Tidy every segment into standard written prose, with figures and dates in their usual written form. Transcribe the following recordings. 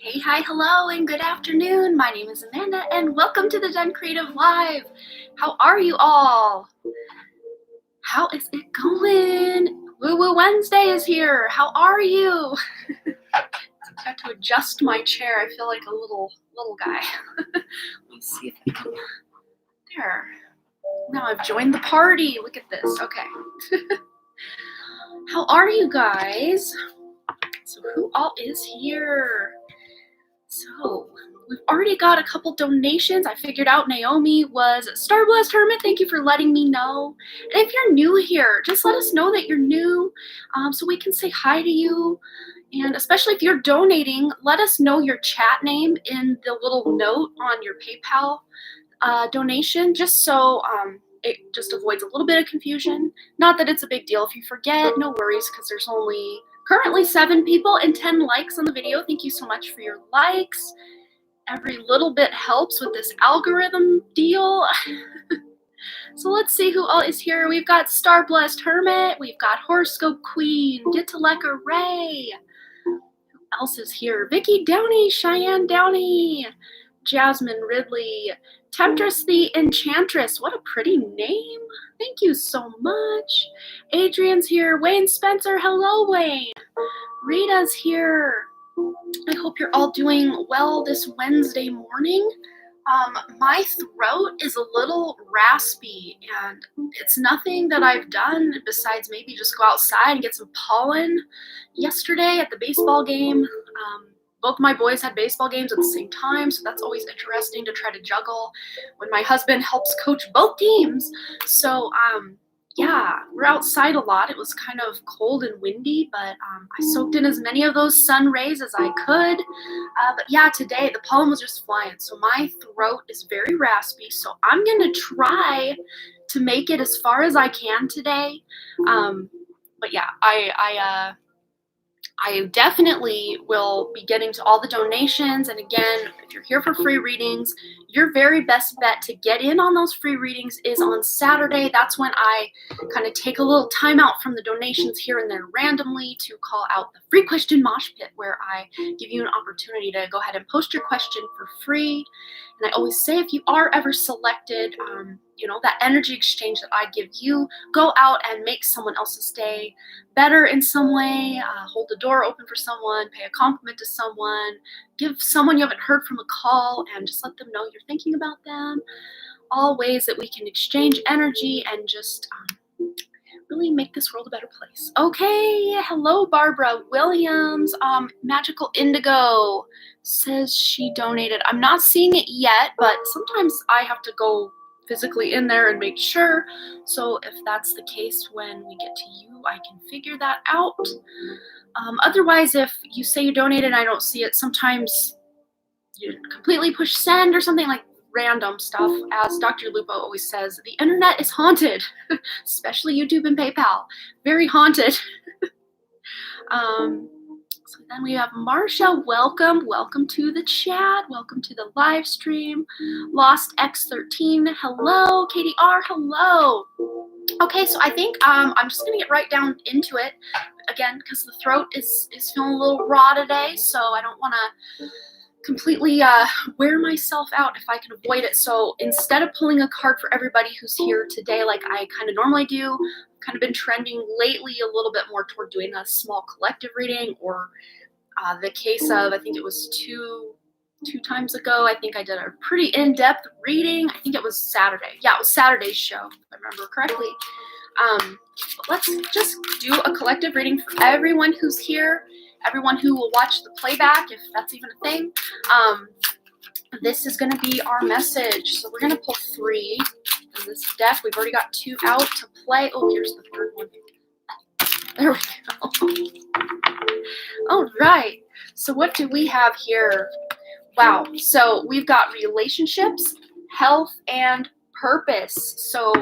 Hey, hi, hello, and good afternoon. My name is Amanda, and welcome to the Done Creative Live. How are you all? How is it going? Woo Woo Wednesday is here. How are you? I have to adjust my chair. I feel like a little guy. Let me see if I can. There. Now I've joined the party. Look at this. Okay. How are you guys? So who all is here? So we've already got a couple donations. I figured out Naomi was Star Blessed Hermit. Thank you for letting me know. And if you're new here, just let us know that you're new so we can say hi to you. And especially if you're donating, let us know your chat name in the little note on your PayPal donation, just so it just avoids a little bit of confusion. Not that it's a big deal. If you forget, no worries, because there's only currently 7 people and 10 likes on the video. Thank you so much for your likes. Every little bit helps with this algorithm deal. So let's see who all is here. We've got Star Blessed Hermit. We've got Horoscope Queen, Ditaleka Ray. Who else is here? Vicky Downey, Cheyenne Downey, Jasmine Ridley, Temptress the Enchantress. What a pretty name. Thank you so much. Adrian's here. Wayne Spencer. Hello, Wayne. Rita's here. I hope you're all doing well this Wednesday morning. My throat is a little raspy, and it's nothing that I've done besides maybe just go outside and get some pollen. Yesterday at the baseball game, both my boys had baseball games at the same time, so that's always interesting to try to juggle when my husband helps coach both teams. So, yeah, we're outside a lot. It was kind of cold and windy, but I soaked in as many of those sun rays as I could. But yeah, today the pollen was just flying, so my throat is very raspy. So I'm going to try to make it as far as I can today. But yeah, I definitely will be getting to all the donations. And again, if you're here for free readings, your very best bet to get in on those free readings is on Saturday. That's when I kind of take a little time out from the donations here and there randomly to call out the free question mosh pit, where I give you an opportunity to go ahead and post your question for free. And I always say, if you are ever selected, that energy exchange that I give you, go out and make someone else's day better in some way. Hold the door open for someone, pay a compliment to someone, give someone you haven't heard from a call, and just let them know you're thinking about them. All ways that we can exchange energy and just really make this world a better place. Okay, hello Barbara Williams. Magical Indigo says she donated. I'm not seeing it yet, but sometimes I have to go physically in there and make sure. So if that's the case, when we get to you, I can figure that out. Otherwise, if you say you donated and I don't see it, sometimes you completely push send or something, like random stuff. As Dr. Lupo always says, the internet is haunted, especially YouTube and PayPal. Very haunted. So then we have Marsha. Welcome to the chat. Welcome to the live stream. Lost X13. Hello. KDR. Hello. Okay, so I think I'm just gonna get right down into it again, because the throat is feeling a little raw today, so I don't want to completely wear myself out if I can avoid it. So instead of pulling a card for everybody who's here today like I kind of normally do, I've kind of been trending lately a little bit more toward doing a small collective reading, or the case of, I think it was two times ago, I think I did a pretty in-depth reading. I think it was Saturday. Yeah, it was Saturday's show, if I remember correctly. But let's just do a collective reading for everyone who's here, everyone who will watch the playback, if that's even a thing. This is going to be our message. So we're going to pull 3 in this deck. We've already got 2 out to play. Oh, here's the 3rd one. There we go. All right. So what do we have here? Wow. So we've got relationships, health, and purpose. So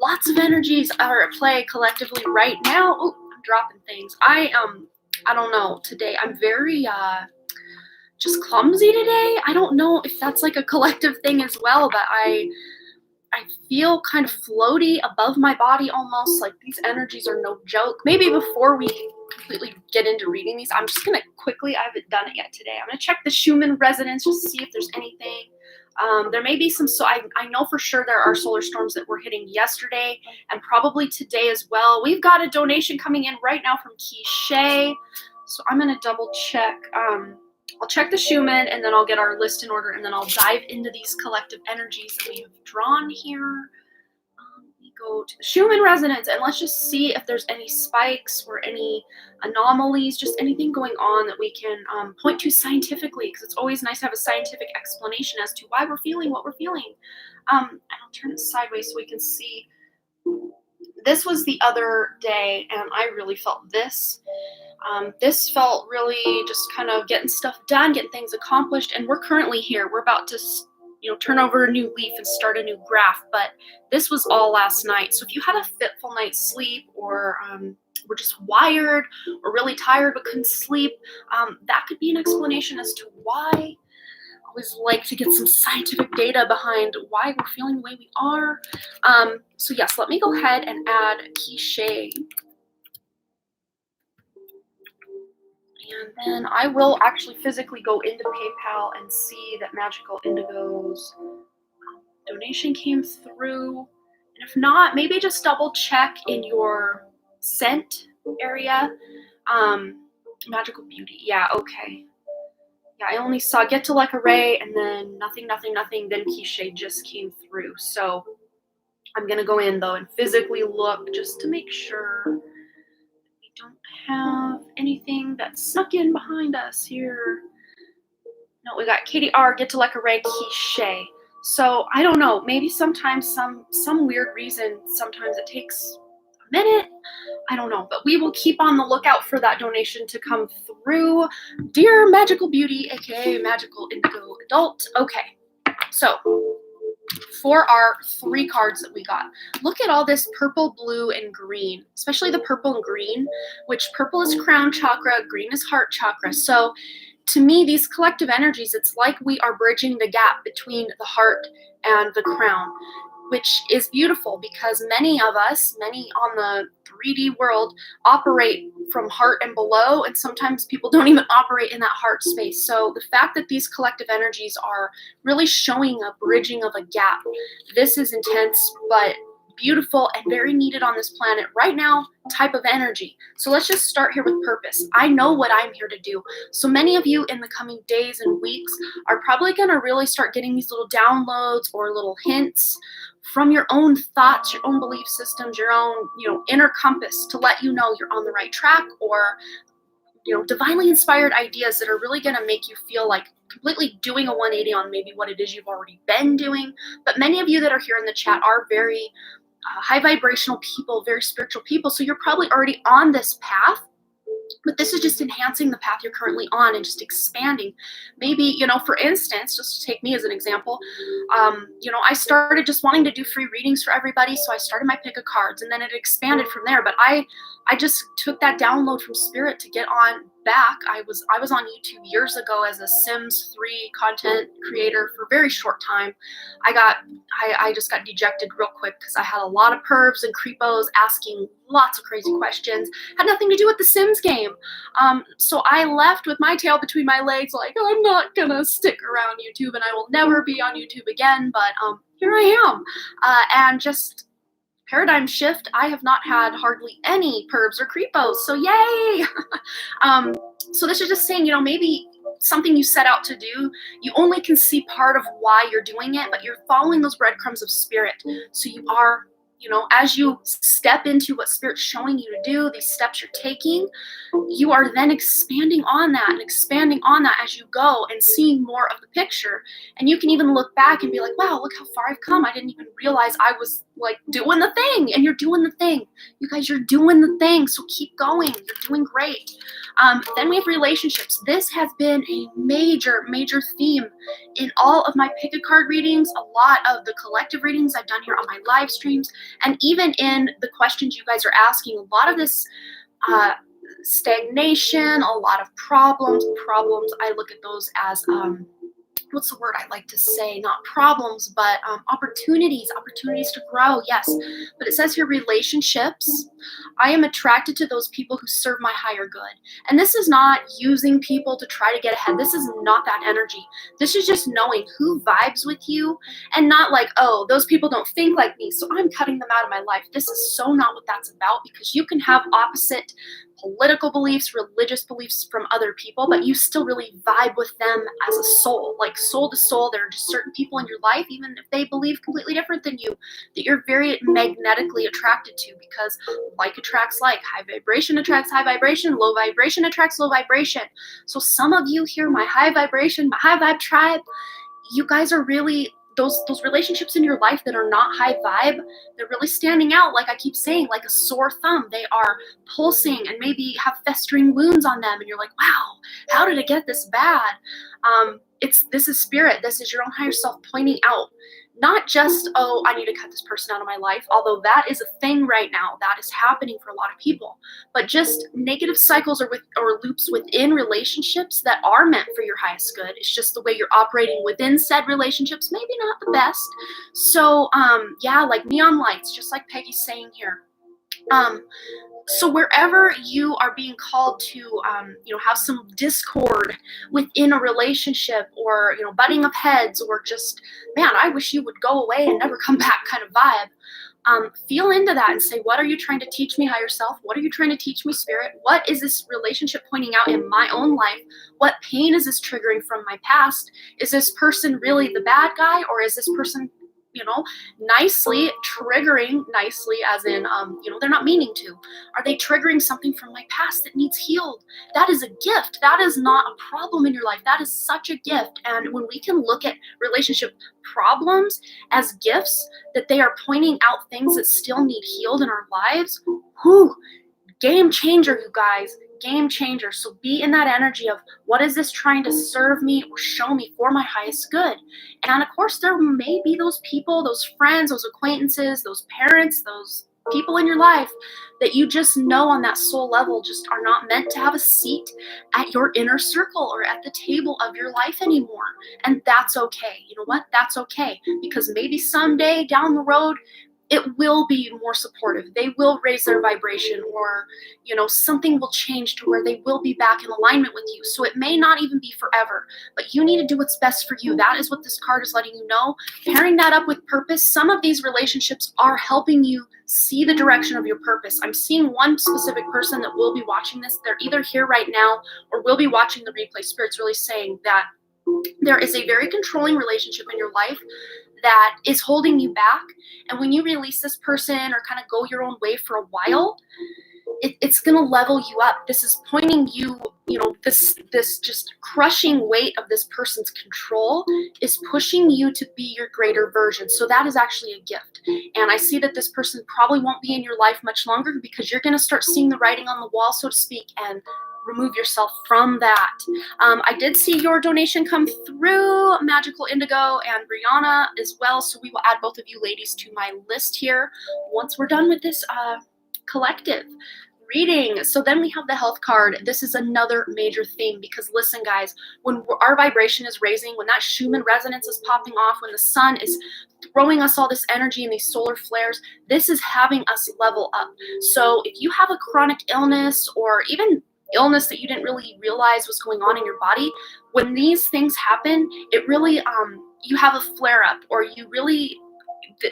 lots of energies are at play collectively right now. Oh, I'm dropping things. I don't know. Today I'm very just clumsy today. I don't know if that's like a collective thing as well, but I I feel kind of floaty above my body almost. Like these energies are no joke. Maybe before we completely get into reading these, I'm just gonna quickly, I haven't done it yet today. I'm gonna check the Schumann resonance just to see if there's anything. There may be some, so I know for sure there are solar storms that were hitting yesterday and probably today as well. We've got a donation coming in right now from Keishay. So I'm gonna double check. I'll check the Schumann and then I'll get our list in order and then I'll dive into these collective energies that we have drawn here. We go to the Schumann resonance and let's just see if there's any spikes or any anomalies, just anything going on that we can point to scientifically, because it's always nice to have a scientific explanation as to why we're feeling what we're feeling. And I'll turn it sideways so we can see. This was the other day and I really felt this. This felt really just kind of getting stuff done, getting things accomplished, and we're currently here. We're about to, turn over a new leaf and start a new graph, but this was all last night. So if you had a fitful night's sleep or were just wired or really tired but couldn't sleep, that could be an explanation as to why. I always like to get some scientific data behind why we're feeling the way we are. So yes, let me go ahead and add Keishay. And then I will actually physically go into PayPal and see that Magical Indigo's donation came through. And if not, maybe just double check in your sent area. Magical Beauty. Yeah, okay. Yeah, I only saw Get to Like a Ray and then nothing. Then Keishay just came through. So I'm going to go in though and physically look just to make sure don't have anything that snuck in behind us here. No, we got Katie R, Get to Like a Ray, Keishay. So I don't know, maybe sometimes some weird reason, sometimes it takes a minute. I don't know, but we will keep on the lookout for that donation to come through. Dear Magical Beauty, aka Magical Indigo Adult. Okay, so for our 3 cards that we got, look at all this purple, blue, and green, especially the purple and green, which purple is crown chakra, green is heart chakra. So to me, these collective energies, it's like we are bridging the gap between the heart and the crown, which is beautiful because many of us, many on the 3D world, operate from heart and below, and sometimes people don't even operate in that heart space. So the fact that these collective energies are really showing a bridging of a gap, this is intense, but beautiful and very needed on this planet right now type of energy. So let's just start here with purpose. I know what I'm here to do. So many of you in the coming days and weeks are probably going to really start getting these little downloads or little hints from your own thoughts, your own belief systems, your own, inner compass to let you know you're on the right track, or divinely inspired ideas that are really going to make you feel like completely doing a 180 on maybe what it is you've already been doing. But many of you that are here in the chat are very high vibrational people, very spiritual people. So you're probably already on this path, but this is just enhancing the path you're currently on and just expanding. Maybe, for instance, just to take me as an example, I started just wanting to do free readings for everybody. So I started my pick of cards and then it expanded from there. But I just took that download from Spirit to get on back. I was on YouTube years ago as a Sims 3 content creator for a very short time. I just got dejected real quick because I had a lot of pervs and creepos asking lots of crazy questions. Had nothing to do with the Sims game. So I left with my tail between my legs, like, I'm not gonna stick around YouTube and I will never be on YouTube again. But here I am. And just paradigm shift, I have not had hardly any pervs or creepos, so yay! So this is just saying, maybe something you set out to do, you only can see part of why you're doing it, but you're following those breadcrumbs of Spirit. So you are, as you step into what Spirit's showing you to do, these steps you're taking, you are then expanding on that and expanding on that as you go and seeing more of the picture. And you can even look back and be like, wow, look how far I've come. I didn't even realize I was like doing the thing. And you're doing the thing. You guys, you're doing the thing. So keep going. You're doing great. Then we have relationships. This has been a major, major theme in all of my pick a card readings, a lot of the collective readings I've done here on my live streams, and even in the questions you guys are asking. A lot of this stagnation, a lot of problems. I look at those as what's the word I like to say? Not problems, but opportunities to grow. Yes. But it says here relationships. I am attracted to those people who serve my higher good. And this is not using people to try to get ahead. This is not that energy. This is just knowing who vibes with you and not like, oh, those people don't think like me, so I'm cutting them out of my life. This is so not what that's about, because you can have opposite political beliefs, religious beliefs from other people, but you still really vibe with them as a soul, like soul to soul. There are just certain people in your life, even if they believe completely different than you, that you're very magnetically attracted to, because like attracts like. High vibration attracts high vibration, low vibration attracts low vibration. So some of you here, my high vibration, my high vibe tribe, you guys are really those relationships in your life that are not high vibe, they're really standing out, like I keep saying, like a sore thumb. They are pulsing and maybe have festering wounds on them, and you're like, wow, how did it get this bad? This is spirit. This is your own higher self pointing out, not just, oh, I need to cut this person out of my life, although that is a thing right now. That is happening for a lot of people. But just negative cycles or loops within relationships that are meant for your highest good. It's just the way you're operating within said relationships, maybe not the best. So, yeah, like neon lights, just like Peggy's saying here. So wherever you are being called to, have some discord within a relationship, or, butting of heads, or just, man, I wish you would go away and never come back kind of vibe, feel into that and say, what are you trying to teach me, higher self? What are you trying to teach me, spirit? What is this relationship pointing out in my own life? What pain is this triggering from my past? Is this person really the bad guy, or is this person nicely triggering, nicely as in, they're not meaning to. Are they triggering something from my past that needs healed? That is a gift. That is not a problem in your life. That is such a gift. And when we can look at relationship problems as gifts, that they are pointing out things that still need healed in our lives, whew, game changer, you guys. Game changer. So be in that energy of, what is this trying to serve me or show me for my highest good? And of course, there may be those people, those friends, those acquaintances, those parents, those people in your life that you just know on that soul level just are not meant to have a seat at your inner circle or at the table of your life anymore. And that's okay. You know what? That's okay. Because maybe someday down the road, it will be more supportive. They will raise their vibration, or, something will change to where they will be back in alignment with you. So it may not even be forever, but you need to do what's best for you. That is what this card is letting you know. Pairing that up with purpose, some of these relationships are helping you see the direction of your purpose. I'm seeing one specific person that will be watching this. They're either here right now or will be watching the replay. Spirit's really saying that there is a very controlling relationship in your life that is holding you back. And when you release this person or kind of go your own way for a while, it's going to level you up. This is pointing you, this just crushing weight of this person's control is pushing you to be your greater version. So that is actually a gift. And I see that this person probably won't be in your life much longer, because you're going to start seeing the writing on the wall, so to speak, and remove yourself from that. I did see your donation come through, Magical Indigo and Brianna as well. So we will add both of you ladies to my list here once we're done with this collective reading. So then we have the health card. This is another major theme, because listen, guys, when our vibration is raising, when that Schumann resonance is popping off, when the sun is throwing us all this energy and these solar flares, this is having us level up. So if you have a chronic illness, or even illness that you didn't really realize was going on in your body, when these things happen, it really, you have a flare up, or you really,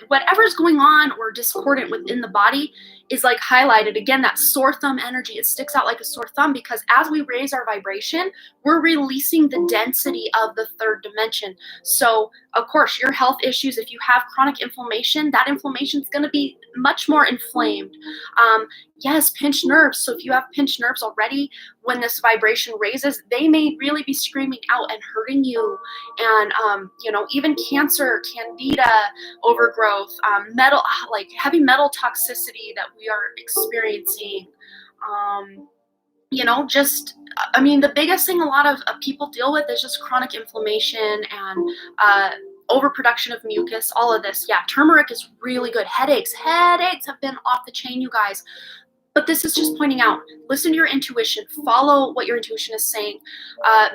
whatever's going on or discordant within the body is like highlighted. Again, that sore thumb energy, it sticks out like a sore thumb, because as we raise our vibration, we're releasing the density of the third dimension. So of course, your health issues, if you have chronic inflammation, that inflammation is going to be much more inflamed. Yes, pinched nerves. So if you have pinched nerves already, when this vibration raises, they may really be screaming out and hurting you. And, even cancer, candida, overgrowth, metal, like heavy metal toxicity that we are experiencing. The biggest thing a lot of people deal with is just chronic inflammation and overproduction of mucus, all of this. Yeah, turmeric is really good. Headaches have been off the chain, you guys. But this is just pointing out, listen to your intuition, follow what your intuition is saying.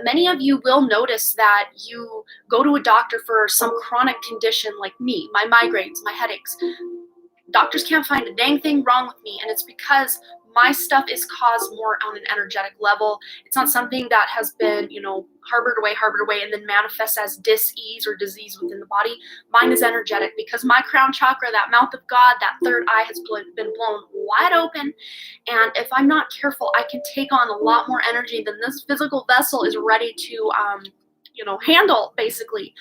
Many of you will notice that you go to a doctor for some chronic condition like me, my migraines, my headaches. Doctors can't find a dang thing wrong with me, and it's because my stuff is caused more on an energetic level. It's not something that has been, harbored away, and then manifests as dis-ease or disease within the body. Mine is energetic because my crown chakra, that mouth of God, that third eye has been blown wide open. And if I'm not careful, I can take on a lot more energy than this physical vessel is ready to, handle, basically.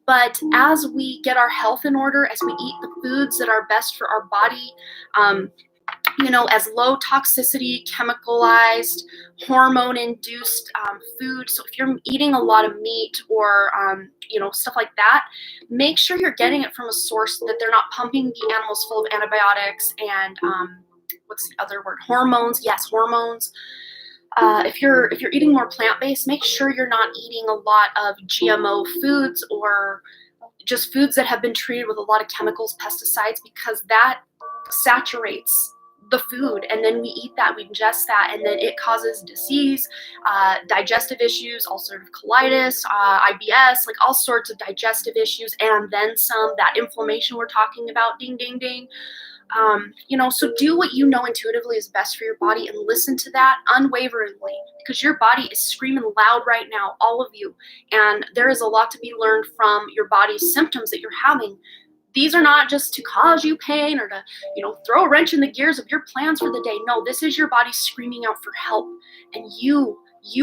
But as we get our health in order, as we eat the foods that are best for our body, as low toxicity, chemicalized, hormone-induced food. So if you're eating a lot of meat or, stuff like that, make sure you're getting it from a source that they're not pumping the animals full of antibiotics and, what's the other word? Hormones. Yes, hormones. If you're eating more plant-based, make sure you're not eating a lot of GMO foods or just foods that have been treated with a lot of chemicals, pesticides, because that saturates the food, and then we eat that, we ingest that, and then it causes disease, digestive issues, ulcerative colitis, IBS, like all sorts of digestive issues, and then some, that inflammation we're talking about, ding, ding, ding. So do what you know intuitively is best for your body and listen to that unwaveringly, because your body is screaming loud right now, all of you, and there is a lot to be learned from your body's symptoms that you're having. These are not just to cause you pain or to, throw a wrench in the gears of your plans for the day. No, this is your body screaming out for help. And you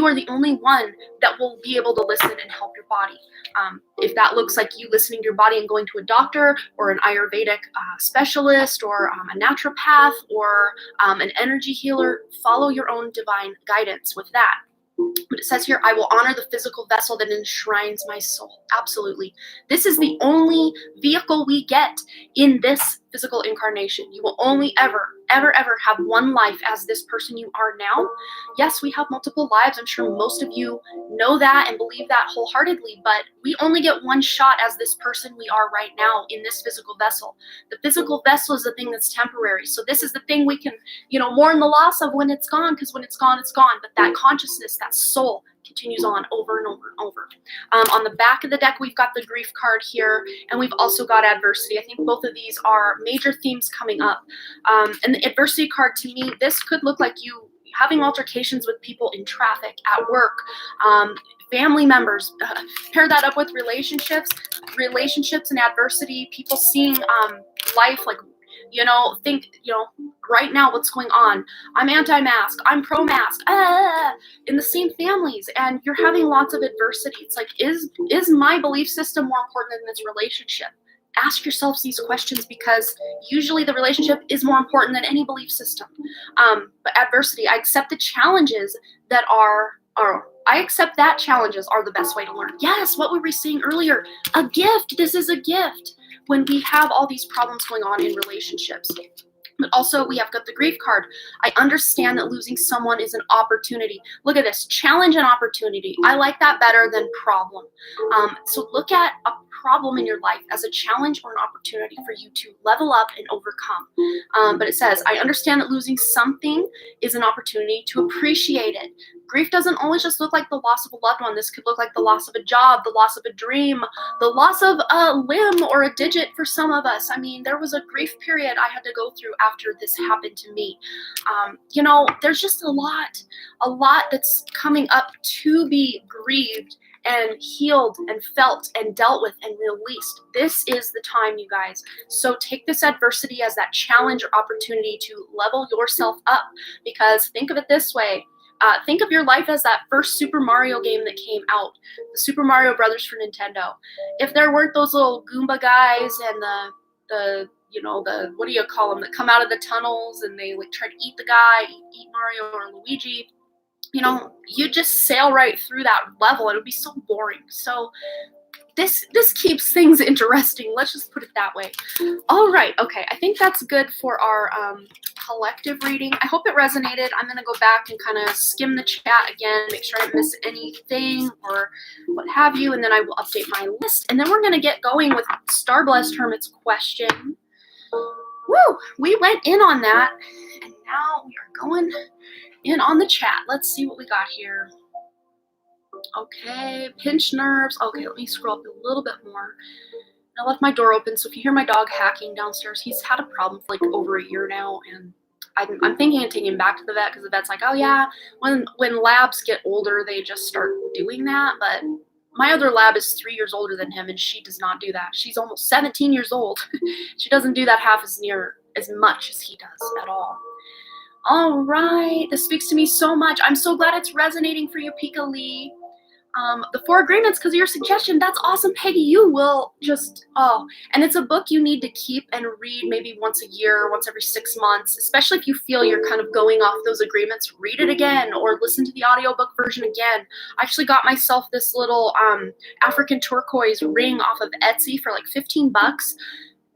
are the only one that will be able to listen and help your body. If that looks like you listening to your body and going to a doctor or an Ayurvedic specialist or a naturopath or an energy healer, follow your own divine guidance with that. But it says here, I will honor the physical vessel that enshrines my soul. Absolutely. This is the only vehicle we get in this physical incarnation. You will only ever have one life as this person you are now. Yes, we have multiple lives. I'm sure most of you know that and believe that wholeheartedly, but we only get one shot as this person we are right now in this physical vessel. The physical vessel is the thing that's temporary. So this is the thing we can, mourn the loss of when it's gone, because when it's gone, it's gone. But that consciousness, that soul, continues on over and over and over. On the back of the deck, we've got the grief card here, and we've also got adversity. I think both of these are major themes coming up. And the adversity card, to me, this could look like you having altercations with people in traffic, at work, family members. Pair that up with relationships and adversity, people seeing life like, think, right now what's going on. I'm anti-mask, I'm pro-mask, in the same families, and you're having lots of adversity. It's like, is my belief system more important than this relationship? Ask yourselves these questions, because usually the relationship is more important than any belief system. But adversity, I accept the challenges that I accept that challenges are the best way to learn. Yes, what were we saying earlier? A gift. This is a gift when we have all these problems going on in relationships. But also, we have got the grief card. I understand that losing someone is an opportunity. Look at this, challenge and opportunity. I like that better than problem. So look at a problem in your life as a challenge or an opportunity for you to level up and overcome. But it says, I understand that losing something is an opportunity to appreciate it. Grief doesn't always just look like the loss of a loved one. This could look like the loss of a job, the loss of a dream, the loss of a limb or a digit for some of us. I mean, there was a grief period I had to go through after this happened to me. There's just a lot that's coming up to be grieved and healed and felt and dealt with and released. This is the time, you guys. So take this adversity as that challenge or opportunity to level yourself up, because think of it this way. Think of your life as that first Super Mario game that came out, the Super Mario Brothers for Nintendo. If there weren't those little Goomba guys and the what do you call them, that come out of the tunnels and they like try to eat the guy, eat Mario or Luigi, you just sail right through that level and it would be so boring. So this keeps things interesting. Let's just put it that way. All right. Okay. I think that's good for our collective reading. I hope it resonated. I'm going to go back and kind of skim the chat again, make sure I didn't miss anything or what have you, and then I will update my list. And then we're going to get going with Star Blessed Hermit's question. Woo! We went in on that, and now we are going in on the chat. Let's see what we got here. Okay, pinch nerves. Okay, let me scroll up a little bit more. I left my door open, so if you hear my dog hacking downstairs, he's had a problem for like over a year now, and I'm thinking of taking him back to the vet because the vet's like, oh yeah, when labs get older, they just start doing that. But my other lab is 3 years older than him, and she does not do that. She's almost 17 years old. She doesn't do that half as much as he does at all. All right, this speaks to me so much. I'm so glad it's resonating for you, Pika Lee. The 4 agreements, because of your suggestion. That's awesome, Peggy. You will just, and it's a book you need to keep and read maybe once a year, once every 6 months, especially if you feel you're kind of going off those agreements. Read it again or listen to the audiobook version again. I actually got myself this little African turquoise ring off of Etsy for like 15 bucks.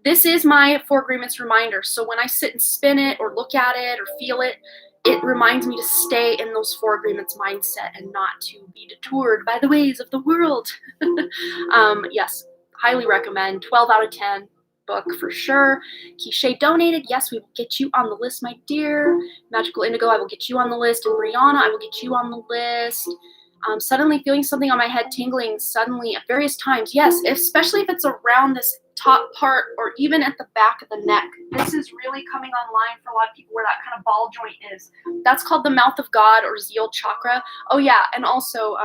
This is my 4 agreements reminder. So when I sit and spin it or look at it or feel it, it reminds me to stay in those 4 agreements mindset and not to be detoured by the ways of the world. Yes, highly recommend. 12 out of 10 book for sure. Keisha donated. Yes, we will get you on the list, my dear. Magical Indigo, I will get you on the list. And Brianna, I will get you on the list. Suddenly feeling something on my head tingling suddenly at various times. Yes, especially if it's around this top part or even at the back of the neck. This is really coming online for a lot of people where that kind of ball joint is. That's called the mouth of God or Zeal chakra. Oh yeah, and also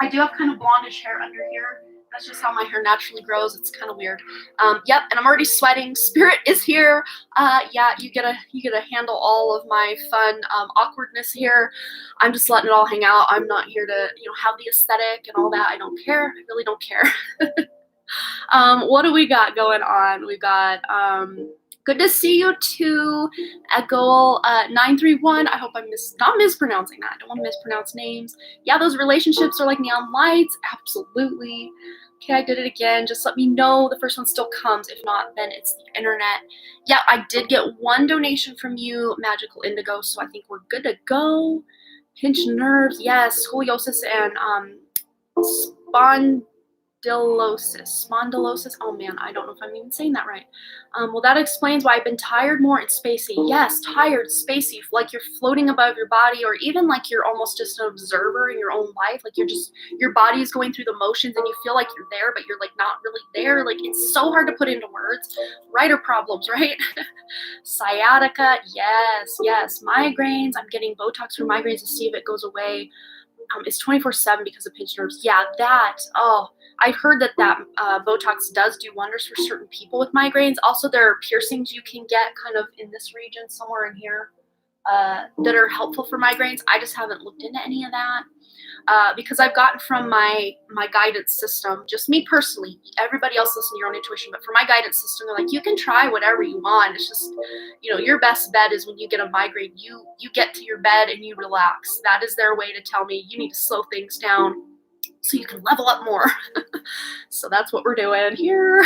I do have kind of blondish hair under here. That's just how my hair naturally grows. It's kind of weird. Yep, and I'm already sweating. Spirit is here. Yeah, you get to handle all of my fun awkwardness here. I'm just letting it all hang out. I'm not here to have the aesthetic and all that. I don't care. I really don't care. What do we got going on? We got good to see you too, Egol 931. I hope I'm not mispronouncing that. I don't want to mispronounce names. Yeah, those relationships are like neon lights. Absolutely. Okay, I did it again. Just let me know. The first one still comes. If not, then it's the internet. Yeah, I did get 1 donation from you, Magical Indigo, so I think we're good to go. Pinch nerves, yes. Scoliosis and spondylosis. Oh man, I don't know if I'm even saying that right. Well, that explains why I've been tired more and spacey. Yes, tired, spacey, like you're floating above your body, or even like you're almost just an observer in your own life. Like your body is going through the motions and you feel like you're there, but you're like not really there. Like it's so hard to put into words. Writer problems, right? Sciatica, yes. Migraines, I'm getting Botox for migraines to see if it goes away. It's 24/7 because of pinch nerves. Yeah, I've heard that Botox does do wonders for certain people with migraines. Also, there are piercings you can get kind of in this region, somewhere in here, that are helpful for migraines. I just haven't looked into any of that because I've gotten from my guidance system, just me personally. Everybody else listen to your own intuition, but for my guidance system, they're like, you can try whatever you want. It's just, your best bet is when you get a migraine, you get to your bed and you relax. That is their way to tell me you need to slow things down so you can level up more. So that's what we're doing here.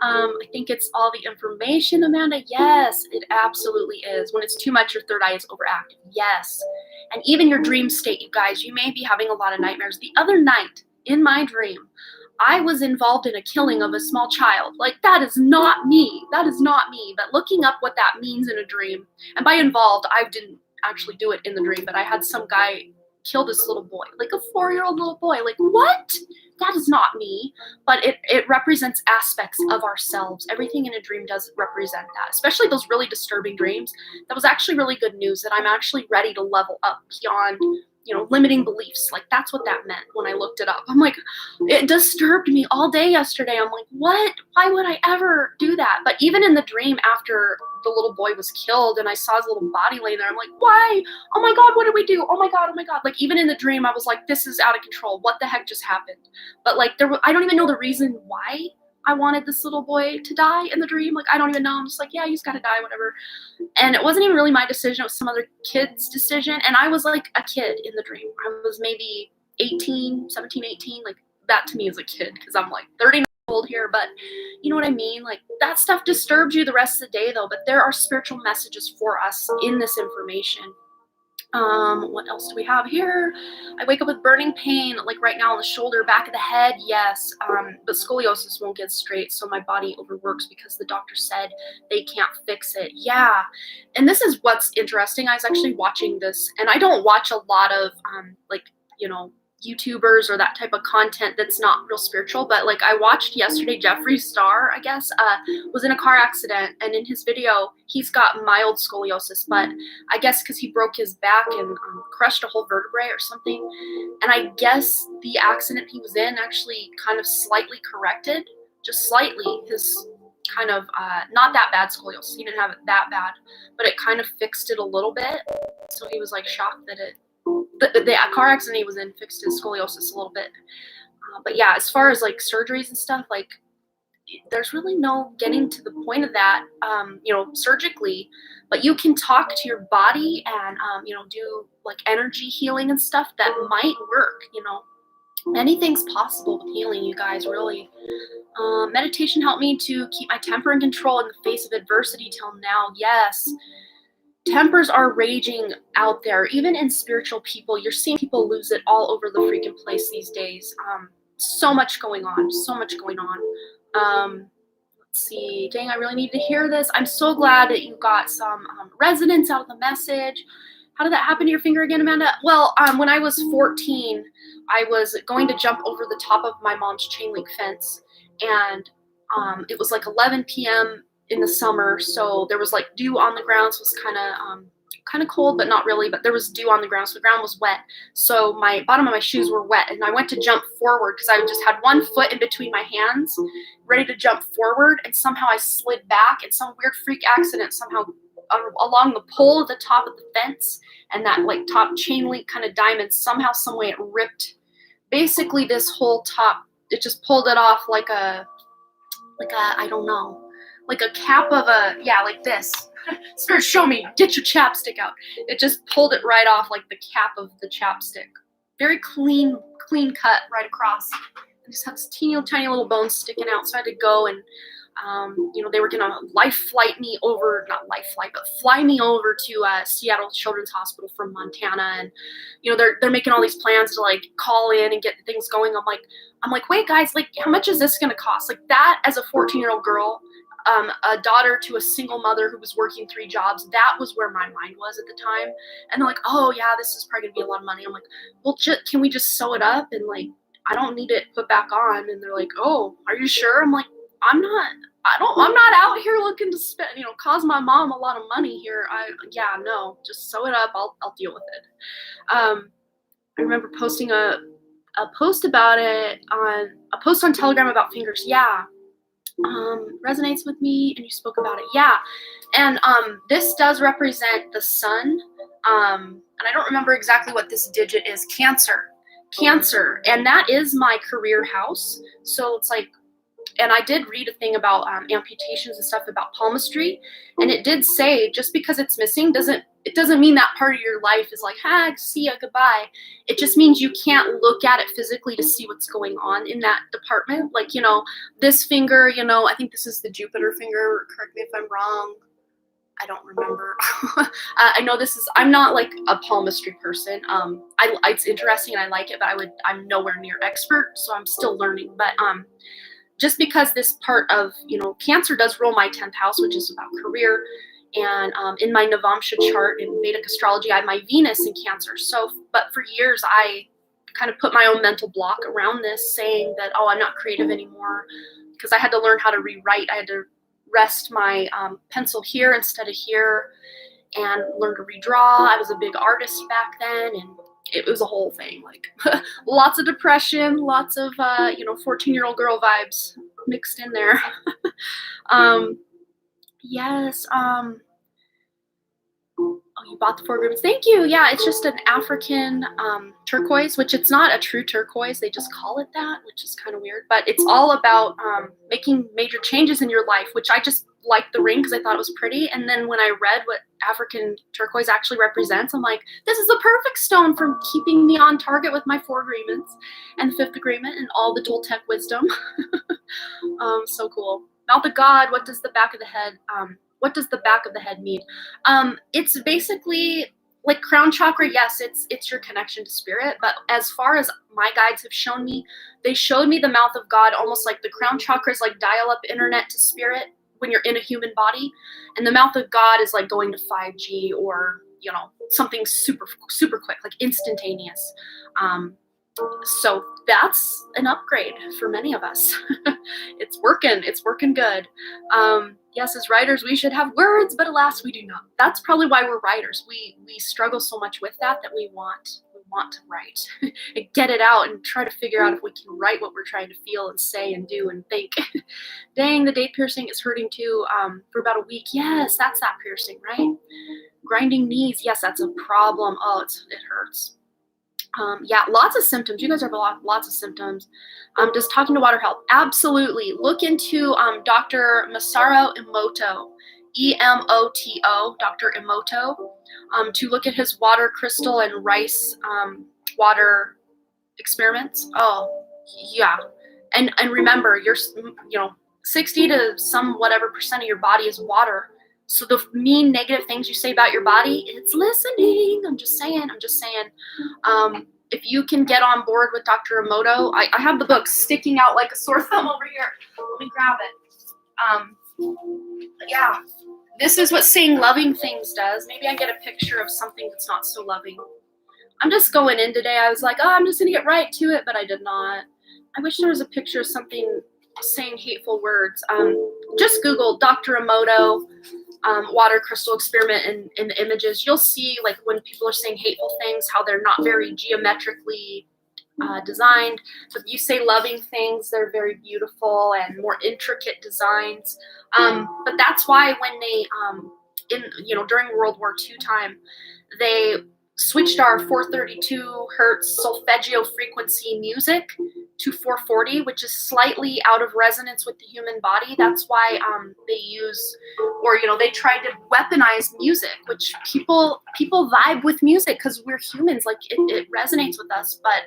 I think it's all the information, Amanda. Yes, it absolutely is. When it's too much, your third eye is overactive. Yes. And even your dream state, you guys, you may be having a lot of nightmares. The other night in my dream, I was involved in a killing of a small child. Like, that is not me. That is not me. But looking up what that means in a dream, and by involved, I didn't actually do it in the dream, but I had some guy kill this little boy, like a 4-year-old little boy. Like, what? That is not me. But it represents aspects of ourselves. Everything in a dream does represent that, especially those really disturbing dreams. That was actually really good news that I'm actually ready to level up beyond, limiting beliefs. Like, that's what that meant when I looked it up. I'm like, it disturbed me all day yesterday. I'm like, what? Why would I ever do that? But even in the dream after the little boy was killed and I saw his little body laying there, I'm like, why? Oh my God, what did we do? Oh my God. Like, even in the dream, I was like, this is out of control. What the heck just happened? But like, I don't even know the reason why I wanted this little boy to die in the dream. Like, I don't even know. I'm just like, yeah, he's got to die, whatever. And it wasn't even really my decision. It was some other kid's decision. And I was like a kid in the dream. I was maybe 18. Like, that to me is a kid because I'm like 30 old here, but you know what I mean? Like, that stuff disturbs you the rest of the day though, but there are spiritual messages for us in this information. What else do we have here? I wake up with burning pain, like right now on the shoulder, back of the head, yes. But scoliosis won't get straight, so my body overworks because the doctor said they can't fix it. Yeah. And this is what's interesting. I was actually watching this, and I don't watch a lot of like, you know, YouTubers or that type of content that's not real spiritual, but like I watched yesterday Jeffree Star, I guess, was in a car accident, and in his video he's got mild scoliosis, but I guess because he broke his back and crushed a whole vertebrae or something. And I guess the accident he was in actually kind of slightly corrected, just slightly, his kind of not that bad scoliosis. He didn't have it that bad, but it kind of fixed it a little bit. So he was like shocked that the car accident he was in fixed his scoliosis a little bit. But yeah, as far as like surgeries and stuff, like there's really no getting to the point of that, surgically, but you can talk to your body and, do like energy healing and stuff that might work, anything's possible with healing, you guys, really. Meditation helped me to keep my temper in control in the face of adversity till now. Yes. Tempers are raging out there, even in spiritual people. You're seeing people lose it all over the freaking place these days. So much going on, so much going on. Let's see. Dang, I really need to hear this. I'm so glad that you got some resonance out of the message. How did that happen to your finger again, Amanda? Well, when I was 14, I was going to jump over the top of my mom's chain link fence, and it was like 11 p.m. in the summer, so there was like dew on the ground, so it was kind of cold, but not really, but there was dew on the ground, so the ground was wet. So my bottom of my shoes were wet, and I went to jump forward because I just had one foot in between my hands, ready to jump forward, and somehow I slid back, and some weird freak accident somehow along the pole at the top of the fence and that like top chain link kind of diamond, somehow, some way it ripped basically this whole top. It just pulled it off like a I don't know, like a cap of a, yeah, like this. Spirit, show me, get your chapstick out. It just pulled it right off like the cap of the chapstick. Very clean cut right across. I just had this teeny tiny little bone sticking out, so I had to go and they were gonna fly me over to Seattle Children's Hospital from Montana, and they're making all these plans to like call in and get things going. I'm like, wait, guys, like, how much is this gonna cost? Like, that as a 14-year-old girl, a daughter to a single mother who was working 3 jobs, that was where my mind was at the time. And they're like, oh yeah, this is probably gonna be a lot of money. I'm like, well, can we just sew it up and like, I don't need it put back on. And they're like, oh, are you sure? I'm like, I'm not out here looking to spend, cause my mom a lot of money here. No, just sew it up. I'll deal with it. I remember posting a post about it on Telegram about fingers. Yeah. Resonates with me, and you spoke about it. Yeah. And this does represent the sun. And I don't remember exactly what this digit is. Cancer. And that is my career house. So it's like, and I did read a thing about amputations and stuff about palmistry, and it did say just because it's missing doesn't mean that part of your life is like, see ya, goodbye. It just means you can't look at it physically to see what's going on in that department. Like, this finger, I think this is the Jupiter finger. Correct me if I'm wrong. I don't remember. I know I'm not like a palmistry person. It's interesting and I like it, but I'm nowhere near expert, so I'm still learning. But just because this part of, Cancer does rule my 10th house, which is about career. And in my Navamsha chart in Vedic astrology, I have my Venus in Cancer. So, but for years, I kind of put my own mental block around this, saying that, I'm not creative anymore, because I had to learn how to rewrite. I had to rest my pencil here instead of here and learn to redraw. I was a big artist back then, and it was a whole thing, like lots of depression, lots of 14-year-old girl vibes mixed in there. Yes. Oh, you bought the 4 agreements. Thank you. Yeah, it's just an African turquoise, which it's not a true turquoise. They just call it that, which is kind of weird. But it's all about making major changes in your life, which I just liked the ring because I thought it was pretty. And then when I read what African turquoise actually represents, I'm like, this is the perfect stone for keeping me on target with my 4 agreements and the 5th agreement and all the Toltec wisdom. So cool. Mouth of God, what does the back of the head mean? It's basically like crown chakra, yes, it's your connection to spirit. But as far as my guides have shown me, they showed me the mouth of God almost like the crown chakra is like dial-up internet to spirit when you're in a human body, and the mouth of God is like going to 5G or something super super quick, like instantaneous. So that's an upgrade for many of us. It's working good. Yes, as writers we should have words, but alas we do not. That's probably why we're writers. We struggle so much with that we want to write and get it out and try to figure out if we can write what we're trying to feel and say and do and think. Dang, the date piercing is hurting too, for about a week. Yes, that's that piercing, right? Grinding knees, yes, that's a problem. Oh, it hurts. Yeah, lots of symptoms. You guys have lots of symptoms. Does talking to water help? Absolutely. Look into Dr. Masaru Emoto, Emoto, Dr. Emoto, to look at his water crystal and rice water experiments. Oh, yeah. And remember, you're 60 to some whatever percent of your body is water. So the mean negative things you say about your body, it's listening. I'm just saying. If you can get on board with Dr. Emoto, I have the book sticking out like a sore thumb over here. Let me grab it. Yeah, this is what saying loving things does. Maybe I get a picture of something that's not so loving. I'm just going in today. I was like, oh, I'm just going to get right to it, but I did not. I wish there was a picture of something saying hateful words. Just Google Dr. Emoto. Water crystal experiment in the images. You'll see like when people are saying hateful things, how they're not very geometrically designed. But if you say loving things, they're very beautiful and more intricate designs. But that's why when they during World War II time, they switched our 432 hertz solfeggio frequency music to 440, which is slightly out of resonance with the human body. That's why they use, or they tried to weaponize music, which people vibe with music because we're humans, like it resonates with us. But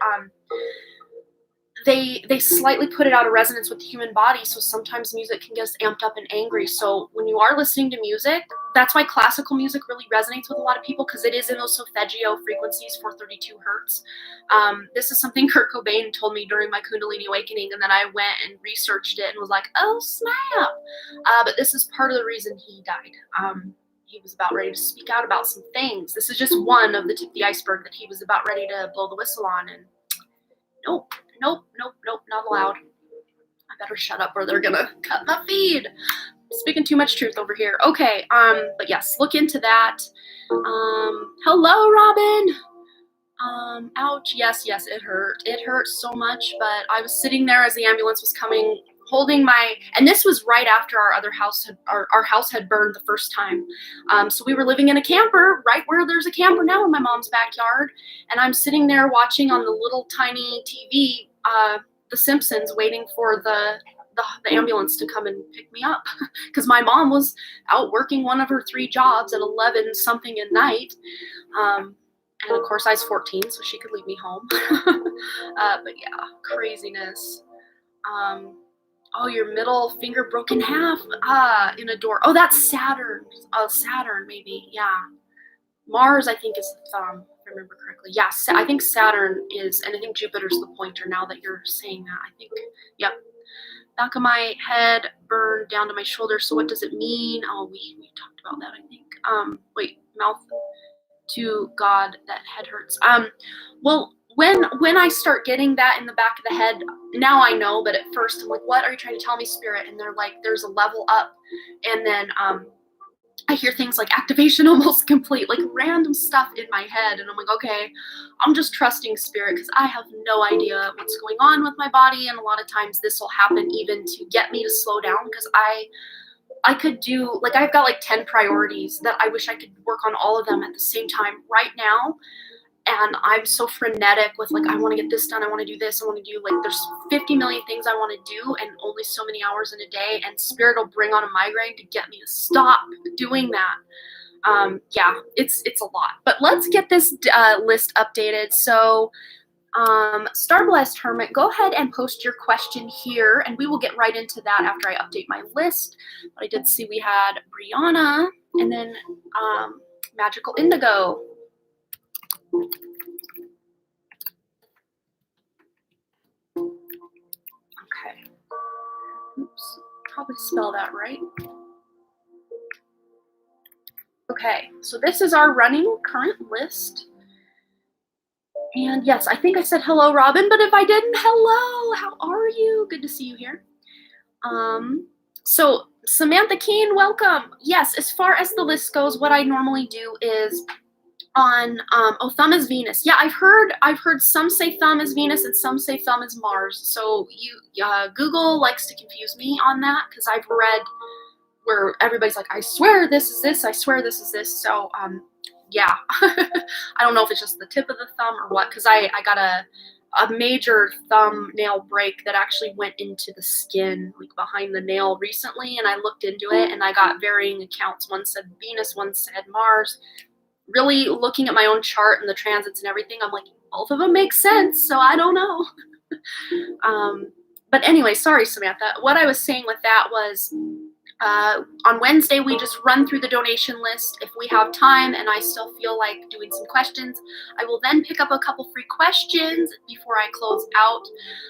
they slightly put it out of resonance with the human body, so sometimes music can get us amped up and angry. So when you are listening to music, that's why classical music really resonates with a lot of people, because it is in those solfeggio frequencies, 432 hertz. This is something Kurt Cobain told me during my Kundalini awakening, and then I went and researched it and was like, oh snap. But this is part of the reason he died. He was about ready to speak out about some things. This is just one of the tip of the iceberg that he was about ready to blow the whistle on, and nope, not allowed. I better shut up or they're gonna cut my feed. Speaking too much truth over here. Okay, but yes, look into that. Hello, Robin. Ouch. Yes, it hurt. It hurt so much, but I was sitting there as the ambulance was coming, holding my, and this was right after our house had burned the first time. So we were living in a camper right where there's a camper now in my mom's backyard, and I'm sitting there watching on the little tiny TV, The Simpsons, waiting for the ambulance to come and pick me up because my mom was out working one of her 3 jobs at 11 something at night. And of course I was 14, so she could leave me home. But yeah, craziness. Oh, your middle finger broke in half in a door. Oh, that's Saturn. Saturn, maybe. Yeah. Mars, I think, is the thumb, if I remember correctly. Yeah, I think Saturn is, and I think Jupiter's the pointer now that you're saying that. I think, yep. Back of my head burned down to my shoulder. So what does it mean? Oh, we talked about that, I think. Wait, mouth to God, that head hurts. Well, when I start getting that in the back of the head, now I know, but at first I'm like, what are you trying to tell me, Spirit? And they're like, there's a level up. And then I hear things like activation almost complete, like random stuff in my head. And I'm like, okay, I'm just trusting Spirit because I have no idea what's going on with my body. And a lot of times this will happen even to get me to slow down, because I could do, like, I've got like 10 priorities that I wish I could work on all of them at the same time right now. And I'm so frenetic with, like, I want to get this done. I want to do this. I want to do, like, there's 50 million things I want to do and only so many hours in a day. And Spirit will bring on a migraine to get me to stop doing that. Yeah, it's a lot. But let's get this list updated. So Starblessed Hermit, go ahead and post your question here, and we will get right into that after I update my list. But I did see we had Brianna, and then Magical Indigo. Okay. Oops. Probably spell that right. Okay, so this is our running current list. And yes, I think I said hello, Robin, but if I didn't, hello, how are you? Good to see you here. So Samantha Keen, welcome. Yes, as far as the list goes, what I normally do is on thumb is Venus. Yeah, I've heard some say thumb is Venus and some say thumb is Mars. So Google likes to confuse me on that because I've read where everybody's like, I swear this is this, I swear this is this. So yeah, I don't know if it's just the tip of the thumb or what, because I got a major thumbnail break that actually went into the skin, like behind the nail recently, and I looked into it and I got varying accounts. One said Venus, one said Mars. Really looking at my own chart and the transits and everything, I'm like, both of them make sense, so I don't know. But anyway, sorry, Samantha. What I was saying with that was on Wednesday, we just run through the donation list. If we have time and I still feel like doing some questions, I will then pick up a couple free questions before I close out.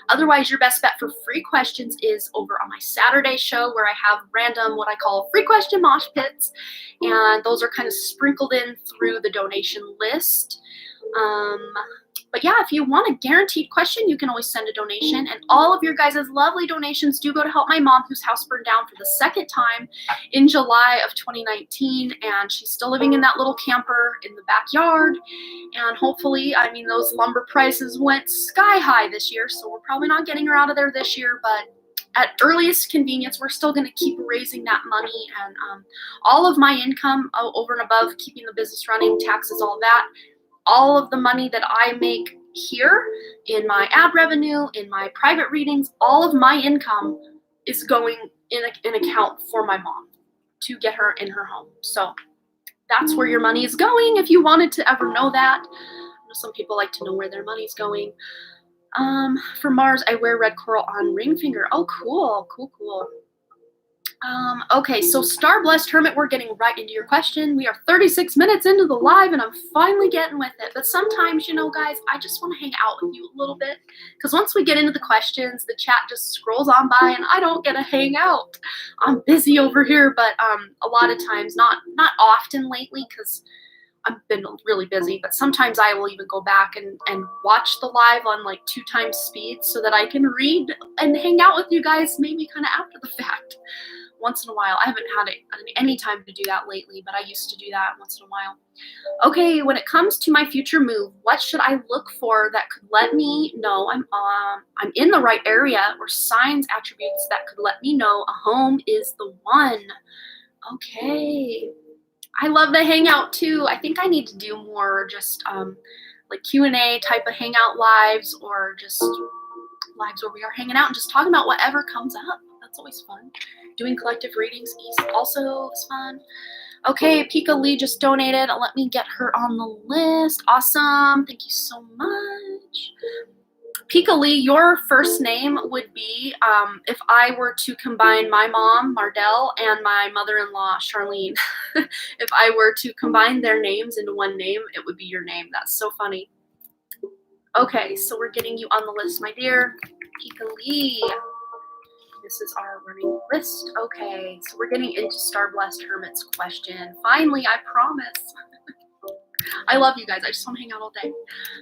Otherwise, your best bet for free questions is over on my Saturday show, where I have random, what I call free question mosh pits. And those are kind of sprinkled in through the donation list. But yeah, if you want a guaranteed question, you can always send a donation. And all of your guys' lovely donations do go to help my mom, whose house burned down for the second time in July of 2019. And she's still living in that little camper in the backyard. And hopefully, I mean, those lumber prices went sky high this year, so we're probably not getting her out of there this year. But at earliest convenience, we're still going to keep raising that money. And all of my income over and above keeping the business running, taxes, all that, all of the money that I make here in my ad revenue, in my private readings, all of my income is going in an account for my mom to get her in her home. So that's where your money is going, if you wanted to ever know that. I know some people like to know where their money's going. For Mars, I wear red coral on ring finger. Oh, cool. Okay, so Star Blessed Hermit, we're getting right into your question. We are 36 minutes into the live, and I'm finally getting with it. But sometimes, you know, guys, I just want to hang out with you a little bit, because once we get into the questions, the chat just scrolls on by, and I don't get to hang out. I'm busy over here, but a lot of times, not often lately, because I've been really busy, but sometimes I will even go back and watch the live on like 2 times speed so that I can read and hang out with you guys maybe kind of after the fact. Once in a while. I haven't had any time to do that lately, but I used to do that once in a while. Okay, when it comes to my future move, what should I look for that could let me know I'm in the right area, or signs, attributes that could let me know a home is the one? Okay. I love the hangout too. I think I need to do more just like Q&A type of hangout lives, or just lives where we are hanging out and just talking about whatever comes up. That's always fun. Doing collective readings also is fun. Okay, Pika Lee just donated. Let me get her on the list. Awesome. Thank you so much. Pika Lee, your first name would be, if I were to combine my mom, Mardell, and my mother-in-law, Charlene. If I were to combine their names into one name, it would be your name. That's so funny. Okay, so we're getting you on the list, my dear. Pika Lee. This is our running list. Okay, so we're getting into Star Blessed Hermit's question. Finally, I promise. I love you guys. I just want to hang out all day.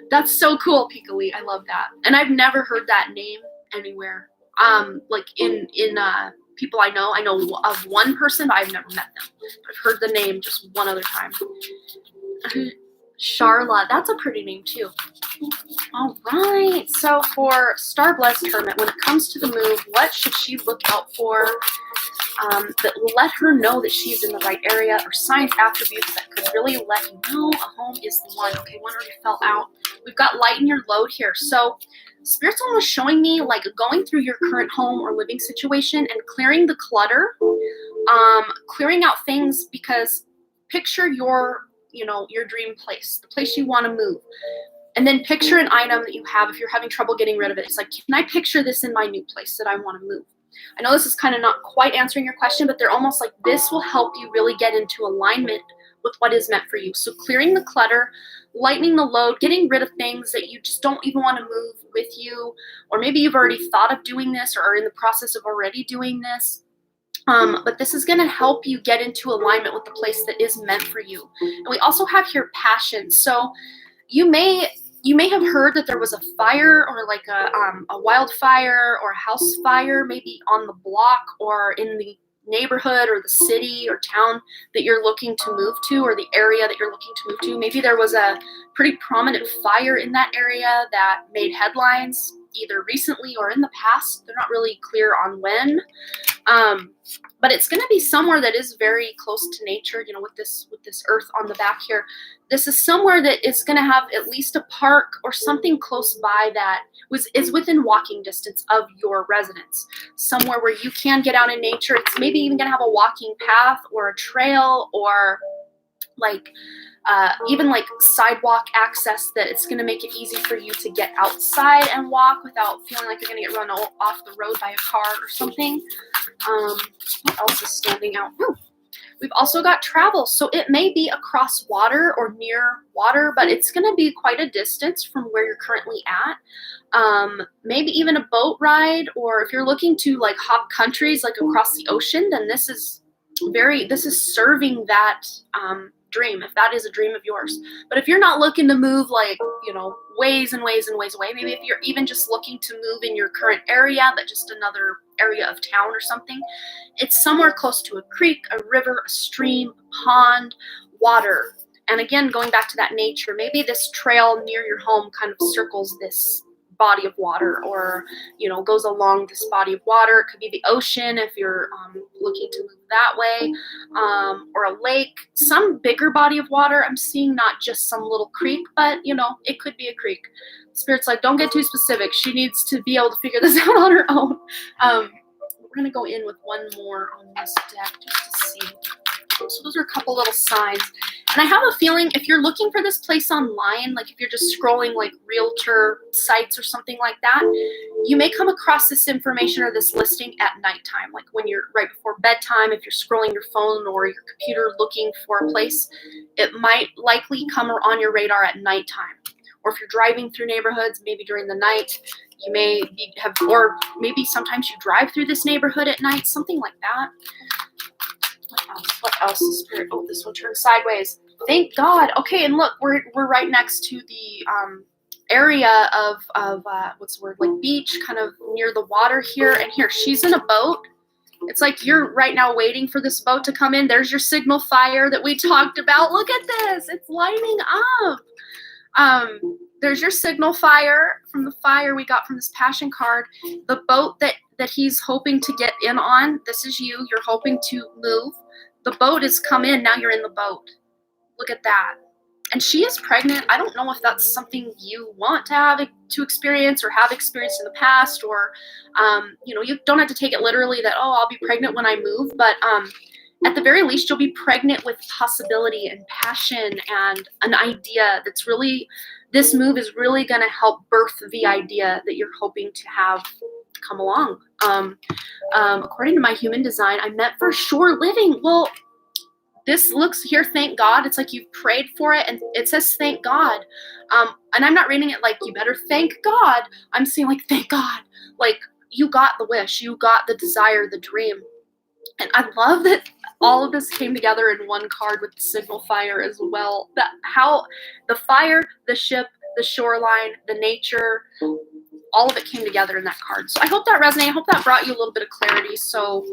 That's so cool, Pika Lee. I love that. And I've never heard that name anywhere. Like in people I know of one person, but I've never met them. I've heard the name just one other time. Charla, that's a pretty name too. All right, so for Star Blessed Hermit, when it comes to the move, what should she look out for that will let her know that she's in the right area, or signs, attributes that could really let you know a home is the one? Okay, one already fell out. We've got lighten your load here. So Spirit's almost showing me like going through your current home or living situation and clearing the clutter, clearing out things, because picture your dream place, the place you want to move. And then picture an item that you have if you're having trouble getting rid of it. It's like, can I picture this in my new place that I want to move? I know this is kind of not quite answering your question, but they're almost like this will help you really get into alignment with what is meant for you. So clearing the clutter, lightening the load, getting rid of things that you just don't even want to move with you, or maybe you've already thought of doing this or are in the process of already doing this. But this is going to help you get into alignment with the place that is meant for you. And we also have here passion. So you may have heard that there was a fire, or like a wildfire or a house fire, maybe on the block or in the neighborhood or the city or town that you're looking to move to, or the area that you're looking to move to. Maybe there was a pretty prominent fire in that area that made headlines either recently or in the past. They're not really clear on when. But it's going to be somewhere that is very close to nature, with this earth on the back here. This is somewhere that is going to have at least a park or something close by that is within walking distance of your residence. Somewhere where you can get out in nature. It's maybe even going to have a walking path or a trail, or even like sidewalk access, that it's going to make it easy for you to get outside and walk without feeling like you're going to get run off the road by a car or something. What else is standing out? Ooh. We've also got travel. So it may be across water or near water, but it's going to be quite a distance from where you're currently at. Maybe even a boat ride, or if you're looking to like hop countries like across the ocean, then this is serving that dream, if that is a dream of yours. But if you're not looking to move like, ways and ways and ways away, maybe if you're even just looking to move in your current area, but just another area of town or something, it's somewhere close to a creek, a river, a stream, a pond, water. And again, going back to that nature, maybe this trail near your home kind of circles this body of water, or goes along this body of water. It could be the ocean if you're looking to move that way, or a lake, some bigger body of water. I'm seeing not just some little creek, but it could be a creek. Spirit's like, don't get too specific. She needs to be able to figure this out on her own. We're gonna go in with one more on this deck just to see. So those are a couple little signs. And I have a feeling if you're looking for this place online, like if you're just scrolling like realtor sites or something like that, you may come across this information or this listing at nighttime, like when you're right before bedtime. If you're scrolling your phone or your computer looking for a place, it might likely come on your radar at nighttime. Or if you're driving through neighborhoods, maybe during the night, you may or maybe sometimes you drive through this neighborhood at night, something like that. What else is Spirit? Oh, this one turned sideways. Thank God. Okay, and look, we're right next to the area of what's the word? Like beach, kind of near the water here. And here, she's in a boat. It's like you're right now waiting for this boat to come in. There's your signal fire that we talked about. Look at this. It's lighting up. There's your signal fire from the fire we got from this passion card. The boat that he's hoping to get in on, this is you. You're hoping to move. The boat has come in. Now you're in the boat. Look at that. And she is pregnant. I don't know if that's something you want to experience or have experienced in the past, or, you don't have to take it literally that, oh, I'll be pregnant when I move. But at the very least, you'll be pregnant with possibility and passion and an idea that's really, this move is really going to help birth the idea that you're hoping to have come along. According to my human design, I meant for shore living. Well, this looks here, thank God. It's like you've prayed for it, and it says thank God. And I'm not reading it like you better thank God. I'm saying like thank God. Like you got the wish, you got the desire, the dream. And I love that all of this came together in one card with the signal fire as well. That how the fire, the ship, the shoreline, the nature, all of it came together in that card. So I hope that resonated. I hope that brought you a little bit of clarity. So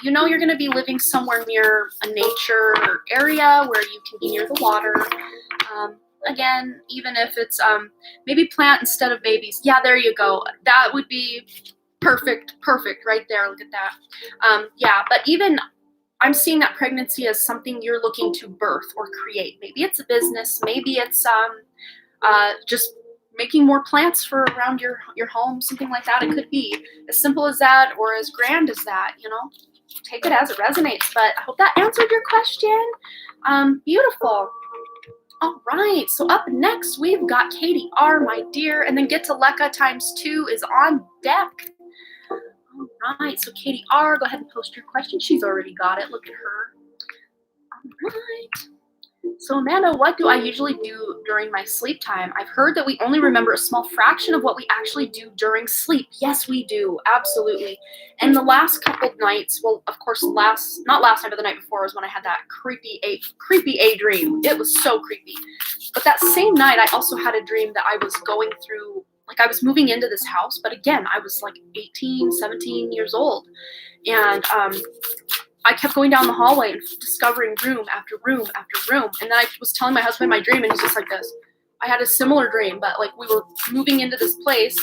you're going to be living somewhere near a nature area where you can be near the water. Again, even if it's maybe plant instead of babies. Yeah, there you go. That would be perfect right there. Look at that. Yeah, but even I'm seeing that pregnancy as something you're looking to birth or create. Maybe it's a business. Maybe it's just making more plants for around your home, something like that. It could be as simple as that or as grand as that, Take it as it resonates. But I hope that answered your question. Beautiful. All right, so up next, we've got Katie R, my dear, and then Get to Lecca ×2 is on deck. All right, so Katie R, go ahead and post your question. She's already got it. Look at her. All right. So, Amanda, what do I usually do during my sleep time? I've heard that we only remember a small fraction of what we actually do during sleep. Yes, we do. Absolutely. And the last couple of nights, well, of course, not last night, but the night before was when I had that creepy A dream. It was so creepy. But that same night, I also had a dream that I was going through, like I was moving into this house. But again, I was like 18, 17 years old. And I kept going down the hallway and discovering room after room after room. And then I was telling my husband my dream, and he's just like this. I had a similar dream, but like we were moving into this place,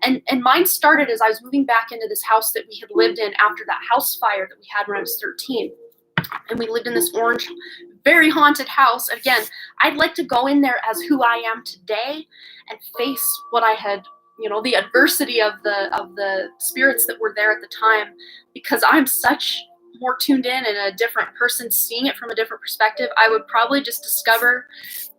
and mine started as I was moving back into this house that we had lived in after that house fire that we had when I was 13. And we lived in this orange, very haunted house. Again, I'd like to go in there as who I am today and face what I had, the adversity of the spirits that were there at the time, because I'm such more tuned in and a different person seeing it from a different perspective. I would probably just discover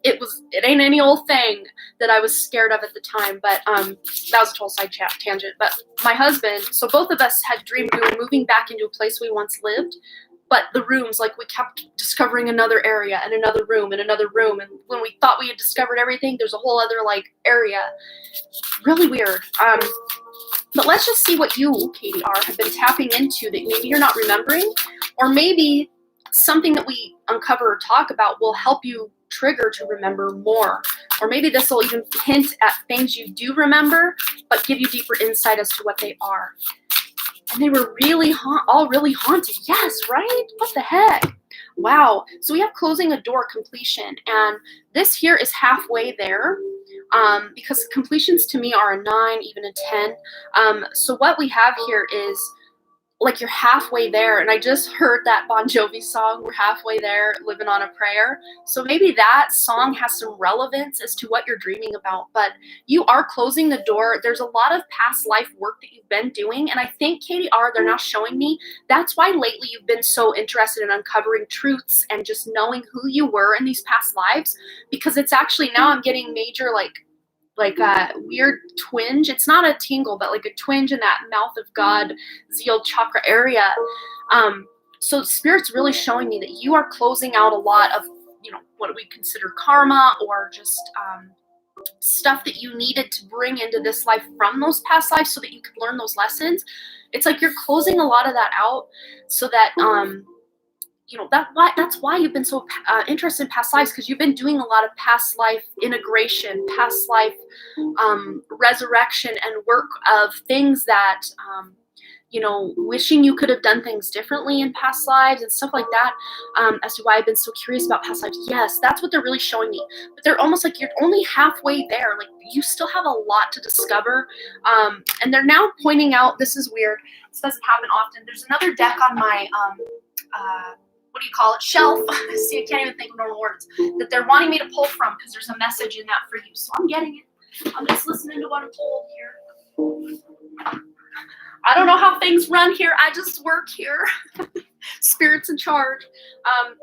it ain't any old thing that I was scared of at the time. But that was a total side tangent. But my husband, so both of us had dreamed we were moving back into a place we once lived, but the rooms, like we kept discovering another area and another room and another room. And when we thought we had discovered everything, there's a whole other like area. Really weird. But let's just see what you, Katie R., have been tapping into that maybe you're not remembering, or maybe something that we uncover or talk about will help you trigger to remember more. Or maybe this will even hint at things you do remember, but give you deeper insight as to what they are. And they were really all really haunted. Yes, right? What the heck? Wow. So we have closing a door completion, and this here is halfway there. Because completions to me are a 9, even a 10. So what we have here is like you're halfway there, and I just heard that Bon Jovi song, We're Halfway There, Living on a Prayer. So maybe that song has some relevance as to what you're dreaming about, but you are closing the door. There's a lot of past life work that you've been doing, and I think, Katie R., they're now showing me that's why lately you've been so interested in uncovering truths and just knowing who you were in these past lives, because it's actually, now I'm getting major like a weird twinge. It's not a tingle, but like a twinge in that mouth of God, Zeal chakra area. So Spirit's really showing me that you are closing out a lot of, what we consider karma, or just stuff that you needed to bring into this life from those past lives so that you could learn those lessons. It's like you're closing a lot of that out so that, that's why you've been so interested in past lives, because you've been doing a lot of past life integration, past life resurrection, and work of things that, wishing you could have done things differently in past lives and stuff like that, as to why I've been so curious about past lives. Yes, that's what they're really showing me. But they're almost like you're only halfway there. Like you still have a lot to discover. And they're now pointing out, this is weird, this doesn't happen often. There's another deck on my what do you call it, shelf. See, I can't even think of normal words, that they're wanting me to pull from, because there's a message in that for you. So I'm getting it. I'm just listening to what I'm told here. I don't know how things run here. I just work here. Spirit's in charge.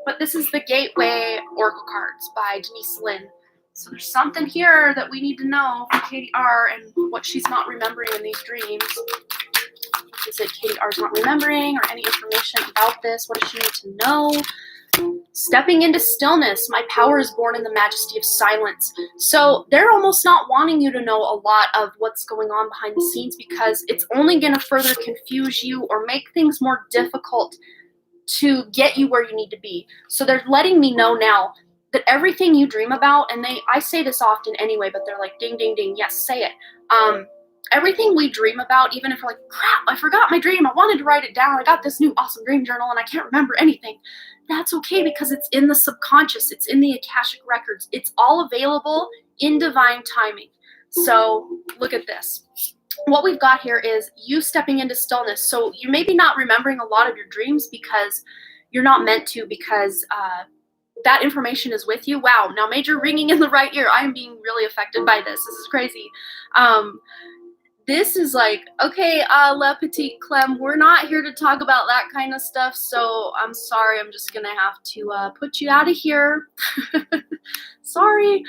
But this is the Gateway Oracle cards by Denise Lynn. So there's something here that we need to know for Katie R. and what she's not remembering in these dreams. Is it Katie R's not remembering, or any information about this? What does she need to know? Stepping into stillness. My power is born in the majesty of silence. So they're almost not wanting you to know a lot of what's going on behind the scenes, because it's only going to further confuse you or make things more difficult to get you where you need to be. So they're letting me know now that everything you dream about, and I say this often anyway, but they're like, ding, ding, ding, yes, say it. Everything we dream about, even if we're like, crap, I forgot my dream, I wanted to write it down, I got this new awesome dream journal and I can't remember anything. That's okay, because it's in the subconscious, it's in the Akashic records, it's all available in divine timing. So look at this. What we've got here is you stepping into stillness. So you may be not remembering a lot of your dreams because you're not meant to, because that information is with you. Wow, now major ringing in the right ear. I am being really affected by this. This is crazy. This is like, okay, Le Petit Clem, we're not here to talk about that kind of stuff, so I'm sorry, I'm just gonna have to put you out of here. Sorry.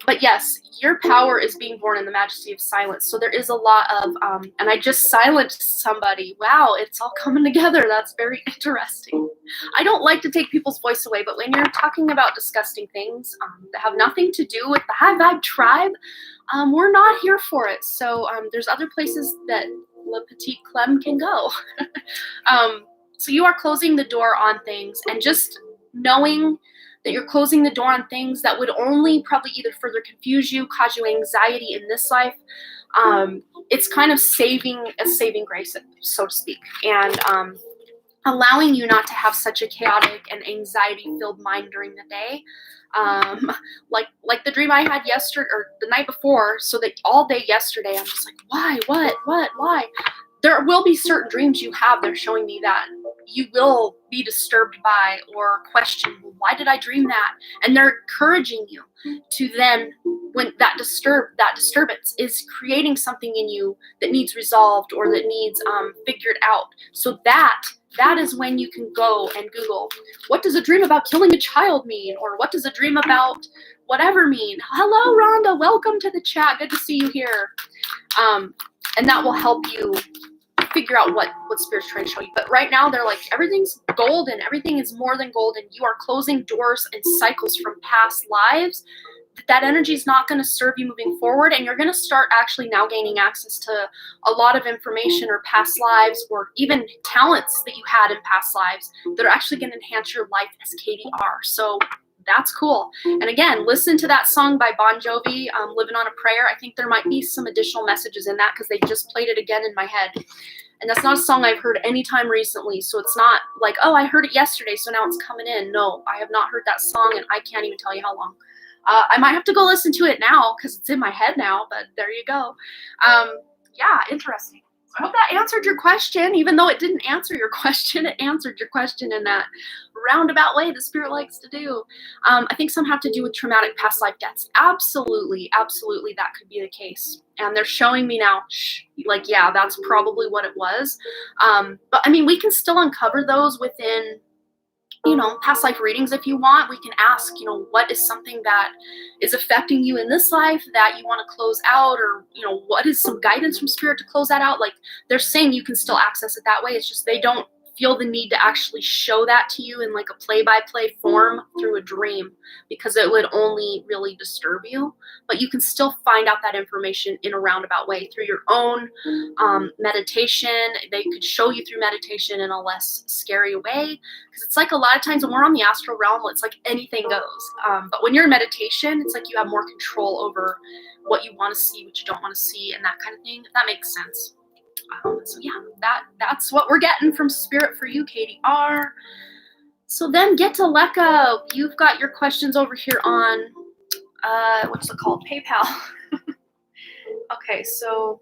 But yes, your power is being born in the majesty of silence. So there is a lot of, and I just silenced somebody. Wow, it's all coming together. That's very interesting. I don't like to take people's voice away, but when you're talking about disgusting things that have nothing to do with the high vibe tribe, we're not here for it. So there's other places that Le Petit Clem can go. So you are closing the door on things, and just knowing that you're closing the door on things that would only probably either further confuse you, cause you anxiety in this life. It's kind of saving grace, so to speak, and allowing you not to have such a chaotic and anxiety-filled mind during the day. Like the dream I had yesterday or the night before, so that all day yesterday I'm just like, why, why? There will be certain dreams you have, they're showing me that you will be disturbed by or question, well, why did I dream that? And they're encouraging you to then, when that disturbance is creating something in you that needs resolved or that needs figured out. So that is when you can go and Google, what does a dream about killing a child mean? Or what does a dream about whatever mean? Hello, Rhonda. Welcome to the chat. Good to see you here. And that will help you figure out what Spirit's trying to show you. But right now, they're like, everything's golden. Everything is more than golden. You are closing doors and cycles from past lives. That energy is not going to serve you moving forward, and you're going to start actually now gaining access to a lot of information or past lives or even talents that you had in past lives that are actually going to enhance your life as KDR. So that's cool. And again, listen to that song by Bon Jovi, Living on a Prayer. I think there might be some additional messages in that because they just played it again in my head. And that's not a song I've heard anytime recently. So it's not like, oh, I heard it yesterday, so now it's coming in. No, I have not heard that song, and I can't even tell you how long. I might have to go listen to it now because it's in my head now, but there you go. Yeah, interesting. So I hope that answered your question. Even though it didn't answer your question, it answered your question in that roundabout way the Spirit likes to do. I think some have to do with traumatic past life deaths. Absolutely, absolutely, that could be the case. And they're showing me now, like, yeah, that's probably what it was. But I mean, we can still uncover those within, past life readings if you want. We can ask, what is something that is affecting you in this life that you want to close out, or, what is some guidance from Spirit to close that out? Like, they're saying you can still access it that way. It's just they don't feel the need to actually show that to you in like a play-by-play form through a dream, because it would only really disturb you. But you can still find out that information in a roundabout way through your own meditation. They could show you through meditation in a less scary way, because it's like a lot of times when we're on the astral realm, it's like anything goes. But when you're in meditation, it's like you have more control over what you want to see, what you don't want to see, and that kind of thing. If that makes sense. So yeah, that's what we're getting from Spirit for you, KDR. So then get to Leka. You've got your questions over here on, what's it called? PayPal. Okay, so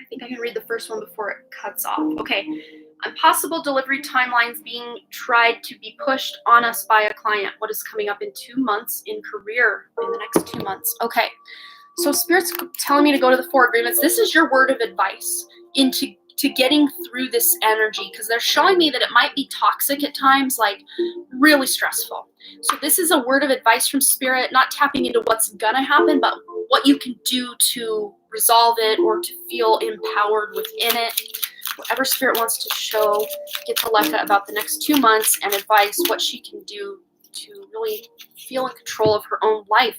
I think I can read the first one before it cuts off. Okay. Impossible delivery timelines being tried to be pushed on us by a client. What is coming up in 2 months in career in the next 2 months? Okay. So Spirit's telling me to go to the 4 agreements. This is your word of advice into getting through this energy, because they're showing me that it might be toxic at times, like really stressful. So this is a word of advice from Spirit, not tapping into what's gonna happen, but what you can do to resolve it or to feel empowered within it. Whatever Spirit wants to show, get to Leka about the next 2 months and advice what she can do to really feel in control of her own life.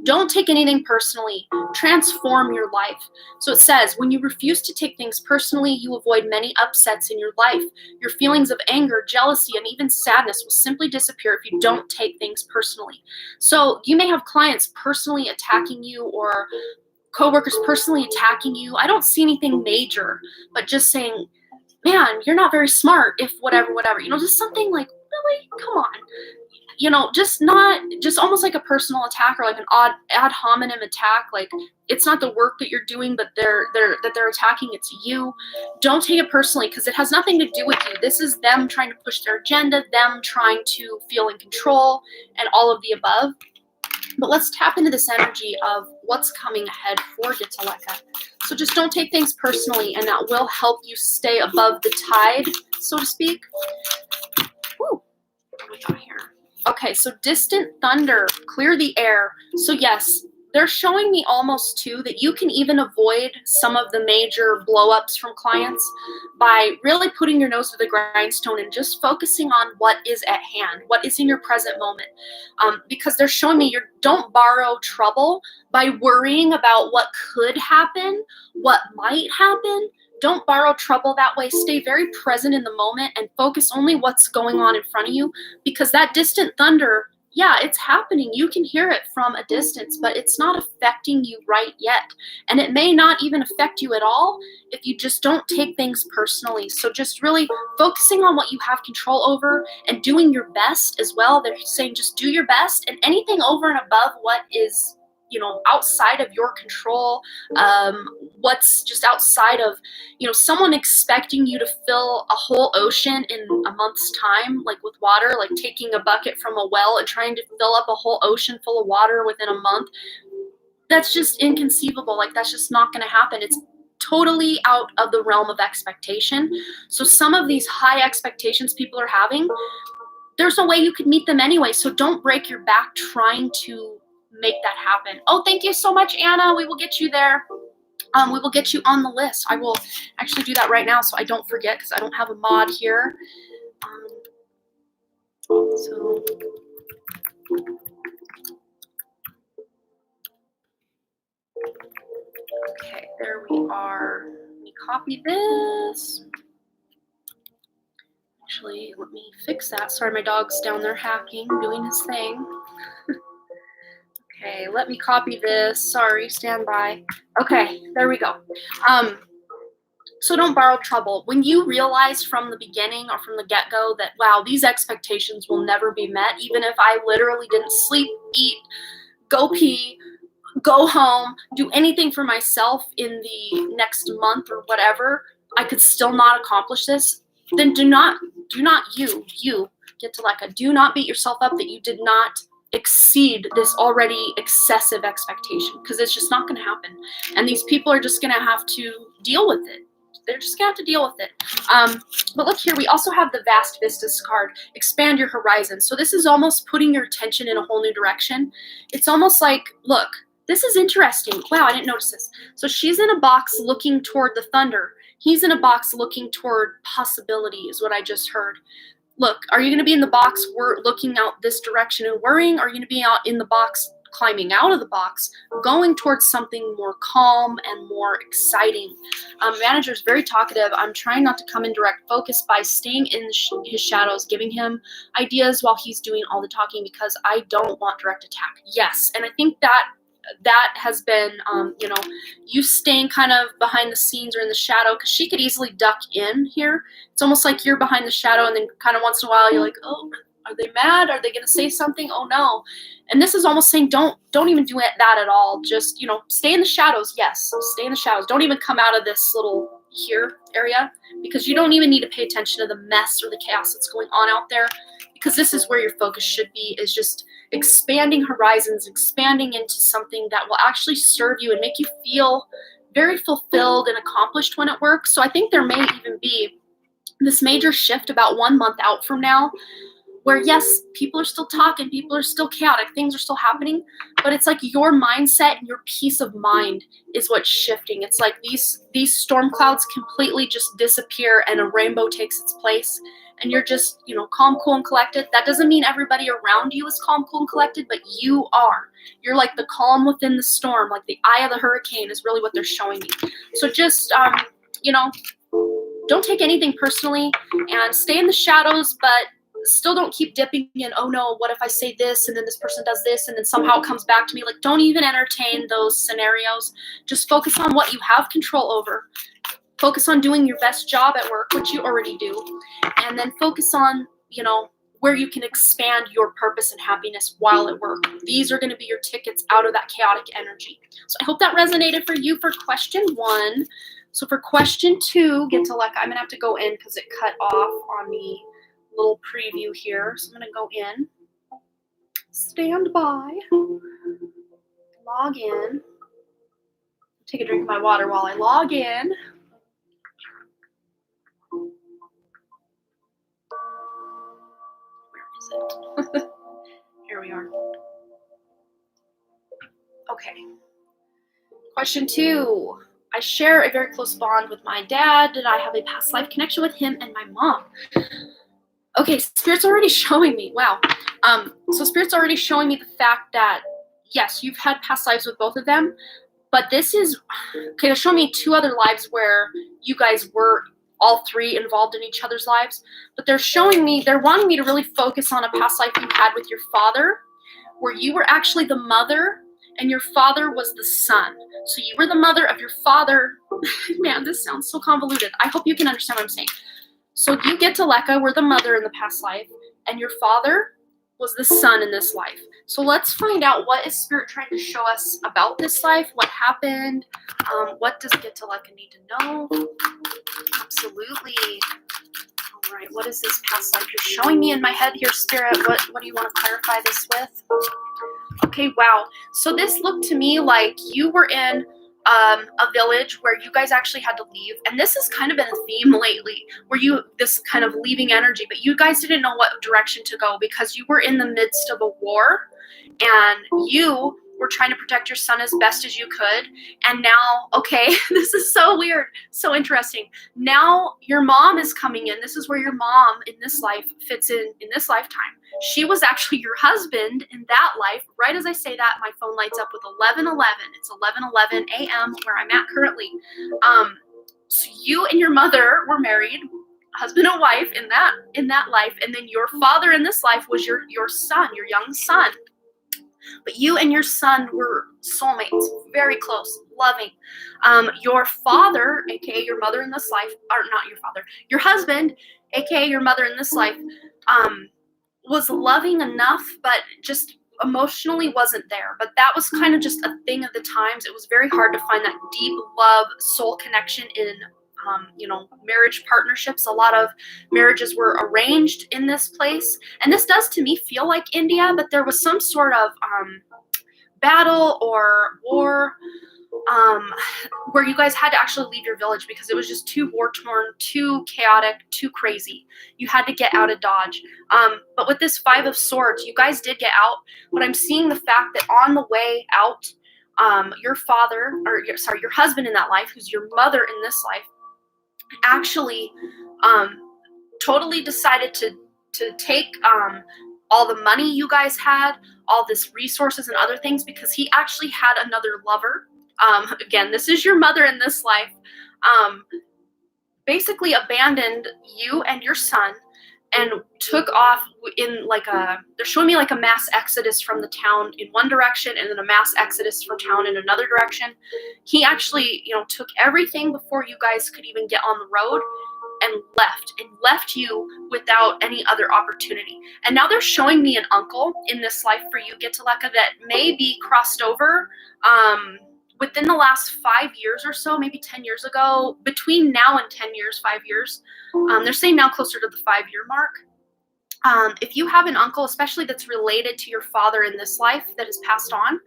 Don't take anything personally. Transform your life. So it says, when you refuse to take things personally, you avoid many upsets in your life. Your feelings of anger, jealousy, and even sadness will simply disappear if you don't take things personally. So you may have clients personally attacking you, or coworkers personally attacking you. I don't see anything major, but just saying, man, you're not very smart if whatever, just something like, really? Come on. Just almost like a personal attack, or like an ad hominem attack. Like, it's not the work that you're doing, but they're attacking, it's you. Don't take it personally, because it has nothing to do with you. This is them trying to push their agenda, them trying to feel in control, and all of the above. But let's tap into this energy of what's coming ahead for Leka. So just don't take things personally, and that will help you stay above the tide, so to speak. Woo. What do we got here? Okay, so distant thunder, clear the air. So yes, they're showing me almost too that you can even avoid some of the major blow-ups from clients by really putting your nose to the grindstone and just focusing on what is at hand, what is in your present moment. Because they're showing me don't borrow trouble by worrying about what could happen, what might happen. Don't borrow trouble that way. Stay very present in the moment and focus only what's going on in front of you, because that distant thunder, yeah, it's happening. You can hear it from a distance, but it's not affecting you right yet. And it may not even affect you at all if you just don't take things personally. So just really focusing on what you have control over and doing your best as well. They're saying just do your best, and anything over and above what is, outside of your control, what's just outside of, someone expecting you to fill a whole ocean in a month's time, like with water, like taking a bucket from a well and trying to fill up a whole ocean full of water within a month. That's just inconceivable. Like, that's just not going to happen. It's totally out of the realm of expectation. So some of these high expectations people are having, there's no way you could meet them anyway. So don't break your back trying to make that happen. Oh, thank you so much, Anna. We will get you there. We will get you on the list. I will actually do that right now so I don't forget, because I don't have a mod here. Okay, there we are. Let me copy this. Actually, let me fix that. Sorry, my dog's down there hacking, doing his thing. Okay, let me copy this. Sorry, stand by. Okay, there we go. So don't borrow trouble. When you realize from the beginning or from the get-go that, wow, these expectations will never be met, even if I literally didn't sleep, eat, go pee, go home, do anything for myself in the next month or whatever, I could still not accomplish this, then do not do not beat yourself up that you did not exceed this already excessive expectation, because it's just not going to happen. And these people are just going to have to deal with it. They're just going to have to deal with it. But look here, we also have the Vast Vistas card, expand your horizon. So this is almost putting your attention in a whole new direction. It's almost like, look, this is interesting. Wow, I didn't notice this. So she's in a box looking toward the thunder. He's in a box looking toward possibility, is what I just heard. Look, are you going to be in the box looking out this direction and worrying? Or are you going to be out in the box, climbing out of the box, going towards something more calm and more exciting? Manager's very talkative. I'm trying not to come in direct focus by staying in his shadows, giving him ideas while he's doing all the talking, because I don't want direct attack. Yes, and I think that has been, you staying kind of behind the scenes or in the shadow, because she could easily duck in here. It's almost like you're behind the shadow, and then kind of once in a while you're like, oh, are they mad? Are they going to say something? Oh no. And this is almost saying don't even do that at all. Just, stay in the shadows. Yes, stay in the shadows. Don't even come out of this little here area, because you don't even need to pay attention to the mess or the chaos that's going on out there, because this is where your focus should be, is just expanding horizons, expanding into something that will actually serve you and make you feel very fulfilled and accomplished when it works. So I think there may even be this major shift about 1 month out from now, where yes, people are still talking, people are still chaotic, things are still happening, but it's like your mindset and your peace of mind is what's shifting. It's like these storm clouds completely just disappear and a rainbow takes its place, and you're just, calm, cool, and collected. That doesn't mean everybody around you is calm, cool, and collected, but you are. You're like the calm within the storm, like the eye of the hurricane is really what they're showing me. So just, don't take anything personally and stay in the shadows, but still don't keep dipping in, oh no, what if I say this and then this person does this and then somehow it comes back to me. Like, don't even entertain those scenarios. Just focus on what you have control over. Focus on doing your best job at work, which you already do. And then focus on, where you can expand your purpose and happiness while at work. These are going to be your tickets out of that chaotic energy. So I hope that resonated for you for question 1. So for question 2, get to I'm going to have to go in because it cut off on the little preview here. So I'm going to go in, stand by, log in, take a drink of my water while I log in. Where is it? Here we are. Okay. Question 2. I share a very close bond with my dad. Did I have a past life connection with him and my mom? Okay, Spirit's already showing me. Wow. So Spirit's already showing me the fact that, yes, you've had past lives with both of them, but this is, okay, they're showing me 2 other lives where you guys were all 3 involved in each other's lives, but they're wanting me to really focus on a past life you had with your father, where you were actually the mother and your father was the son. So you were the mother of your father. Man, this sounds so convoluted. I hope you can understand what I'm saying. So you get to Leka, were the mother in the past life, and your father was the son in this life. So let's find out, what is Spirit trying to show us about this life? What happened? What does Get to Leka need to know? Absolutely. All right, what is this past life you're showing me in my head here, Spirit? What do you want to clarify this with? Okay, wow. So this looked to me like you were in a village where you guys actually had to leave, and this has kind of been a theme lately, where this kind of leaving energy, but you guys didn't know what direction to go because you were in the midst of a war, and you were trying to protect your son as best as you could, and now, okay, this is so weird, so interesting. Now your mom is coming in. This is where your mom in this life fits in this lifetime. She was actually your husband in that life. Right as I say that, my phone lights up with 11:11. It's 11:11 a.m. where I'm at currently. So you and your mother were married, husband and wife in that life, and then your father in this life was your son, your young son. But you and your son were soulmates, very close, loving. Your father, aka your mother in this life, or not your father, your husband, aka your mother in this life, was loving enough, but just emotionally wasn't there. But that was kind of just a thing of the times. It was very hard to find that deep love, soul connection in marriage partnerships. A lot of marriages were arranged in this place, and this does to me feel like India, but there was some sort of battle or war where you guys had to actually leave your village because it was just too war-torn, too chaotic, too crazy. You had to get out of Dodge. But with this 5 of Swords, you guys did get out, but I'm seeing the fact that on the way out, your husband in that life, who's your mother in this life, actually totally decided to take all the money you guys had, all this resources and other things, because he actually had another lover. Again, this is your mother in this life. Basically abandoned you and your son and took off in they're showing me like a mass exodus from the town in one direction and then a mass exodus from town in another direction. He actually, took everything before you guys could even get on the road and left you without any other opportunity. And now they're showing me an uncle in this life for you, Get to Leka, that may be crossed over within the last 5 years or so, maybe 10 years ago, between now and 10 years, 5 years. They're saying now closer to the 5-year mark. If you have an uncle, especially that's related to your father in this life that has passed on,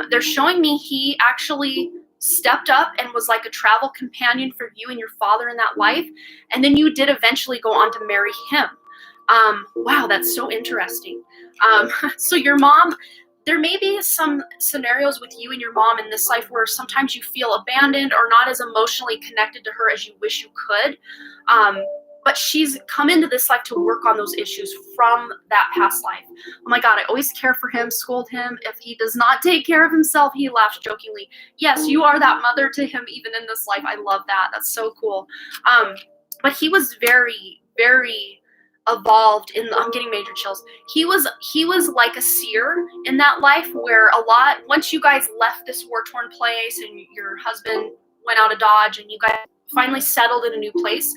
they're showing me he actually stepped up and was like a travel companion for you and your father in that life. And then you did eventually go on to marry him. Wow, that's so interesting. So your mom, there may be some scenarios with you and your mom in this life where sometimes you feel abandoned or not as emotionally connected to her as you wish you could. But she's come into this life to work on those issues from that past life. Oh my God, I always care for him, scold him. If he does not take care of himself, he laughs jokingly. Yes, you are that mother to him even in this life. I love that. That's so cool. But he was very, very evolved I'm getting major chills. He was like a seer in that life where once you guys left this war-torn place and your husband went out of Dodge and you guys finally settled in a new place,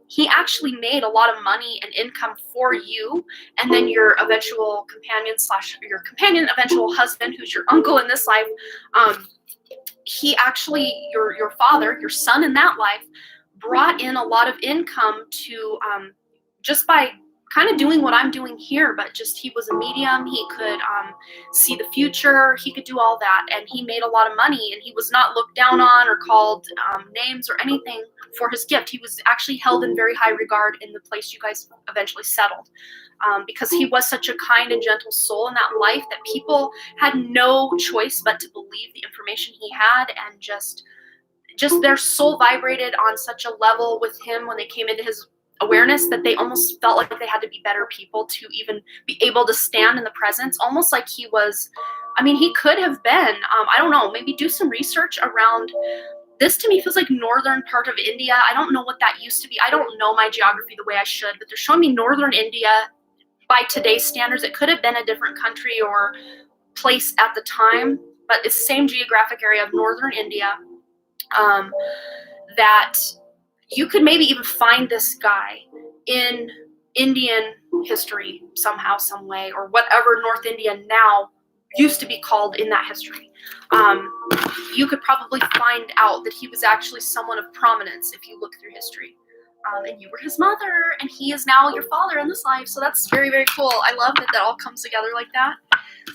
he actually made a lot of money and income for you and then your eventual companion eventual husband, who's your uncle in this life. He actually, your father, your son in that life, brought in a lot of income to just by kind of doing what I'm doing here, but just he was a medium. He could see the future. He could do all that, and he made a lot of money, and he was not looked down on or called names or anything for his gift. He was actually held in very high regard in the place you guys eventually settled, because he was such a kind and gentle soul in that life that people had no choice but to believe the information he had, and just their soul vibrated on such a level with him when they came into his awareness that they almost felt like they had to be better people to even be able to stand in the presence, almost like he was, I mean, he could have been, I don't know, maybe do some research around this. To me feels like northern part of India. I don't know what that used to be. I don't know my geography the way I should, but they're showing me northern India by today's standards. It could have been a different country or place at the time, but it's the same geographic area of northern India, that you could maybe even find this guy in Indian history somehow, some way, or whatever North India now used to be called in that history. You could probably find out that he was actually someone of prominence if you look through history. And you were his mother, and he is now your father in this life. So that's very, very cool. I love that that all comes together like that.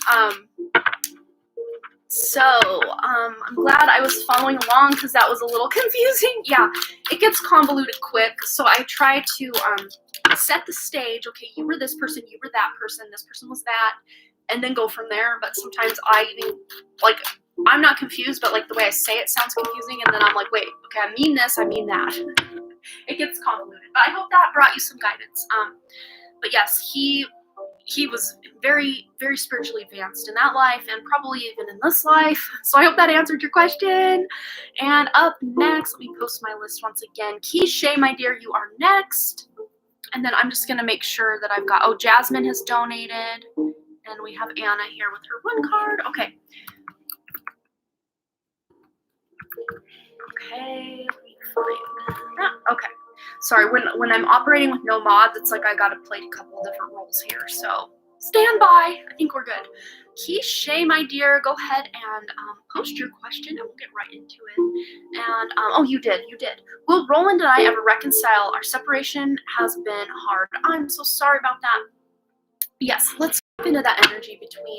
I'm glad I was following along, because that was a little confusing. Yeah, it gets convoluted quick. So I try to set the stage. Okay, you were this person, you were that person, this person was that, and then go from there. But sometimes I'm not confused, but like the way I say it sounds confusing, and then I'm like, wait, okay, I mean this, I mean that. It gets convoluted, but I hope that brought you some guidance. But yes, he was very, very spiritually advanced in that life, and probably even in this life. So I hope that answered your question. And up next, let me post my list once again. Keisha, my dear, you are next. And then I'm just going to make sure that I've got, Jasmine has donated. And we have Anna here with her 1 card. Okay. Okay, let me find that. Okay. Sorry, when I'm operating with no mods, it's like I gotta play a couple different roles here. So stand by. I think we're good. Keisha, my dear, go ahead and post your question, and we'll get right into it. And you did. Will Roland and I ever reconcile? Our separation has been hard. I'm so sorry about that. Yes, let's get into that energy between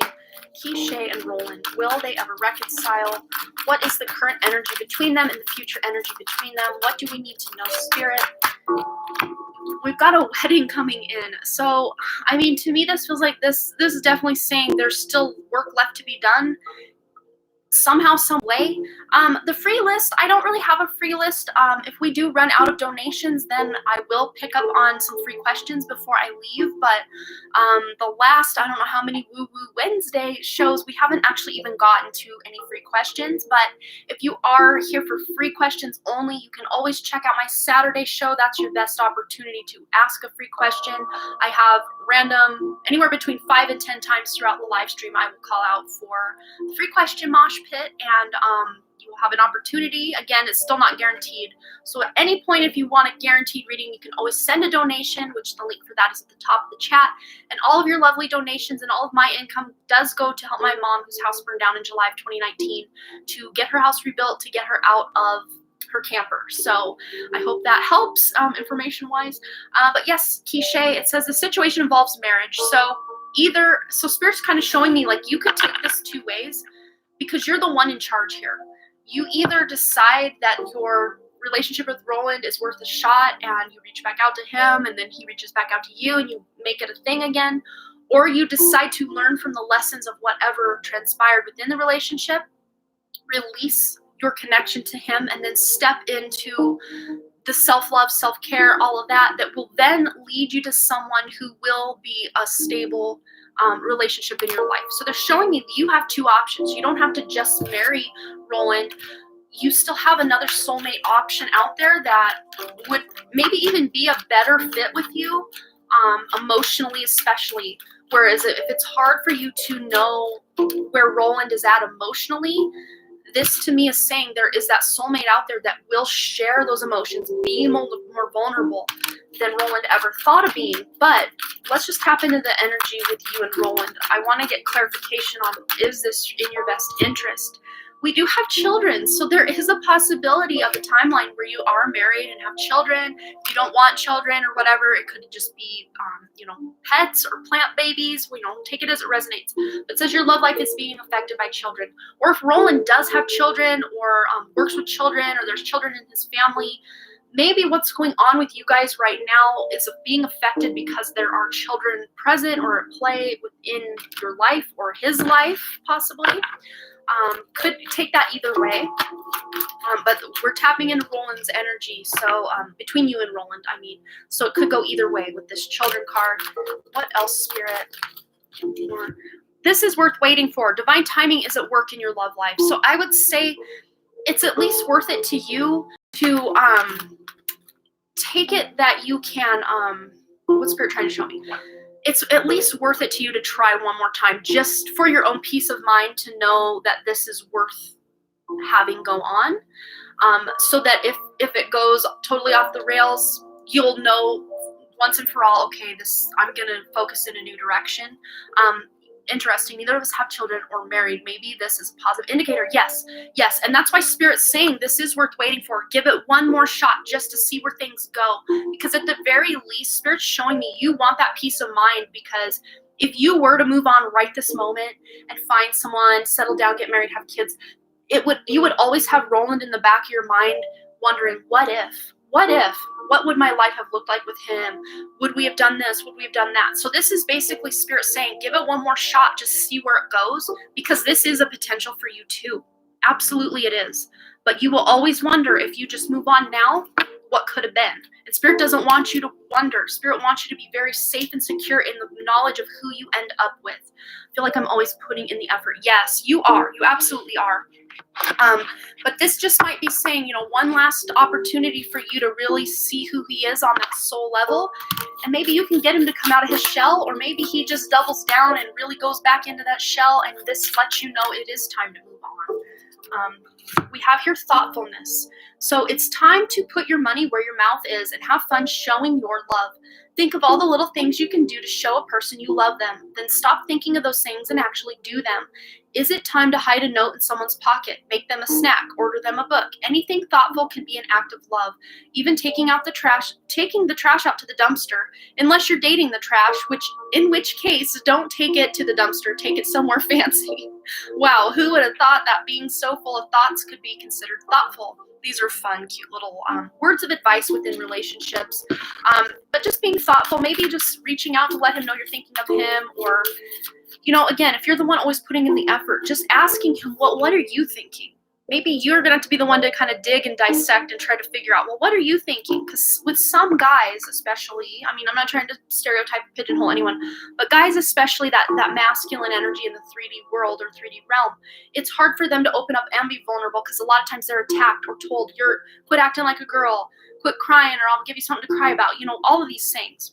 Keisha and Roland. Will they ever reconcile? What is the current energy between them and the future energy between them? What do we need to know, Spirit? We've got a wedding coming in. So, I mean, to me, this feels like this is definitely saying there's still work left to be done. Somehow, some way. The free list, I don't really have a free list. If we do run out of donations, then I will pick up on some free questions before I leave. But the last, I don't know how many Woo Woo Wednesday shows, we haven't actually even gotten to any free questions. But if you are here for free questions only, you can always check out my Saturday show. That's your best opportunity to ask a free question. I have random, anywhere between 5 and 10 times throughout the live stream, I will call out for the free question mosh pit, and you will have an opportunity. Again, it's still not guaranteed. So at any point, if you want a guaranteed reading, you can always send a donation, which the link for that is at the top of the chat. And all of your lovely donations and all of my income does go to help my mom, whose house burned down in July of 2019, to get her house rebuilt, to get her out of her camper. So I hope that helps information-wise. But yes, Keisha, it says the situation involves marriage. So Spirit's kind of showing me like you could take this 2 ways, because you're the one in charge here. You either decide that your relationship with Roland is worth a shot, and you reach back out to him, and then he reaches back out to you, and you make it a thing again, or you decide to learn from the lessons of whatever transpired within the relationship, release your connection to him, and then step into the self-love, self-care, all of that will then lead you to someone who will be a stable relationship in your life. So they're showing me you have 2 options. You don't have to just marry Roland. You still have another soulmate option out there that would maybe even be a better fit with you, emotionally especially. Whereas if it's hard for you to know where Roland is at emotionally, this to me is saying there is that soulmate out there that will share those emotions, be more vulnerable than Roland ever thought of being. But let's just tap into the energy with you and Roland. I want to get clarification on, is this in your best interest? We do have children, so there is a possibility of a timeline where you are married and have children. You don't want children or whatever. It could just be, pets or plant babies. Take it as it resonates. But it says your love life is being affected by children. Or if Roland does have children or works with children or there's children in his family, maybe what's going on with you guys right now is being affected because there are children present or at play within your life or his life, possibly. Could take that either way. But we're tapping into Roland's energy, so between you and Roland, I mean. So it could go either way with this children card. What else, Spirit? This is worth waiting for. Divine timing is at work in your love life. So I would say it's at least worth it to you to take it that you can, what's Spirit trying to show me? It's at least worth it to you to try one more time, just for your own peace of mind, to know that this is worth having go on, so that if it goes totally off the rails, you'll know once and for all, okay, I'm going to focus in a new direction. Interesting, neither of us have children or married. Maybe this is a positive indicator. Yes, and that's why Spirit's saying this is worth waiting for. Give it one more shot just to see where things go, because at the very least, Spirit's showing me you want that peace of mind, because if you were to move on right this moment and find someone, settle down, get married, have kids, you would always have Roland in the back of your mind wondering, what if? What would my life have looked like with him? Would we have done this? Would we have done that? So this is basically Spirit saying, give it one more shot, just see where it goes, because this is a potential for you too. Absolutely it is. But you will always wonder, if you just move on now, what could have been? And Spirit doesn't want you to wonder. Spirit wants you to be very safe and secure in the knowledge of who you end up with. I feel like I'm always putting in the effort. Yes, you are. You absolutely are. But this just might be saying, one last opportunity for you to really see who he is on that soul level. And maybe you can get him to come out of his shell, or maybe he just doubles down and really goes back into that shell, and this lets you know it is time to move on. We have here thoughtfulness. So it's time to put your money where your mouth is and have fun showing your love. Think of all the little things you can do to show a person you love them. Then stop thinking of those things and actually do them. Is it time to hide a note in someone's pocket, make them a snack, order them a book? Anything thoughtful can be an act of love. Even taking the trash out to the dumpster, unless you're dating the trash, in which case, don't take it to the dumpster, take it somewhere fancy. Wow, who would have thought that being so full of thoughts could be considered thoughtful? These are fun, cute little words of advice within relationships. But just being thoughtful, maybe just reaching out to let him know you're thinking of him, or, again, if you're the one always putting in the effort, just asking him, what are you thinking? Maybe you're going to have to be the one to kind of dig and dissect and try to figure out, what are you thinking? Because with some guys, especially, I'm not trying to stereotype or pigeonhole anyone, but guys, especially that masculine energy in the 3D world or 3D realm, it's hard for them to open up and be vulnerable, because a lot of times they're attacked or told, quit acting like a girl, quit crying, or I'll give you something to cry about, all of these things.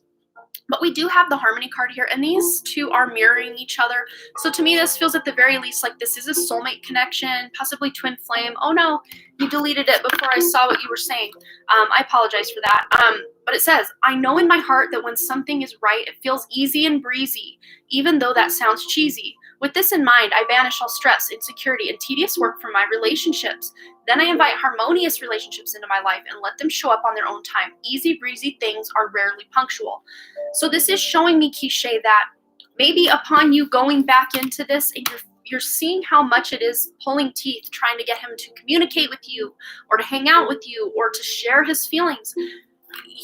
But we do have the Harmony card here, and these two are mirroring each other. So to me, this feels at the very least like this is a soulmate connection, possibly twin flame. Oh no, you deleted it before I saw what you were saying. I apologize for that. But it says, I know in my heart that when something is right, it feels easy and breezy, even though that sounds cheesy. With this in mind, I banish all stress, insecurity, and tedious work from my relationships. Then I invite harmonious relationships into my life and let them show up on their own time. Easy breezy things are rarely punctual. So this is showing me, Quiche, that maybe upon you going back into this and you're seeing how much it is pulling teeth, trying to get him to communicate with you or to hang out with you or to share his feelings.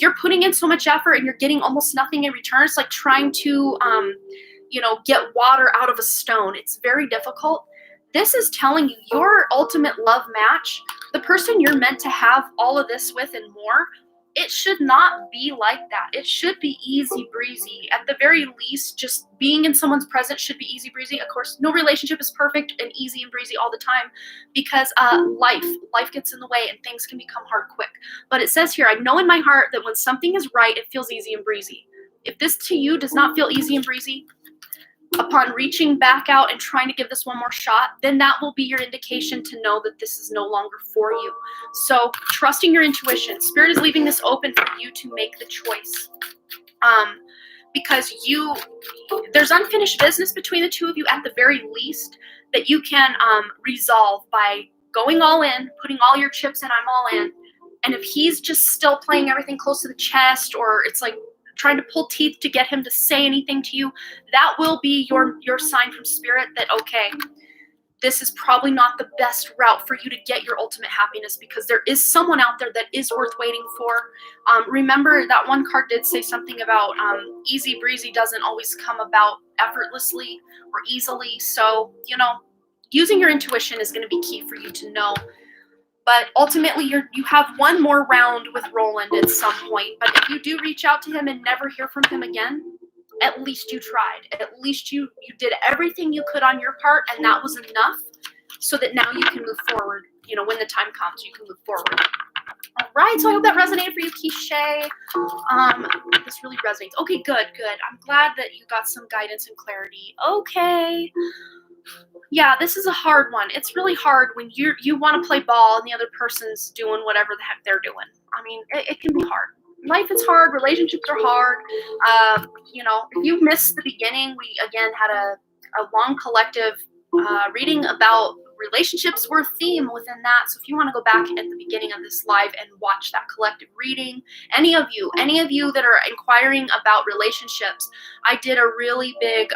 You're putting in so much effort and you're getting almost nothing in return. It's like trying to, get water out of a stone. It's very difficult. This is telling you your ultimate love match, the person you're meant to have all of this with and more, it should not be like that. It should be easy breezy. At the very least, just being in someone's presence should be easy breezy. Of course, no relationship is perfect and easy and breezy all the time, because life gets in the way and things can become hard quick. But it says here, I know in my heart that when something is right, it feels easy and breezy. If this to you does not feel easy and breezy, upon reaching back out and trying to give this one more shot, then that will be your indication to know that this is no longer for you. So trusting your intuition. Spirit is leaving this open for you to make the choice. Because there's unfinished business between the two of you at the very least. that you can resolve by going all in, putting all your chips in, I'm all in. And if he's just still playing everything close to the chest, or it's like trying to pull teeth to get him to say anything to you, that will be your sign from spirit that, okay, this is probably not the best route for you to get your ultimate happiness, because there is someone out there that is worth waiting for. Remember that one card did say something about easy breezy doesn't always come about effortlessly or easily. So, using your intuition is going to be key for you to know. But ultimately, you have one more round with Roland at some point. But if you do reach out to him and never hear from him again, at least you tried. At least you did everything you could on your part, and that was enough so that now you can move forward. When the time comes, you can move forward. All right, so I hope that resonated for you, Kishay. This really resonates. Okay, good. I'm glad that you got some guidance and clarity. Okay. Yeah, this is a hard one. It's really hard when you want to play ball and the other person's doing whatever the heck they're doing. I mean, it can be hard. Life is hard. Relationships are hard. If you missed the beginning, we again had a long collective reading about relationships were a theme within that. So if you want to go back at the beginning of this live and watch that collective reading, any of you that are inquiring about relationships, I did a really big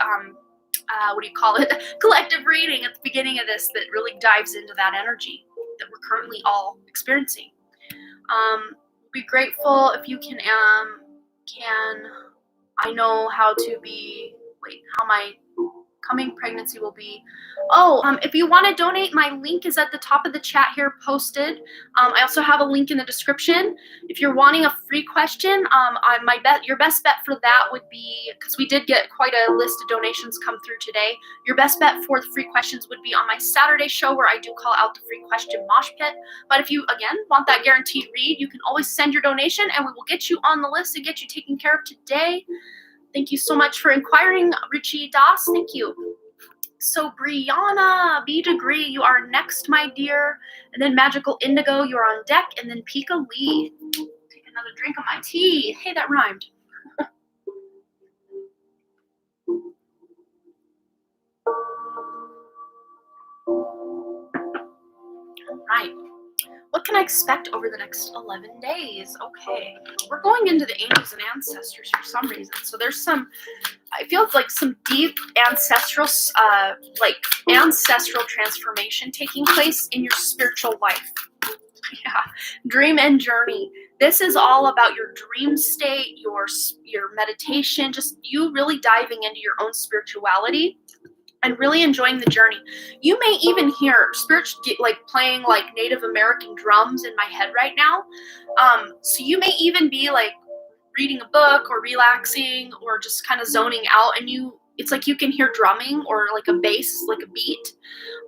collective reading at the beginning of this that really dives into that energy that we're currently all experiencing. Be grateful if you can I know how to be, how my coming pregnancy will be. If you want to donate, my link is at the top of the chat here posted. I also have a link in the description. If you're wanting a free question, your best bet for that would be, because we did get quite a list of donations come through today, your best bet for the free questions would be on my Saturday show, where I do call out the free question mosh pit. But if you, again, want that guaranteed read, you can always send your donation and we will get you on the list and get you taken care of today. Thank you so much for inquiring, Richie Das. Thank you. So Brianna, B Degree, you are next, my dear. And then Magical Indigo, you are on deck. And then Pika Lee. Take another drink of my tea. Hey, that rhymed. All right. What can I expect over the next 11 days? Okay. We're going into the angels and ancestors for some reason. So there's I feel like some deep ancestral transformation taking place in your spiritual life. Yeah. Dream and journey. This is all about your dream state, your meditation, just you really diving into your own spirituality and really enjoying the journey. You may even hear playing Native American drums in my head right now. So you may even be reading a book or relaxing or just kind of zoning out, and it's like you can hear drumming or a bass, a beat.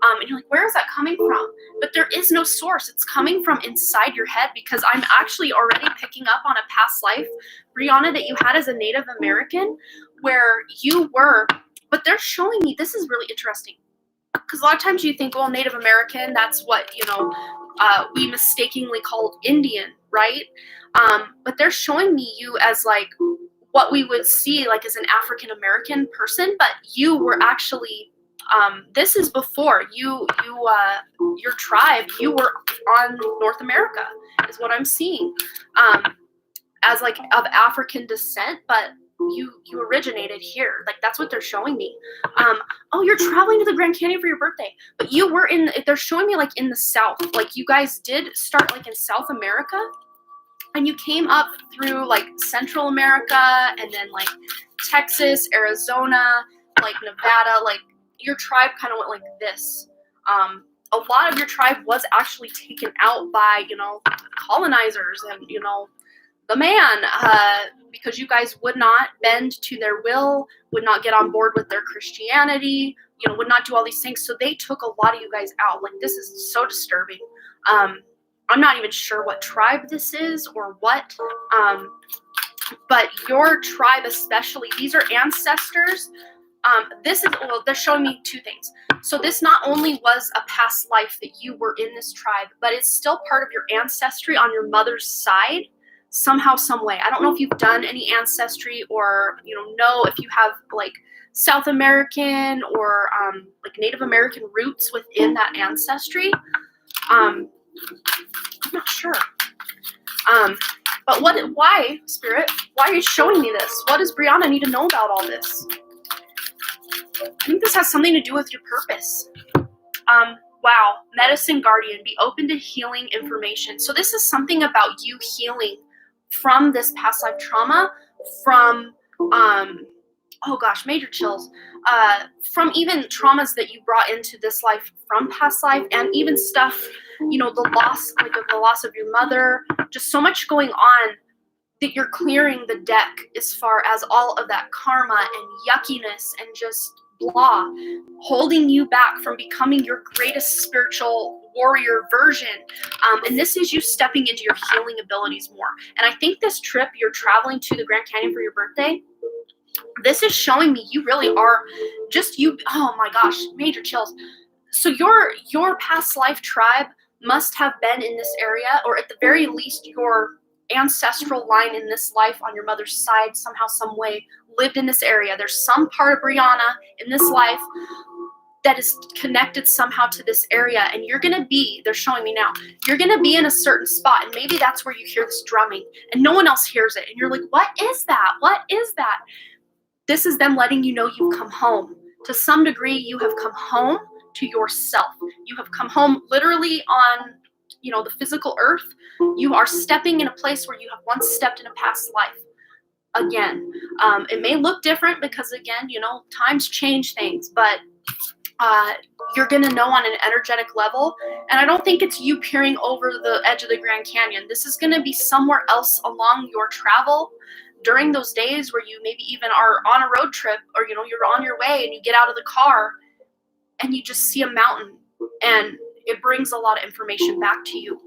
And you're like, where is that coming from? But there is no source. It's coming from inside your head, because I'm actually already picking up on a past life, Brianna, that you had as a Native American, where you were. But they're showing me, this is really interesting, because a lot of times you think, well, Native American, that's what, we mistakenly called Indian, right? But they're showing me you as what we would see as an African American person, but you were actually, this is before your tribe, you were on North America, is what I'm seeing, as of African descent, but you originated here. That's what they're showing me. You're traveling to the Grand Canyon for your birthday, but you were they're showing me in the South. You guys did start in South America, and you came up through Central America, and then Texas, Arizona, Nevada. Your tribe kind of went like this. A lot of your tribe was actually taken out by colonizers and the man, because you guys would not bend to their will, would not get on board with their Christianity, would not do all these things. So they took a lot of you guys out. This is so disturbing. I'm not even sure what tribe this is or what, but your tribe especially, these are ancestors. They're showing me two things. So this not only was a past life that you were in this tribe, but it's still part of your ancestry on your mother's side, somehow, some way. I don't know if you've done any ancestry or, know if you have South American or like Native American roots within that ancestry. I'm not sure. But why, Spirit? Why are you showing me this? What does Brianna need to know about all this? I think this has something to do with your purpose. Wow, medicine guardian, be open to healing information. So this is something about you healing from this past life trauma, from, oh gosh, major chills, from even traumas that you brought into this life from past life, and even stuff, you know, the loss of your mother, just so much going on that you're clearing the deck as far as all of that karma and yuckiness and just blah, holding you back from becoming your greatest spiritual warrior version. And this is you stepping into your healing abilities more. And I think this trip, you're traveling to the Grand Canyon for your birthday, this is showing me you really are just you. Oh my gosh, major chills. So your past life tribe must have been in this area, or at the very least your ancestral line in this life on your mother's side somehow, some way lived in this area. There's some part of Brianna in this life that is connected somehow to this area, and you're gonna be, they're showing me now, you're gonna be in a certain spot, and maybe that's where you hear this drumming and no one else hears it, and you're like, what is that? What is that? This is them letting you know you've come home. To some degree, you have come home to yourself. You have come home literally on, you know, the physical earth. You are stepping in a place where you have once stepped in a past life. Again, it may look different because, again, you know, times change things, but you're going to know on an energetic level. And I don't think it's you peering over the edge of the Grand Canyon. This is going to be somewhere else along your travel during those days where you maybe even are on a road trip, or, you know, you're on your way and you get out of the car and you just see a mountain, and it brings a lot of information back to you.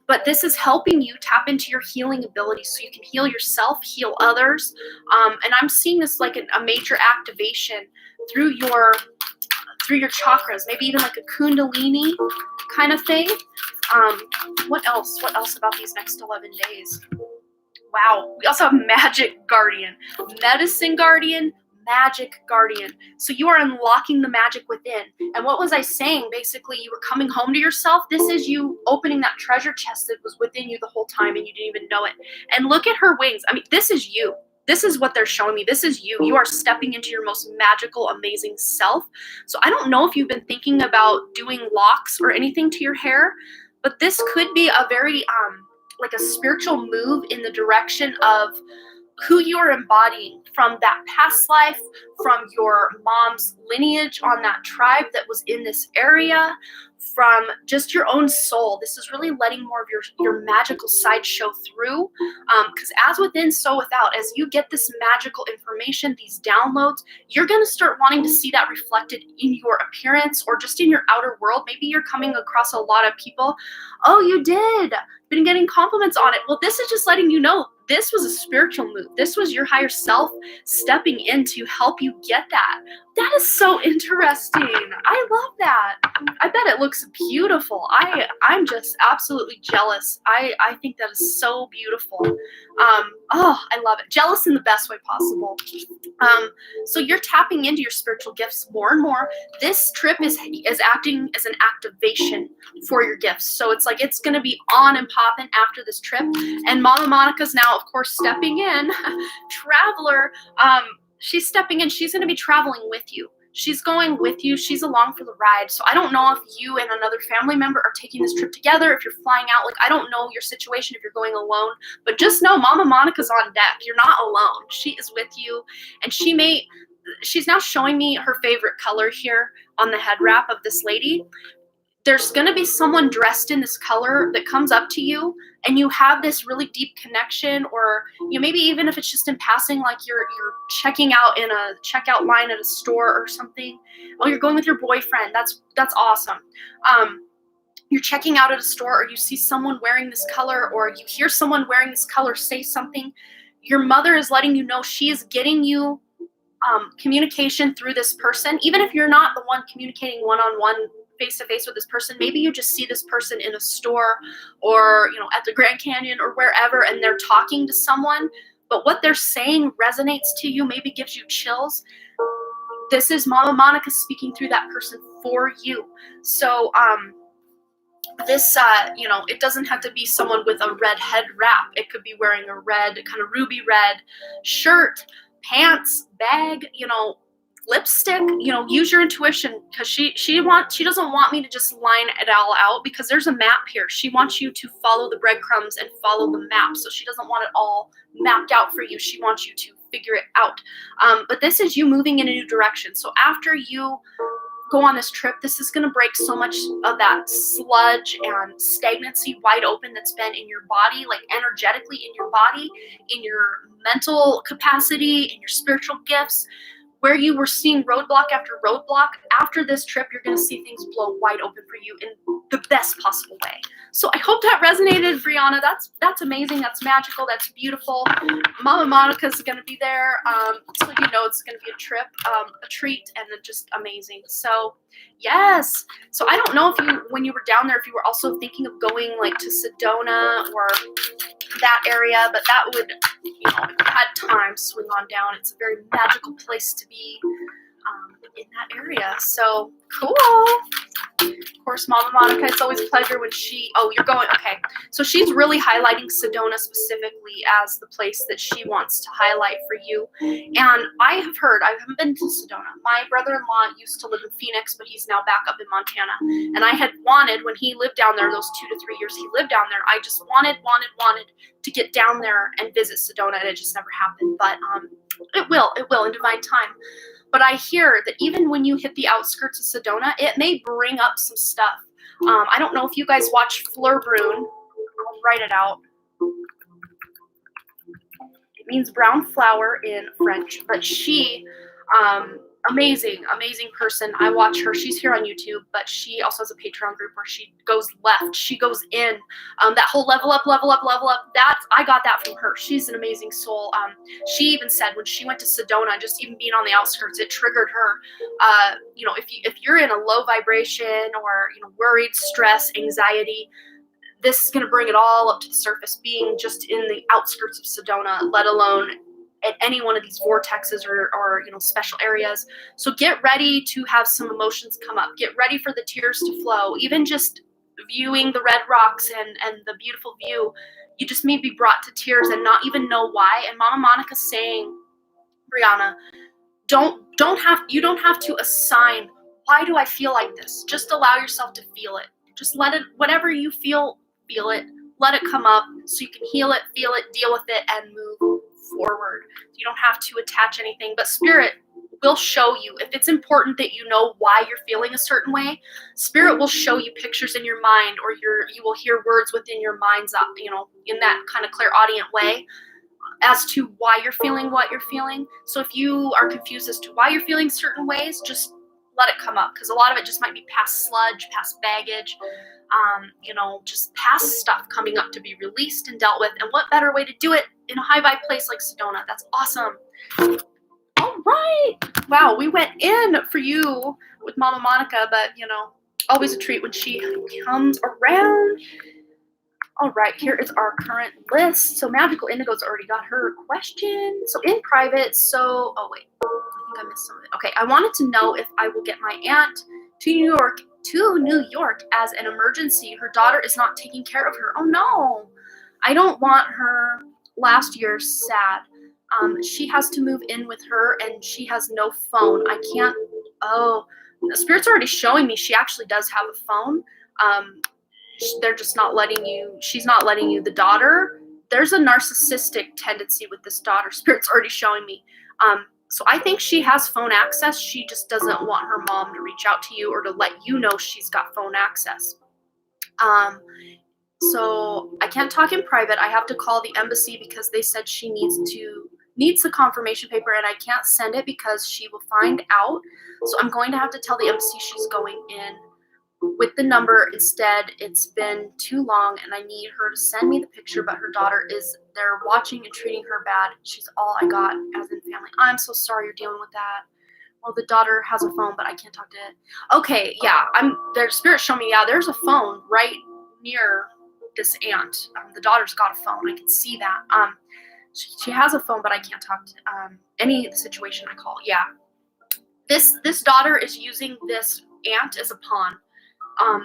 But this is helping you tap into your healing abilities so you can heal yourself, heal others. And I'm seeing this like a major activation through your chakras, maybe even like a kundalini kind of thing. What else about these next 11 days? Wow, we also have magic guardian, medicine guardian, magic guardian. So you are unlocking the magic within. And what was I saying? Basically, you were coming home to yourself. This is you opening that treasure chest that was within you the whole time and you didn't even know it. And look at her wings. I mean, this is you. This is what they're showing me. This is you. You are stepping into your most magical, amazing self. So I don't know if you've been thinking about doing locks or anything to your hair, but this could be a very like a spiritual move in the direction of who you are embodying from that past life, from your mom's lineage on that tribe that was in this area, from just your own soul. This is really letting more of your magical side show through, because as within, so without. As you get this magical information, these downloads, you're going to start wanting to see that reflected in your appearance or just in your outer world. Maybe you're coming across a lot of people, oh, you did, been getting compliments on it. Well, this is just letting you know this was a spiritual move. This was your higher self stepping in to help you get that. That is so interesting. I love that. I bet it looks beautiful. I'm just absolutely jealous. I think that is so beautiful. Oh, I love it. Jealous in the best way possible. So you're tapping into your spiritual gifts more and more. This trip is acting as an activation for your gifts. So it's like it's going to be on and popping after this trip. And Mama Monica's now, of course, stepping in. Traveler, she's stepping in. She's going to be traveling with you. She's going with you. She's along for the ride. So I don't know if you and another family member are taking this trip together, if you're flying out. Like, I don't know your situation if you're going alone, but just know Mama Monica's on deck. You're not alone. She is with you, and she's now showing me her favorite color here on the head wrap of this lady. There's going to be someone dressed in this color that comes up to you, and you have this really deep connection, or you maybe even if it's just in passing, like you're checking out in a checkout line at a store or something. Oh, you're going with your boyfriend. That's awesome. You're checking out at a store, or you see someone wearing this color, or you hear someone wearing this color say something. Your mother is letting you know she is getting you communication through this person, even if you're not the one communicating one-on-one, face-to-face with this person. Maybe you just see this person in a store, or at the Grand Canyon or wherever, and they're talking to someone, but what they're saying resonates to you, maybe gives you chills, this is Mama Monica speaking through that person for you. So this, it doesn't have to be someone with a red head wrap. It could be wearing a red, kind of ruby red shirt, pants, bag, lipstick. Use your intuition, because she doesn't want me to just line it all out, because there's a map here. She wants you to follow the breadcrumbs and follow the map. So she doesn't want it all mapped out for you. She wants you to figure it out. But this is you moving in a new direction. So after you go on this trip, this is going to break so much of that sludge and stagnancy wide open that's been in your body, like energetically in your body, in your mental capacity, in your spiritual gifts, where you were seeing roadblock after roadblock. After this trip, you're going to see things blow wide open for you in the best possible way. So I hope that resonated, Brianna. That's amazing. That's magical. That's beautiful. Mama Monica's going to be there. So you know it's going to be a trip, a treat, and just amazing. So yes. So I don't know if you, when you were down there, if you were also thinking of going like to Sedona or that area, but that would, if you had time, swing on down. It's a very magical place to be in that area. So cool. Of course, Mama Monica, it's always a pleasure when you're going, okay. So she's really highlighting Sedona specifically as the place that she wants to highlight for you. And I haven't been to Sedona. My brother-in-law used to live in Phoenix, but he's now back up in Montana. And I had wanted, when he lived down there, those 2 to 3 years he lived down there, I just wanted to get down there and visit Sedona, and it just never happened. But it will in divine time. But I hear that even when you hit the outskirts of Sedona, it may bring up some stuff. I don't know if you guys watch Fleur Brune. I'll write it out. It means brown flower in French. But she, amazing person. I watch her. She's here on YouTube, but she also has a Patreon group where she goes left. She goes in. That whole level up. I got that from her. She's an amazing soul. She even said when she went to Sedona, just even being on the outskirts, it triggered her. If you're in a low vibration or worried, stress, anxiety, this is going to bring it all up to the surface, being just in the outskirts of Sedona, let alone at any one of these vortexes or special areas. So get ready to have some emotions come up. Get ready for the tears to flow. Even just viewing the red rocks and the beautiful view, you just may be brought to tears and not even know why. And Mama Monica's saying, Brianna, you don't have to assign, why do I feel like this? Just allow yourself to feel it. Just let it, whatever you feel it. Let it come up so you can heal it, feel it, deal with it, and move forward. You don't have to attach anything, but Spirit will show you. If it's important that you know why you're feeling a certain way, Spirit will show you pictures in your mind, or you will hear words within your mind's eye, in that kind of clairaudient way as to why you're feeling what you're feeling. So if you are confused as to why you're feeling certain ways, just let it come up, because a lot of it just might be past sludge, past baggage, just past stuff coming up to be released and dealt with. And what better way to do it in a high vibe place like Sedona? That's awesome. All right. Wow, we went in for you with Mama Monica, but always a treat when she comes around. All right, here is our current list. So Magical Indigo's already got her question. So in private, oh wait, I think I missed some of it. Okay, I wanted to know if I will get my aunt to New York as an emergency. Her daughter is not taking care of her. Oh no, I don't want her last year sad. She has to move in with her and she has no phone. I can't, the Spirit's already showing me she actually does have a phone. They're just not letting you, she's not letting you, the daughter, there's a narcissistic tendency with this daughter. Spirit's already showing me. So I think she has phone access. She just doesn't want her mom to reach out to you or to let you know she's got phone access. So I can't talk in private. I have to call the embassy because they said she needs the confirmation paper, and I can't send it because she will find out. So I'm going to have to tell the embassy she's going in with the number instead. It's been too long and I need her to send me the picture, but her daughter is there watching and treating her bad. She's all I got as in family. I'm so sorry you're dealing with that. Well, the daughter has a phone, but I can't talk to it. Okay, yeah, their Spirit showing me, yeah, there's a phone right near this aunt. The daughter's got a phone. I can see that. She has a phone, but I can't talk to any situation I call. Yeah. This daughter is using this aunt as a pawn.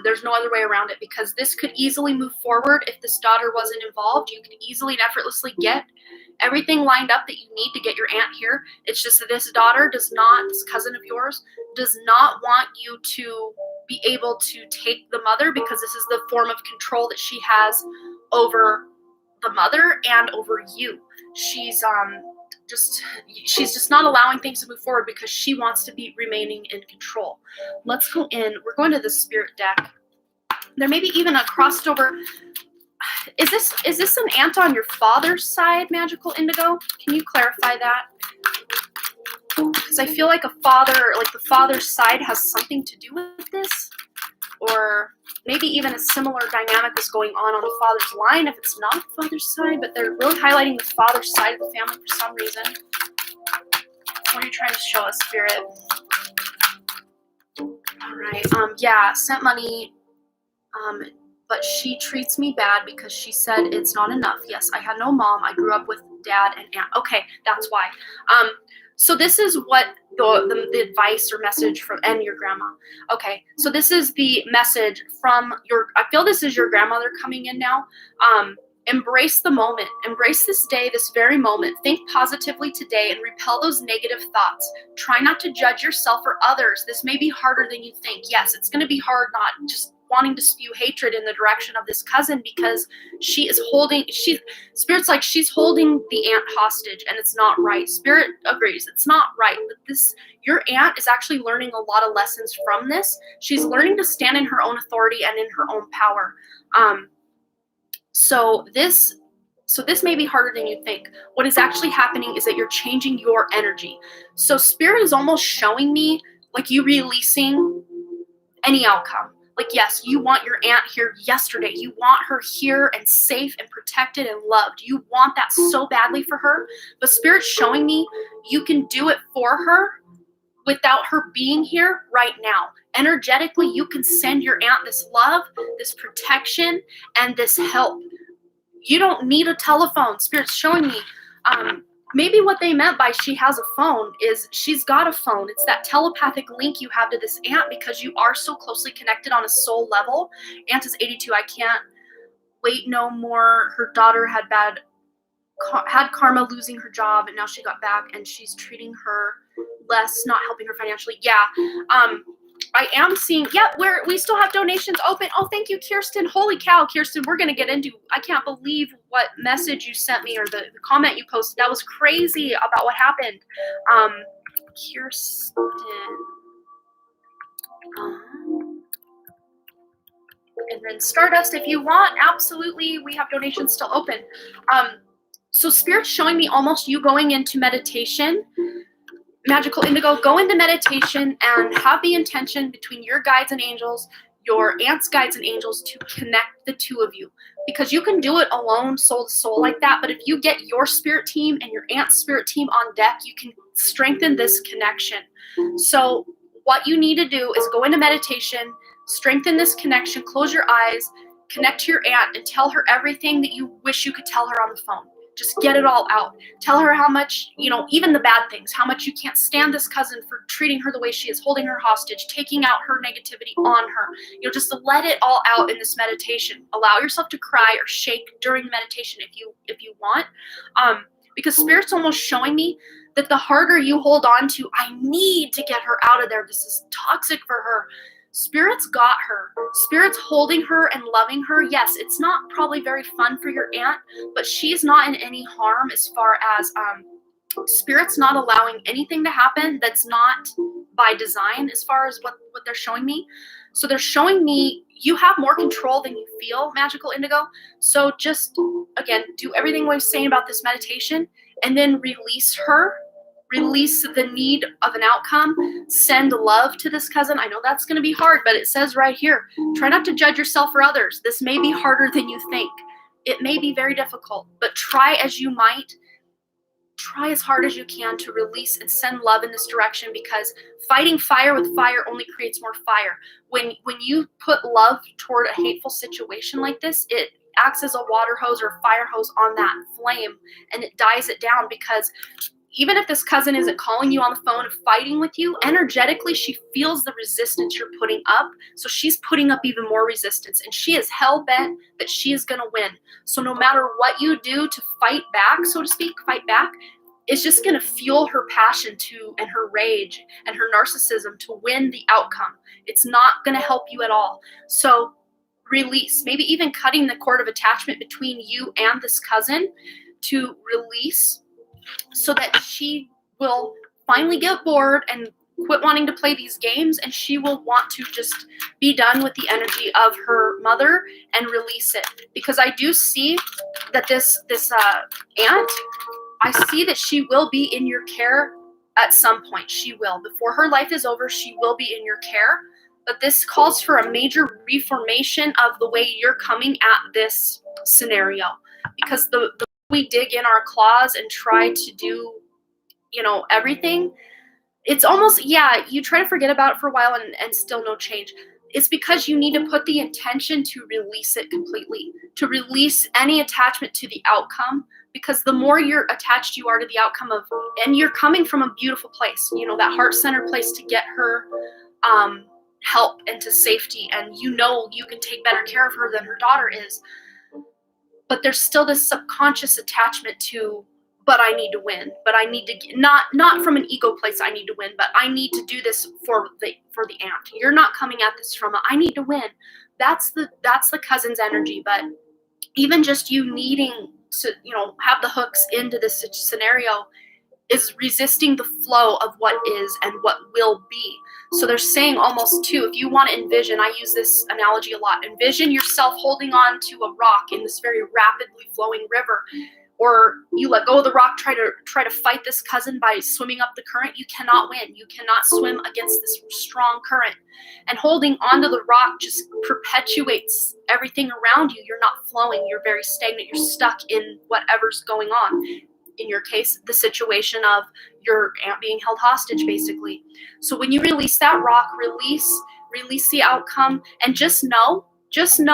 There's no other way around it, because this could easily move forward if this daughter wasn't involved. You could easily and effortlessly get everything lined up that you need to get your aunt here. It's just that this daughter does not, this cousin of yours, does not want you to be able to take the mother, because this is the form of control that she has over the mother and over you. She's just not allowing things to move forward because she wants to be remaining in control. Let's go in. We're going to the spirit deck. There may be even a crossed over. Is this an aunt on your father's side, Magical Indigo? Can you clarify that? Because I feel like the father's side has something to do with this, or maybe even a similar dynamic is going on the father's line if it's not the father's side, but they're really highlighting the father's side of the family for some reason. What are you trying to show us, Spirit? All right. Yeah, sent money. But she treats me bad because she said it's not enough. Yes, I had no mom. I grew up with dad and aunt. Okay, that's why. So this is what the advice or message from, and your grandma. Okay, so this is the message from I feel this is your grandmother coming in now. Embrace the moment. Embrace this day, this very moment. Think positively today and repel those negative thoughts. Try not to judge yourself or others. This may be harder than you think. Yes, it's going to be hard not just wanting to spew hatred in the direction of this cousin, because Spirit's like she's holding the aunt hostage, and it's not right. Spirit agrees, it's not right. But your aunt is actually learning a lot of lessons from this. She's learning to stand in her own authority and in her own power. So this may be harder than you think. What is actually happening is that you're changing your energy. So Spirit is almost showing me like you releasing any outcome. Like, yes, you want your aunt here yesterday. You want her here and safe and protected and loved. You want that so badly for her. But Spirit's showing me you can do it for her without her being here right now. Energetically, you can send your aunt this love, this protection, and this help. You don't need a telephone. Spirit's showing me. Maybe what they meant by she has a phone is she's got a phone. It's that telepathic link you have to this aunt because you are so closely connected on a soul level. Aunt is 82. I can't wait no more. Her daughter had karma losing her job, and now she got back, and she's treating her less, not helping her financially. Yeah. I am seeing, we still have donations open. Oh, thank you, Kirsten. Holy cow, Kirsten, we're going to get into, I can't believe what message you sent me or the comment you posted. That was crazy about what happened. Kirsten. And then Stardust, if you want, absolutely, we have donations still open. So Spirit's showing me almost you going into meditation. Magical Indigo, go into meditation and have the intention between your guides and angels, your aunt's guides and angels, to connect the two of you. Because you can do it alone, soul to soul like that, but if you get your spirit team and your aunt's spirit team on deck, you can strengthen this connection. So what you need to do is go into meditation, strengthen this connection, close your eyes, connect to your aunt, and tell her everything that you wish you could tell her on the phone. Just get it all out. Tell her how much, even the bad things, how much you can't stand this cousin for treating her the way she is, holding her hostage, taking out her negativity on her. Just to let it all out in this meditation. Allow yourself to cry or shake during meditation if you want. Because Spirit's almost showing me that the harder you hold on to, I need to get her out of there. This is toxic for her. Spirit's got her. Spirit's holding her and loving her. Yes, it's not probably very fun for your aunt, but she's not in any harm as far as Spirit's not allowing anything to happen that's not by design as far as what they're showing me. So they're showing me you have more control than you feel, Magical Indigo. So just, again, do everything we're saying about this meditation and then release her. Release the need of an outcome. Send love to this cousin. I know that's going to be hard, but it says right here, try not to judge yourself or others. This may be harder than you think. It may be very difficult, but try as you might. Try as hard as you can to release and send love in this direction, because fighting fire with fire only creates more fire. When you put love toward a hateful situation like this, it acts as a water hose or fire hose on that flame, and it dies it down, because even if this cousin isn't calling you on the phone and fighting with you, energetically she feels the resistance you're putting up. So she's putting up even more resistance, and she is hell-bent that she is going to win. So no matter what you do to fight back, so to speak, it's just going to fuel her passion and her rage and her narcissism to win the outcome. It's not going to help you at all. So release, maybe even cutting the cord of attachment between you and this cousin, to release, so that she will finally get bored and quit wanting to play these games, and she will want to just be done with the energy of her mother and release it. Because I do see that this aunt, I see that she will be in your care at some point. She will. Before her life is over, she will be in your care. But this calls for a major reformation of the way you're coming at this scenario. Because the we dig in our claws and try to do, everything, it's almost, you try to forget about it for a while and still no change. It's because you need to put the intention to release it completely, to release any attachment to the outcome, because the more you're attached you are to the outcome of, and you're coming from a beautiful place, that heart-centered place to get her help and to safety, and you can take better care of her than her daughter is. But there's still this subconscious attachment to, but I need to win. But I need to, not from an ego place, I need to win, but I need to do this for the aunt. You're not coming at this from I need to win. That's the cousin's energy. But even just you needing to, have the hooks into this scenario is resisting the flow of what is and what will be. So they're saying almost too, if you want to envision, I use this analogy a lot, envision yourself holding on to a rock in this very rapidly flowing river, or you let go of the rock, try to fight this cousin by swimming up the current. You cannot win. You cannot swim against this strong current. And holding onto the rock just perpetuates everything around you. You're not flowing. You're very stagnant. You're stuck in whatever's going on. In your case, the situation of your aunt being held hostage, basically. So when you release that rock, release the outcome, and just know,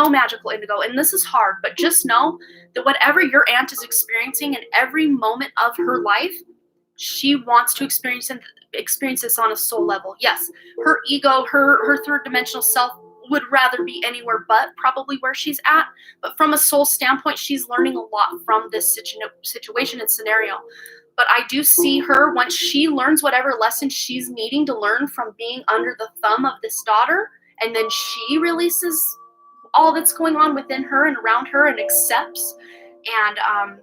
Magical Indigo, and this is hard, but just know that whatever your aunt is experiencing in every moment of her life, she wants to experience this on a soul level. Yes, her ego, her third dimensional self would rather be anywhere but probably where she's at. But from a soul standpoint, she's learning a lot from this situation and scenario. But I do see her, once she learns whatever lesson she's needing to learn from being under the thumb of this daughter, and then she releases all that's going on within her and around her and accepts. And,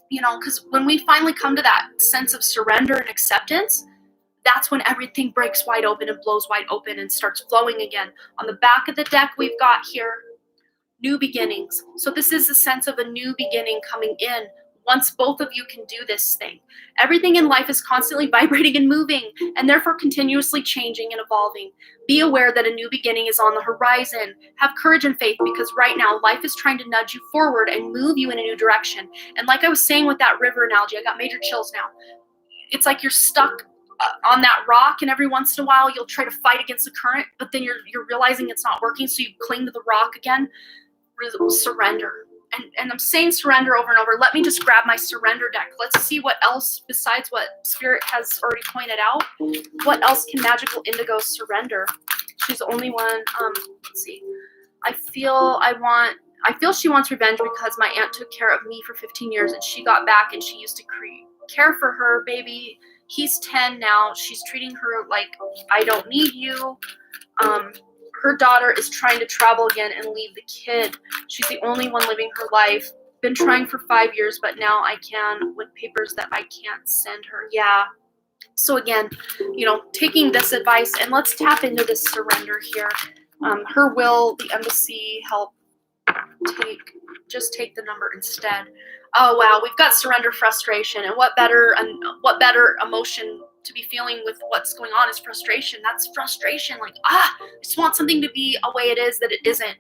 because when we finally come to that sense of surrender and acceptance, that's when everything breaks wide open and blows wide open and starts flowing again. On the back of the deck, we've got here new beginnings. So this is the sense of a new beginning coming in once both of you can do this thing. Everything in life is constantly vibrating and moving, and therefore continuously changing and evolving. Be aware that a new beginning is on the horizon. Have courage and faith, because right now life is trying to nudge you forward and move you in a new direction. And like I was saying with that river analogy, I got major chills now. It's like you're stuck on that rock, and every once in a while you'll try to fight against the current, but then you're realizing it's not working, so you cling to the rock again. Surrender. And I'm saying surrender over and over. Let me just grab my surrender deck. Let's see what else, besides what Spirit has already pointed out, what else can Magical Indigo surrender? She's the only one. Let's see. I feel she wants revenge because my aunt took care of me for 15 years and she got back, and she used to care for her baby. He's 10 now. She's treating her like, I don't need you. Her daughter is trying to travel again and leave the kid. She's the only one living her life. Been trying for 5 years, but now I can with papers that I can't send her. Yeah. So again, taking this advice, and let's tap into this surrender here. Her will, the embassy, help. Take the number instead. Oh wow, we've got surrender, frustration, and what better emotion to be feeling with what's going on is frustration. That's frustration, like I just want something to be a way it is that it isn't.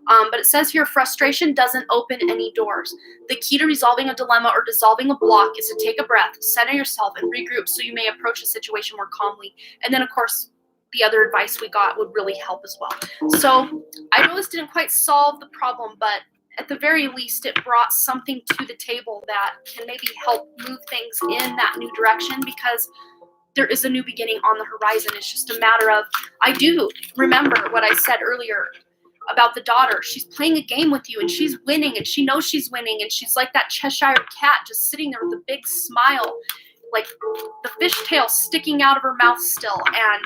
But it says here, frustration doesn't open any doors. The key to resolving a dilemma or dissolving a block is to take a breath, center yourself, and regroup so you may approach a situation more calmly. And then, of course, the other advice we got would really help as well. So I know this didn't quite solve the problem, but at the very least, it brought something to the table that can maybe help move things in that new direction, because there is a new beginning on the horizon. It's just a matter of, I do remember what I said earlier about the daughter. She's playing a game with you and she's winning and she knows she's winning, and she's like that Cheshire cat just sitting there with a big smile, like the fishtail sticking out of her mouth still. And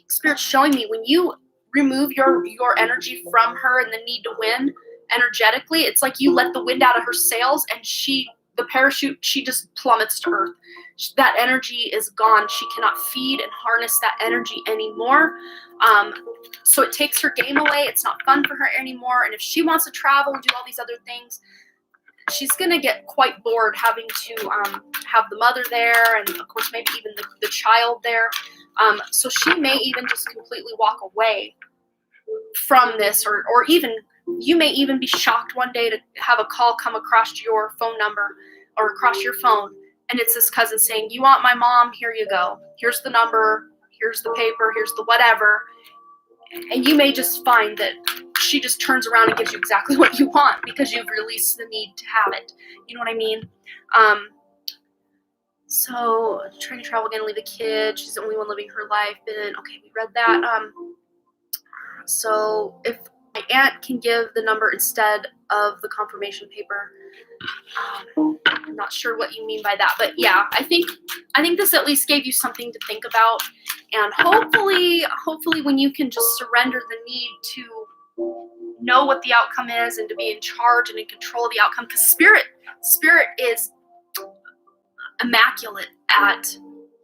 Spirit's showing me, when you remove your energy from her and the need to win energetically, it's like you let the wind out of her sails, and the parachute, she just plummets to earth. That energy is gone. She cannot feed and harness that energy anymore. So it takes her game away. It's not fun for her anymore. And if she wants to travel and do all these other things, she's going to get quite bored having to have the mother there, and of course maybe even the child there. So she may even just completely walk away from this, or even you may even be shocked one day to have a call come across your phone number or across your phone, and it's this cousin saying, "You want my mom? Here you go. Here's the number. Here's the paper. Here's the whatever." And you may just find that she just turns around and gives you exactly what you want because you've released the need to have it. You know what I mean? So trying to travel again, leave a kid. She's the only one living her life. Okay, we read that. So if my aunt can give the number instead of the confirmation paper, I'm not sure what you mean by that, but yeah, I think this at least gave you something to think about, and hopefully when you can just surrender the need to know what the outcome is and to be in charge and in control of the outcome, because spirit is immaculate at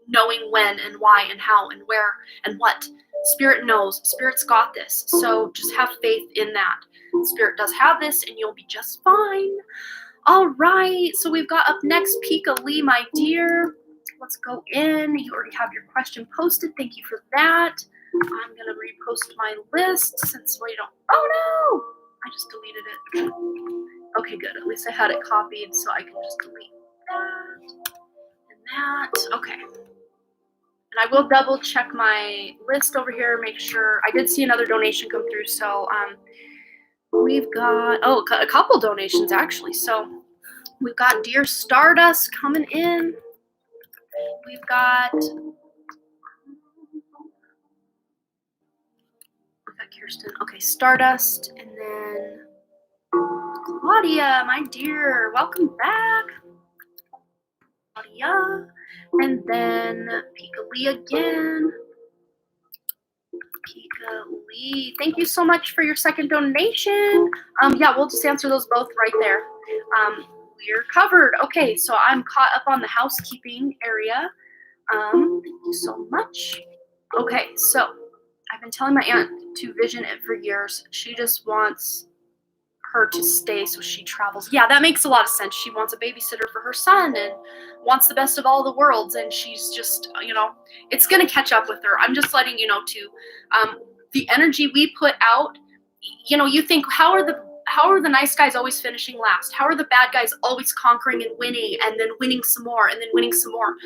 knowing when and why and how and where and what. Spirit knows. Spirit's got this. So just have faith in that. Spirit does have this, and you'll be just fine. All right. So we've got up next Pika Lee, my dear. Let's go in. You already have your question posted. Thank you for that. I'm going to repost my list since we don't. Oh no! I just deleted it. Okay, good. At least I had it copied, so I can just delete that and that. Okay. And I will double check my list over here, make sure. I did see another donation come through, so we've got, a couple donations actually. So we've got Dear Stardust coming in. We've got Kirsten. Okay, Stardust, and then Claudia, my dear, welcome back. Claudia. And then Pika Lee again. Pika Lee. Thank you so much for your second donation. Yeah, we'll just answer those both right there. We're covered. Okay, so I'm caught up on the housekeeping area. Thank you so much. Okay, so I've been telling my aunt to vision it for years. She just wants her to stay so she travels. Yeah, that makes a lot of sense. She wants a babysitter for her son and wants the best of all the worlds, and she's just, it's going to catch up with her. I'm just letting you know too. The energy we put out, you think, how are the nice guys always finishing last? How are the bad guys always conquering and winning and then winning some more and then winning some more?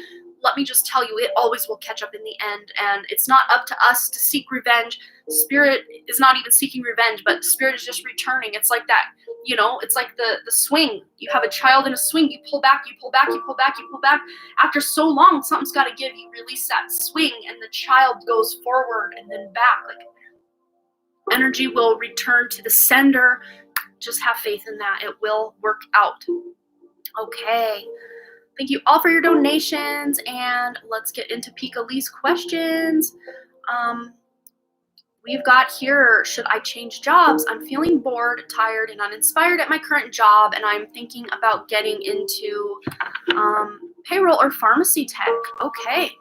Let me just tell you, it always will catch up in the end, and it's not up to us to seek revenge. Spirit is not even seeking revenge, but Spirit is just returning. It's like that, it's like the swing. You have a child in a swing. You pull back, you pull back, you pull back, you pull back. After so long, something's got to give. You release that swing, and the child goes forward and then back. Like, energy will return to the sender. Just have faith in that. It will work out. Okay. Thank you all for your donations, and let's get into Pika Lee's questions. We've got here, should I change jobs? I'm feeling bored, tired, and uninspired at my current job, and I'm thinking about getting into payroll or pharmacy tech. Okay.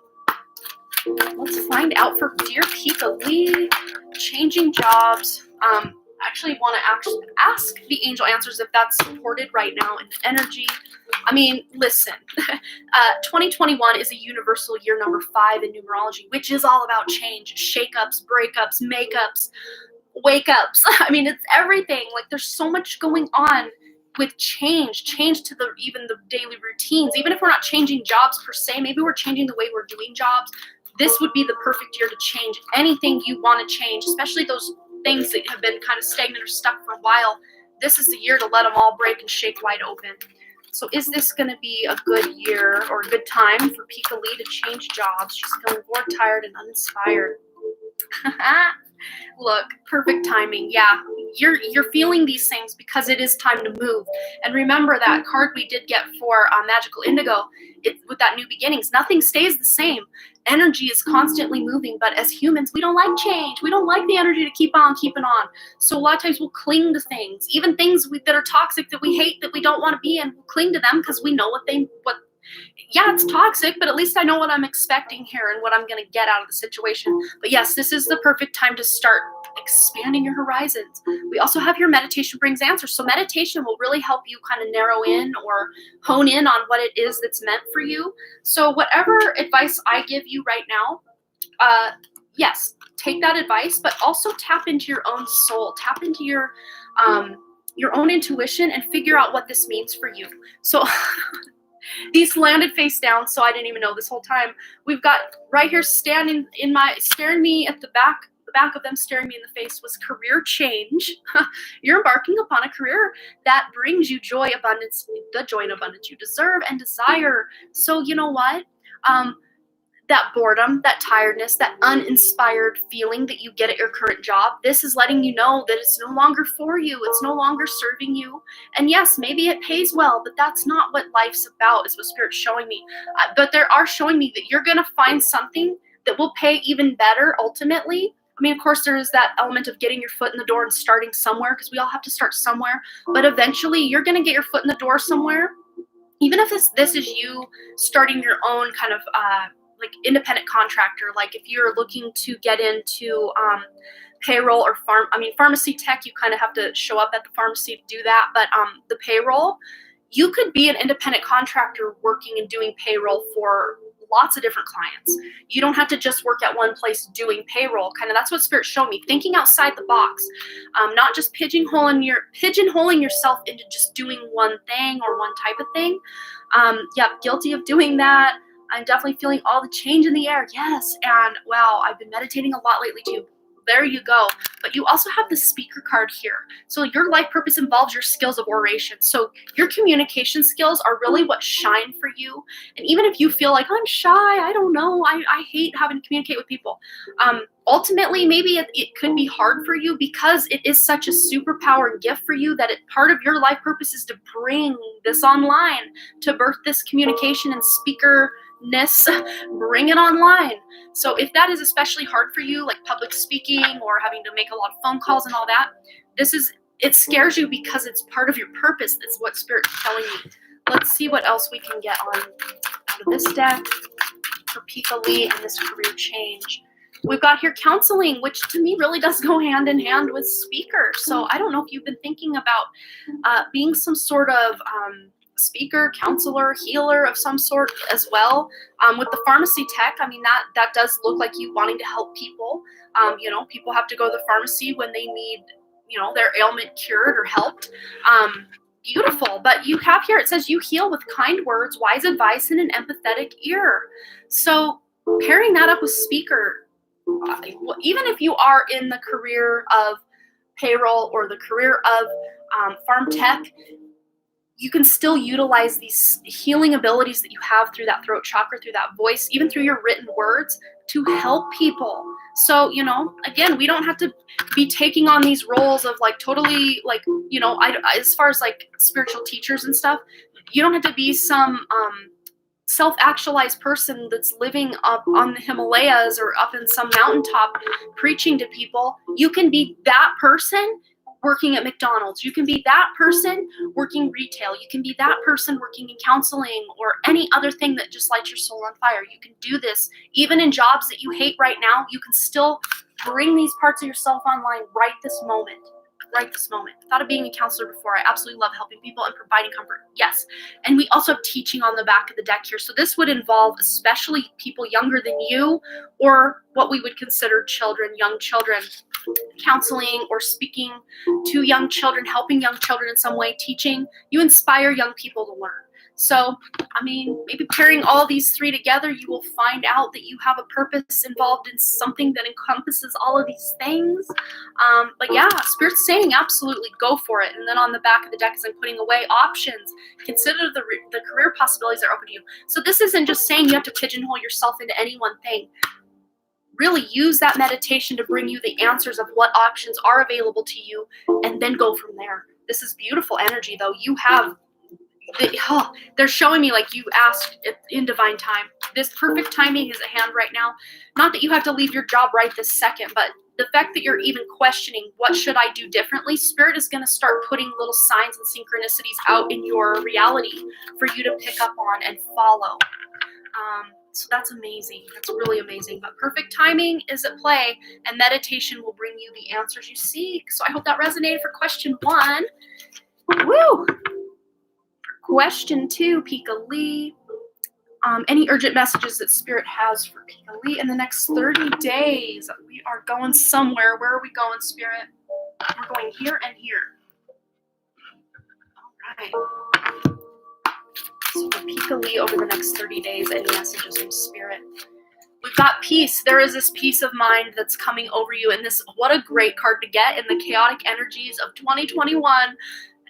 Let's find out for dear Pika Lee, changing jobs. Actually want to ask the angel answers if that's supported right now in energy. I mean, listen, 2021 is a universal year number 5 in numerology, which is all about change, shakeups, breakups, makeups, wake-ups. I mean, it's everything. Like, there's so much going on with change to even the daily routines. Even if we're not changing jobs per se, maybe we're changing the way we're doing jobs. This would be the perfect year to change anything you want to change, especially those things that have been kind of stagnant or stuck for a while. this is the year to let them all break and shake wide open. So is this going to be a good year or a good time for Pika Lee to change jobs? She's feeling bored, tired, and uninspired. Look, perfect timing. Yeah, you're feeling these things because it is time to move. And remember that card we did get for Magical Indigo, with that new beginnings, nothing stays the same. Energy is constantly moving, but as humans, we don't like change. We don't like the energy to keep on keeping on. So a lot of times we'll cling to things, even things that are toxic, that we hate, that we don't want to be in. We'll cling to them because we know yeah, it's toxic, but at least I know what I'm expecting here and what I'm going to get out of the situation. But yes, this is the perfect time to start expanding your horizons. We also have here meditation brings answers. So meditation will really help you kind of narrow in or hone in on what it is that's meant for you. So whatever advice I give you right now, yes, take that advice, but also tap into your own soul, tap into your own intuition and figure out what this means for you. So these landed face down, so I didn't even know this whole time. We've got right here staring me at the back of them staring me in the face was career change. You're embarking upon a career that brings you joy, abundance, the joy and abundance you deserve and desire. So you know what? That boredom, that tiredness, that uninspired feeling that you get at your current job, this is letting you know that it's no longer for you. It's no longer serving you. And yes, maybe it pays well, but that's not what life's about, is what Spirit's showing me. But they are showing me that you're going to find something that will pay even better ultimately. I mean, of course, there is that element of getting your foot in the door and starting somewhere, because we all have to start somewhere. But eventually, you're going to get your foot in the door somewhere. Even if this is you starting your own kind of like independent contractor, like if you're looking to get into payroll or pharmacy tech, you kind of have to show up at the pharmacy to do that. But the payroll, you could be an independent contractor working and doing payroll for lots of different clients. You don't have to just work at one place doing payroll. Kind of that's what Spirit showed me. Thinking outside the box, not just pigeonholing yourself into just doing one thing or one type of thing. Yeah, guilty of doing that. I'm definitely feeling all the change in the air. Yes. And wow, I've been meditating a lot lately too. There you go. But you also have the speaker card here. So your life purpose involves your skills of oration. So your communication skills are really what shine for you. And even if you feel like I'm shy, I don't know, I hate having to communicate with people. Ultimately, maybe it could be hard for you because it is such a superpower and gift for you that part of your life purpose is to bring this online, to birth this communication and speakerness, bring it online. So if that is especially hard for you, like public speaking or having to make a lot of phone calls and all that, it scares you because it's part of your purpose. That's what Spirit is telling me. Let's see what else we can get out of this deck for Pika Lee and this career change. We've got here counseling, which to me really does go hand in hand with speaker. So I don't know if you've been thinking about being some sort of speaker, counselor, healer of some sort as well. With the pharmacy tech, I mean, that does look like you wanting to help people. People have to go to the pharmacy when they need, their ailment cured or helped. Beautiful. But you have here, it says you heal with kind words, wise advice, and an empathetic ear. So pairing that up with speaker, even if you are in the career of payroll or the career of farm tech, you can still utilize these healing abilities that you have through that throat chakra, through that voice, even through your written words to help people. So, again, we don't have to be taking on these roles of like totally like, as far as like spiritual teachers and stuff, you don't have to be some self-actualized person that's living up on the Himalayas or up in some mountaintop preaching to people. You can be that person working at McDonald's. You can be that person working retail. You can be that person working in counseling or any other thing that just lights your soul on fire. You can do this even in jobs that you hate right now. You can still bring these parts of yourself online right this moment. Right this moment. I thought of being a counselor before. I absolutely love helping people and providing comfort. Yes. And we also have teaching on the back of the deck here. So this would involve especially people younger than you or what we would consider children, young children. Counseling or speaking to young children, helping young children in some way, teaching. You inspire young people to learn. So, I mean, maybe pairing all these three together, you will find out that you have a purpose involved in something that encompasses all of these things. But yeah, Spirit's saying absolutely go for it. And then on the back of the deck is I'm putting away options. Consider the career possibilities that are open to you. So this isn't just saying you have to pigeonhole yourself into any one thing. Really use that meditation to bring you the answers of what options are available to you, and then go from there. This is beautiful energy, though. You have, they're showing me like you asked in divine time. This perfect timing is at hand right now. Not that you have to leave your job right this second, but the fact that you're even questioning what should I do differently, Spirit is going to start putting little signs and synchronicities out in your reality for you to pick up on and follow. So that's amazing. That's really amazing. But perfect timing is at play, and meditation will bring you the answers you seek. So I hope that resonated for question 1. Woo! Question 2, Pika Lee. Any urgent messages that Spirit has for Pika Lee in the next 30 days? We are going somewhere. Where are we going, Spirit? We're going here and here. All right. So for Pika Lee over the next 30 days, any messages from Spirit? We've got peace. There is this peace of mind that's coming over you. And this, what a great card to get in the chaotic energies of 2021.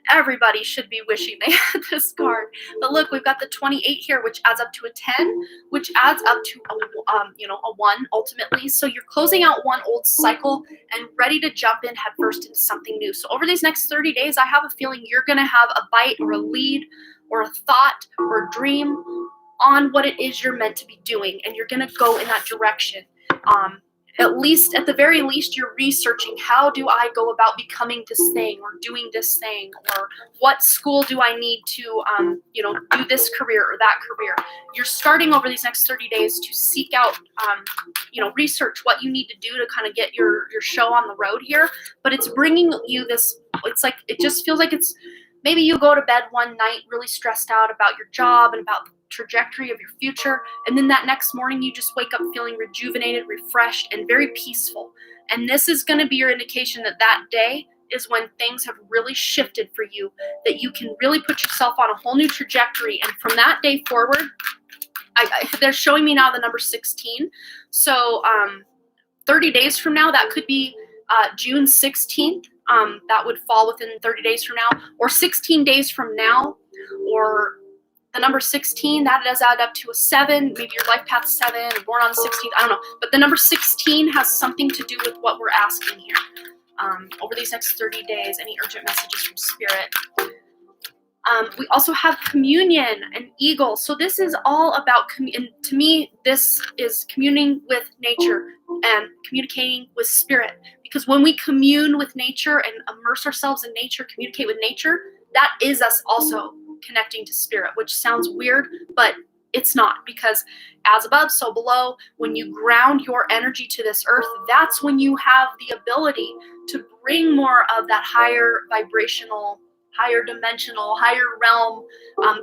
Everybody should be wishing they had this card. But look, we've got the 28 here, which adds up to a 10, which adds up to a 1 ultimately. So you're closing out one old cycle and ready to jump in headfirst into something new. So over these next 30 days, I have a feeling you're going to have a bite or a lead or a thought or a dream on what it is you're meant to be doing, and you're going to go in that direction. At the very least, you're researching, how do I go about becoming this thing or doing this thing, or what school do I need to, do this career or that career. You're starting over these next 30 days to seek out, research what you need to do to kind of get your show on the road here. But it's bringing you this, it just feels like it's, maybe you go to bed one night really stressed out about your job and about the trajectory of your future, and then that next morning you just wake up feeling rejuvenated, refreshed, and very peaceful. And this is going to be your indication that that day is when things have really shifted for you, that you can really put yourself on a whole new trajectory. And from that day forward, they're showing me now the number 16. So 30 days from now, that could be June 16th. That would fall within 30 days from now, or 16 days from now, or the number 16, that does add up to a 7. Maybe your life path 7, or born on the 16th, I don't know. But the number 16 has something to do with what we're asking here. Over these next 30 days, any urgent messages from Spirit? We also have communion and eagle. So this is all about, and to me, this is communing with nature and communicating with Spirit. Because when we commune with nature and immerse ourselves in nature, communicate with nature, that is us also connecting to Spirit, which sounds weird, but it's not, because as above, so below. When you ground your energy to this earth, that's when you have the ability to bring more of that higher vibrational, higher dimensional, higher realm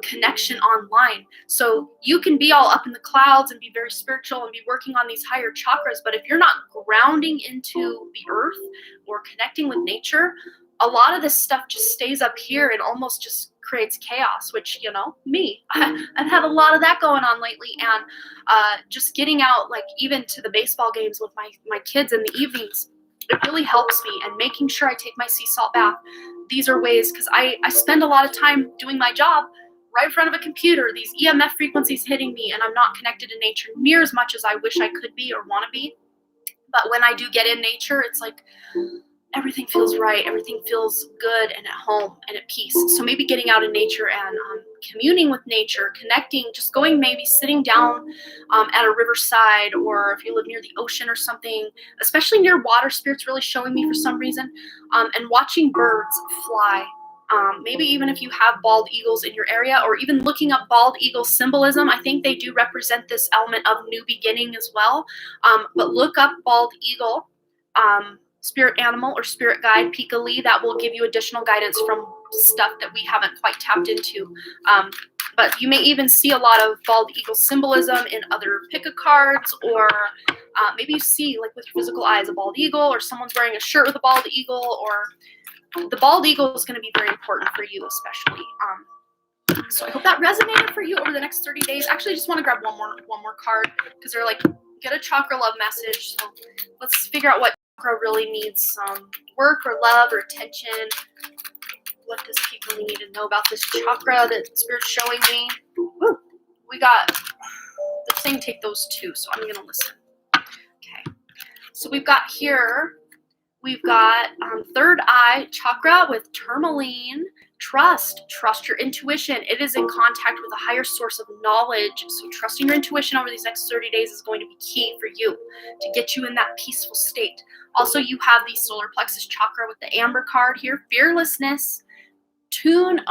connection online. So you can be all up in the clouds and be very spiritual and be working on these higher chakras, but if you're not grounding into the earth or connecting with nature, a lot of this stuff just stays up here and almost just creates chaos, which, me, I've had a lot of that going on lately. And just getting out, like even to the baseball games with my kids in the evenings, it really helps me. And making sure I take my sea salt bath. These are ways, because I spend a lot of time doing my job right in front of a computer, these EMF frequencies hitting me, and I'm not connected to nature near as much as I wish I could be or want to be. But when I do get in nature, it's like everything feels right. Everything feels good and at home and at peace. So maybe getting out in nature and communing with nature, connecting, just going, maybe sitting down at a riverside, or if you live near the ocean or something, especially near water. Spirit's really showing me for some reason, and watching birds fly. Maybe even if you have bald eagles in your area, or even looking up bald eagle symbolism. I think they do represent this element of new beginning as well. But look up bald eagle, spirit animal or spirit guide, Pika Lee. That will give you additional guidance from stuff that we haven't quite tapped into. But you may even see a lot of bald eagle symbolism in other Pika cards, or maybe you see, like with your physical eyes, a bald eagle, or someone's wearing a shirt with a bald eagle, or the bald eagle is going to be very important for you, especially. So I hope that resonated for you over the next 30 days. Actually, I just want to grab one more card because they're like, get a chakra love message. So let's figure out what chakra really needs some work or love or attention. What does people need to know about this chakra that Spirit's showing me? Woo. We got, they're saying take those two, so I'm going to listen. Okay. So we've got here, we've got third eye chakra with tourmaline. Trust your intuition. It is in contact with a higher source of knowledge. So trusting your intuition over these next 30 days is going to be key for you to get you in that peaceful state. Also, you have the solar plexus chakra with the amber card here, fearlessness. Turn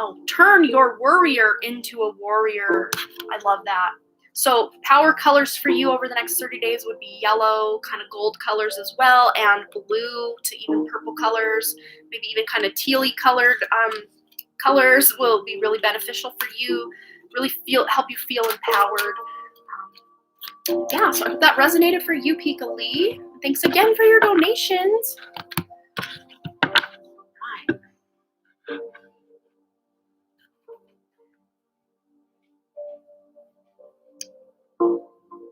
your worrier into a warrior. I love that. So power colors for you over the next 30 days would be yellow, kind of gold colors as well, and blue to even purple colors, maybe even kind of tealy colored colors will be really beneficial for you, really help you feel empowered. Yeah, so I hope that resonated for you, Pika Lee. Thanks again for your donations. Right.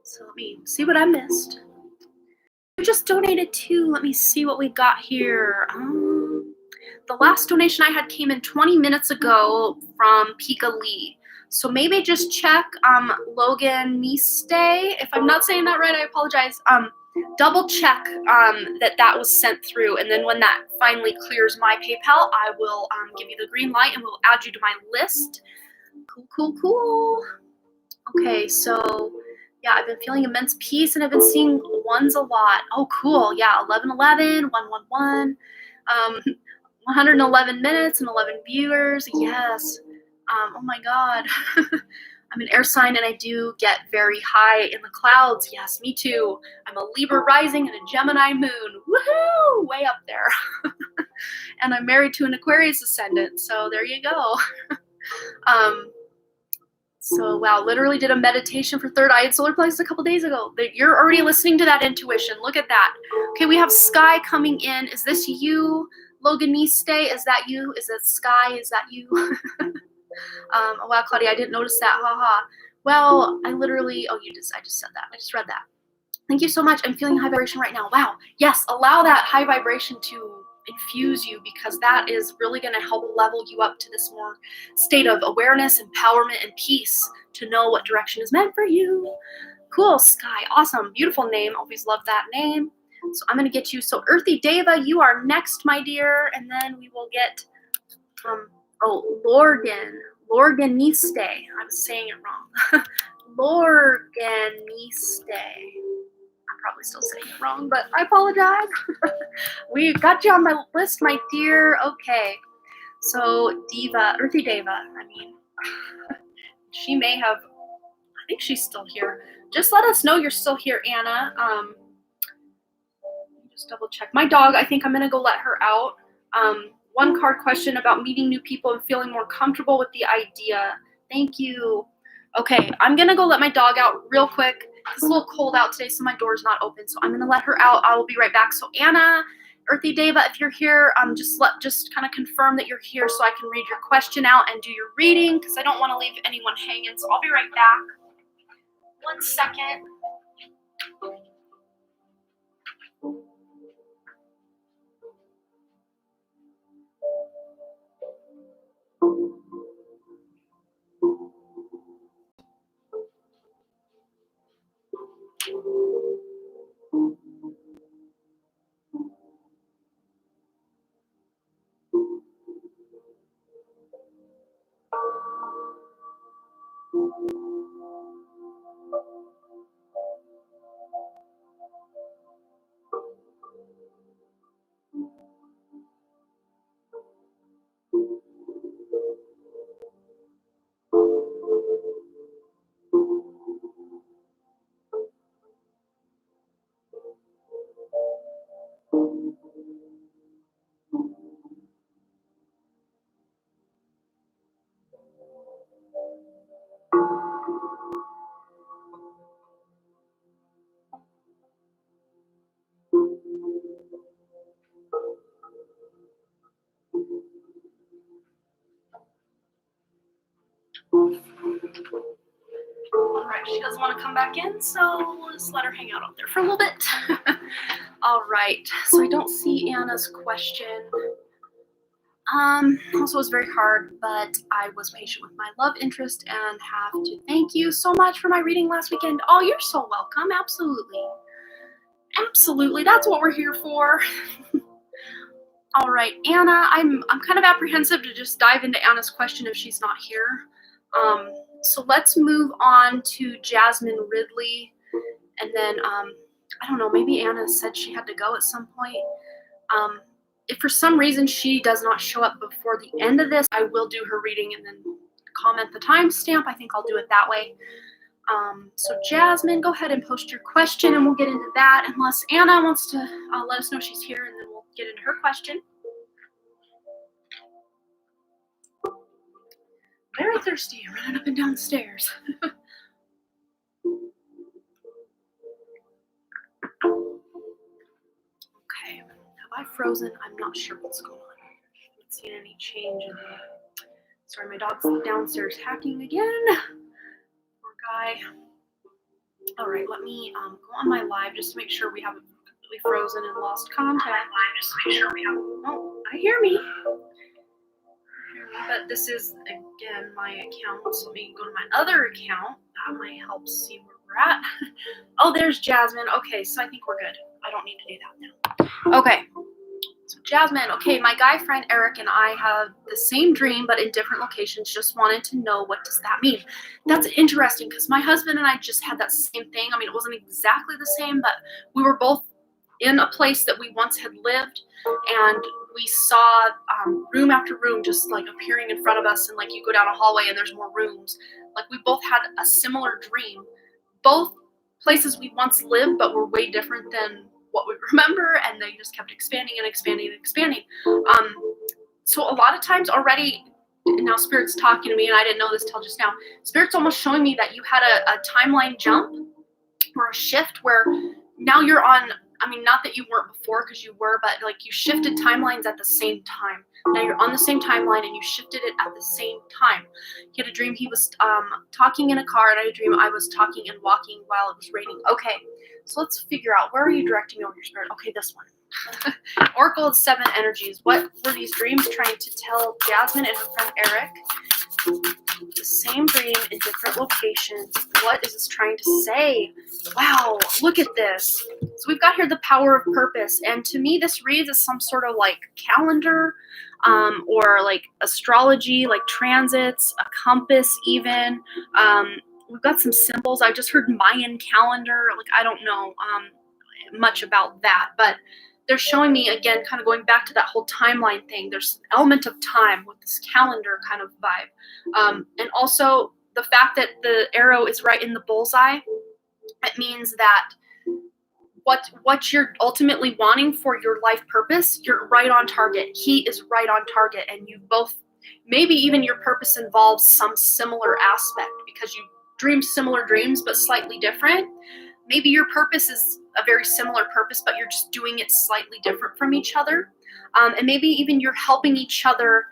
So let me see what I missed. You just donated too. Let me see what we got here. The last donation I had came in 20 minutes ago from Pika Lee. So maybe just check Logan Miste. If I'm not saying that right, I apologize. Double check that was sent through, and then when that finally clears my PayPal, I will give you the green light and we'll add you to my list. Cool. Okay, so yeah, I've been feeling immense peace, and I've been seeing ones a lot. Oh, cool. Yeah, 1111, 111, 111 minutes and 11 viewers. Yes. Oh my God. I'm an air sign, and I do get very high in the clouds. Yes, me too. I'm a Libra rising and a Gemini moon. Woohoo! Way up there. And I'm married to an Aquarius ascendant, so there you go. So wow, literally did a meditation for third eye and solar plexus a couple days ago. You're already listening to that intuition. Look at that. Okay, we have Sky coming in. Is this you, Loganiste? Is that you? Is that Sky? Is that you? Oh, wow, Claudia, I didn't notice that. Haha. Well, I just said that. I just read that. Thank you so much. I'm feeling high vibration right now. Wow. Yes, allow that high vibration to infuse you, because that is really going to help level you up to this more state of awareness, empowerment, and peace to know what direction is meant for you. Cool, Sky. Awesome. Beautiful name. Always love that name. So I'm going to get you. So Earthy Deva, you are next, my dear. And then we will get, Lorganiste. I was saying it wrong. Lorganiste. I'm probably still saying it wrong, but I apologize. We got you on my list, my dear. Okay. So Earthy Deva, she may have, I think she's still here. Just let us know you're still here, Anna. Just double check. My dog, I think I'm going to go let her out. One card question about meeting new people and feeling more comfortable with the idea. Thank you. Okay, I'm going to go let my dog out real quick. It's a little cold out today, so my door's not open. So I'm going to let her out. I will be right back. So Anna, Earthy Deva, if you're here, just kind of confirm that you're here so I can read your question out and do your reading, because I don't want to leave anyone hanging. So I'll be right back. 1 second. she doesn't want to come back in, so we'll just let her hang out there for a little bit. All right, so I don't see Anna's question. Also was very hard, but I was patient with my love interest and have to thank you so much for my reading last weekend. Oh, you're so welcome. Absolutely. Absolutely. That's what we're here for. All right, Anna, I'm kind of apprehensive to just dive into Anna's question if she's not here. So let's move on to Jasmine Ridley, and then I don't know, maybe Anna said she had to go at some point. If for some reason she does not show up before the end of this, I will do her reading and then comment the timestamp. I think I'll do it that way. So Jasmine, go ahead and post your question and we'll get into that, unless Anna wants to let us know she's here, and then we'll get into her question. Very thirsty, running up and down the stairs. Okay, have I frozen? I'm not sure what's going on. I haven't seen any change in the... Sorry, my dog's downstairs hacking again. Poor guy. All right, let me go on my live just to make sure we haven't completely frozen and lost contact. Oh, I hear me. But this is, again, my account, so let me go to my other account. That might help see where we're at. Oh, there's Jasmine. Okay, so I think we're good. I don't need to do that now. Okay, so Jasmine, okay, my guy friend Eric and I have the same dream, but in different locations. Just wanted to know, what does that mean? That's interesting, because my husband and I just had that same thing. I mean, it wasn't exactly the same, but we were both in a place that we once had lived, and we saw room after room just like appearing in front of us, and like you go down a hallway and there's more rooms. Like we both had a similar dream. Both places we once lived, but were way different than what we remember, and they just kept expanding and expanding and expanding. So a lot of times already, now Spirit's talking to me, and I didn't know this till just now. Spirit's almost showing me that you had a timeline jump or a shift where now you're on, I mean, not that you weren't before, because you were, but like you shifted timelines at the same time. Now you're on the same timeline and you shifted it at the same time. He had a dream he was talking in a car, and I had a dream I was talking and walking while it was raining. Okay, so let's figure out, where are you directing me over your spirit? Okay, this one. Oracle of Seven Energies. What were these dreams trying to tell Jasmine and her friend Eric? The same dream in different locations. What is this trying to say? Wow, look at this. So we've got here the power of purpose, and to me this reads as some sort of like calendar, or like astrology, like transits, a compass even. We've got some symbols. I just heard Mayan calendar. Like, I don't know much about that, but they're showing me, again, kind of going back to that whole timeline thing. There's an element of time with this calendar kind of vibe. And also the fact that the arrow is right in the bullseye, it means that what you're ultimately wanting for your life purpose, you're right on target. He is right on target, and you both, maybe even your purpose involves some similar aspect, because you dream similar dreams but slightly different. Maybe your purpose is a very similar purpose, but you're just doing it slightly different from each other. And maybe even you're helping each other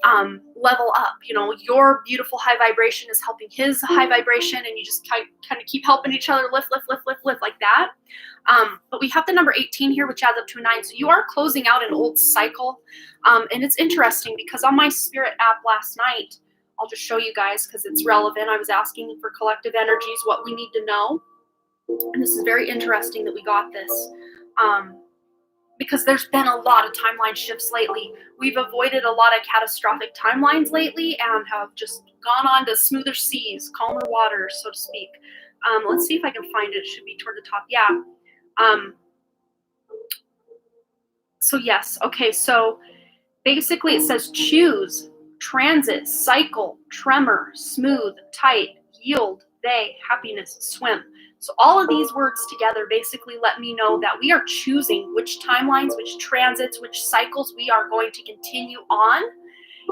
level up. You know, your beautiful high vibration is helping his high vibration, and you just kind of keep helping each other lift like that. But we have the number 18 here, which adds up to a 9. So you are closing out an old cycle. And it's interesting because on my Spirit app last night, I'll just show you guys because it's relevant. I was asking for collective energies, what we need to know. And this is very interesting that we got this, because there's been a lot of timeline shifts lately. We've avoided a lot of catastrophic timelines lately and have just gone on to smoother seas, calmer waters, so to speak. Let's see if I can find it. It should be toward the top. Yeah. So yes. Okay. So basically it says choose, transit, cycle, tremor, smooth, tight, yield, they, happiness, swim. So all of these words together basically let me know that we are choosing which timelines, which transits, which cycles we are going to continue on.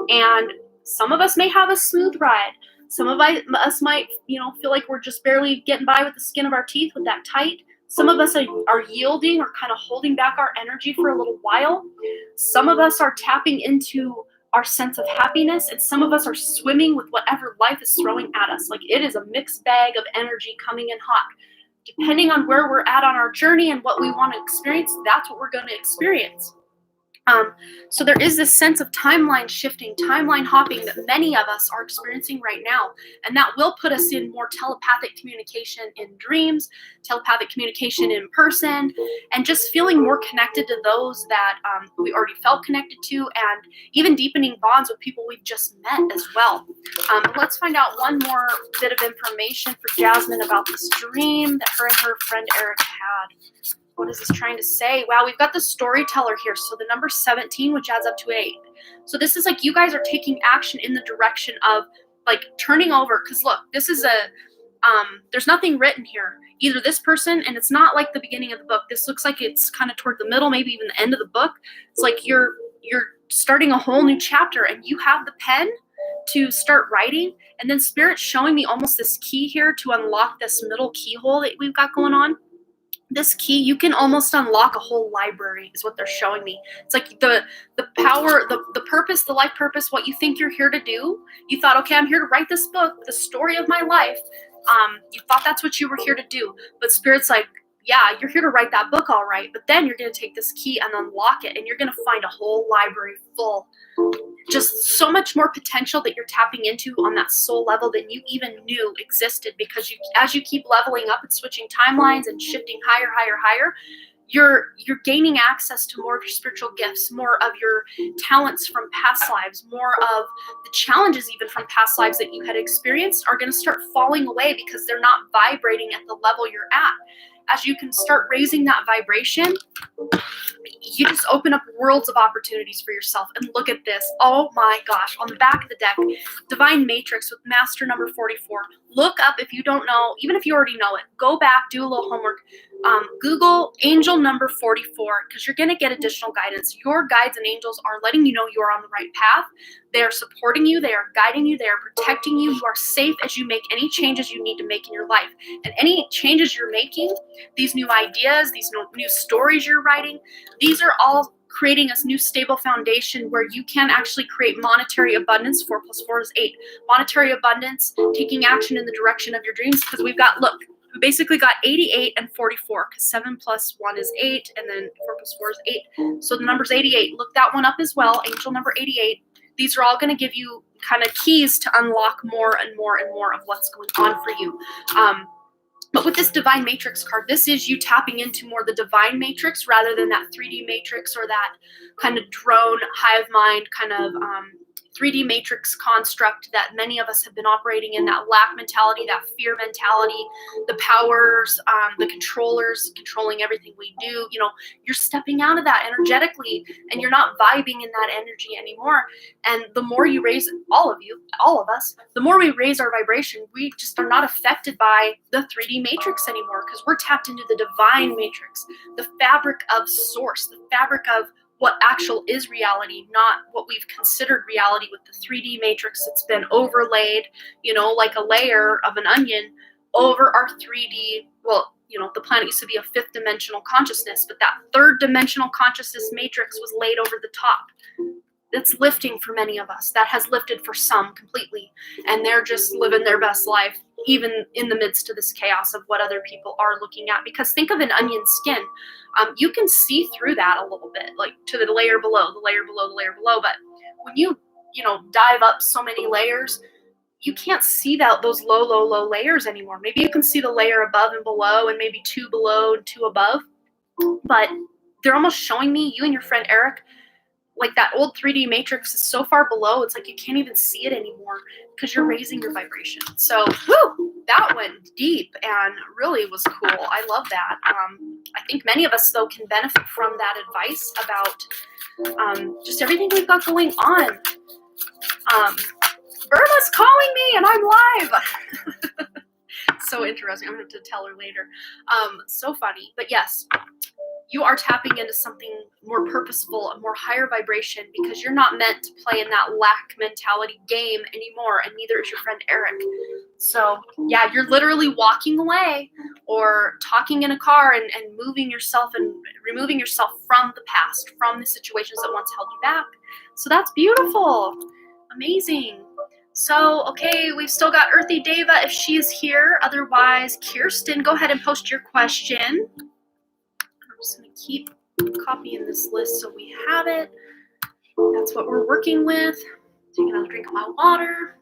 And some of us may have a smooth ride. Some of us might, feel like we're just barely getting by with the skin of our teeth with that tight. Some of us are yielding or kind of holding back our energy for a little while. Some of us are tapping into our sense of happiness, and some of us are swimming with whatever life is throwing at us. Like, it is a mixed bag of energy coming in hot. Depending on where we're at on our journey and what we want to experience, that's what we're going to experience. So there is this sense of timeline shifting, timeline hopping that many of us are experiencing right now. And that will put us in more telepathic communication in dreams, telepathic communication in person, and just feeling more connected to those that we already felt connected to, and even deepening bonds with people we've just met as well. Let's find out one more bit of information for Jasmine about this dream that her and her friend Eric had. What is this trying to say? Wow, we've got the storyteller here. So the number 17, which adds up to 8. So this is like you guys are taking action in the direction of like turning over. Because look, this is there's nothing written here. Either this person, and it's not like the beginning of the book. This looks like it's kind of toward the middle, maybe even the end of the book. It's like you're starting a whole new chapter, and you have the pen to start writing. And then Spirit's showing me almost this key here to unlock this middle keyhole that we've got going on. This key, you can almost unlock a whole library, is what they're showing me. It's like the power, the purpose, the life purpose, what you think you're here to do. You thought, okay, I'm here to write this book, the story of my life. You thought that's what you were here to do. But Spirit's like, yeah, you're here to write that book, all right. But then you're going to take this key and unlock it, and you're going to find a whole library full. Just so much more potential that you're tapping into on that soul level than you even knew existed, because as you keep leveling up and switching timelines and shifting higher, you're gaining access to more of your spiritual gifts, more of your talents from past lives, more of the challenges even from past lives that you had experienced are going to start falling away because they're not vibrating at the level you're at. As you can start raising that vibration, you just open up worlds of opportunities for yourself. And look at this. Oh my gosh. On the back of the deck, Divine Matrix with Master number 44. Look up if you don't know, even if you already know it. Go back, do a little homework. Google angel number 44, because you're going to get additional guidance. Your guides and angels are letting you know you are on the right path. They are supporting you. They are guiding you. They are protecting you. You are safe as you make any changes you need to make in your life. And any changes you're making, these new ideas, these new stories you're writing, these are all creating a new stable foundation where you can actually create monetary abundance. 4 + 4 is 8. Monetary abundance, taking action in the direction of your dreams. Because we basically got 88 and 44, because 7 + 1 is 8, and then 4 + 4 is 8. So the number's 88. Look that one up as well, angel number 88. These are all going to give you kind of keys to unlock more and more and more of what's going on for you. But with this Divine Matrix card, this is you tapping into more the Divine Matrix rather than that 3D Matrix or that kind of drone, hive mind kind of 3D Matrix construct that many of us have been operating in, that lack mentality, that fear mentality, the powers, the controllers controlling everything we do. You know, you're stepping out of that energetically, and you're not vibing in that energy anymore. And the more you raise, all of us, the more we raise our vibration, we just are not affected by the 3D Matrix anymore, because we're tapped into the Divine Matrix, the fabric of source, the fabric of what actual is reality, not what we've considered reality with the 3D matrix that's been overlaid, you know, like a layer of an onion over our 3D, well, you know, the planet used to be a 5th dimensional consciousness, but that 3rd dimensional consciousness matrix was laid over the top. That's lifting for many of us. That has lifted for some completely. And they're just living their best life, even in the midst of this chaos of what other people are looking at. Because think of an onion skin. You can see through that a little bit, like to the layer below, the layer below, the layer below. But when you dive up so many layers, you can't see those low layers anymore. Maybe you can see the layer above and below, and maybe 2 below and 2 above. But they're almost showing me, you and your friend Eric, like that old 3D matrix is so far below, it's like you can't even see it anymore because you're raising your vibration. So, that went deep and really was cool. I love that. I think many of us, though, can benefit from that advice about just everything we've got going on. Burma's calling me and I'm live. So interesting. I'm going to have to tell her later. So funny. But yes, you are tapping into something more purposeful, a more higher vibration, because you're not meant to play in that lack mentality game anymore, and neither is your friend Eric. So yeah, you're literally walking away or talking in a car and moving yourself and removing yourself from the past, from the situations that once held you back. So that's beautiful. Amazing. So, okay, we've still got Earthy Deva if she is here. Otherwise, Kirsten, go ahead and post your question. I'm just going to keep copying this list so we have it. That's what we're working with. Taking another drink of my water.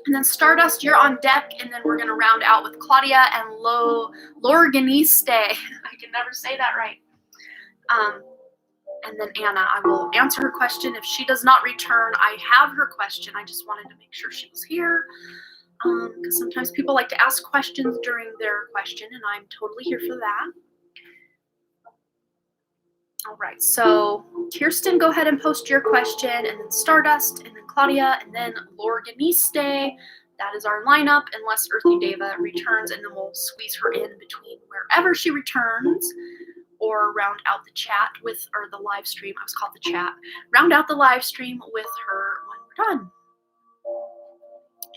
And then Stardust, you're on deck, and then we're going to round out with Claudia and Lorganiste. I can never say that right. And then Anna, I will answer her question. If she does not return, I have her question. I just wanted to make sure she was here. Because sometimes people like to ask questions during their question, and I'm totally here for that. All right, so Kirsten, go ahead and post your question, and then Stardust, and then Claudia, and then Lorganiste. That is our lineup, unless Earthy Deva returns, and then we'll squeeze her in between wherever she returns, or round out the chat with, or the live stream, I was called the chat, round out the live stream with her when we're done.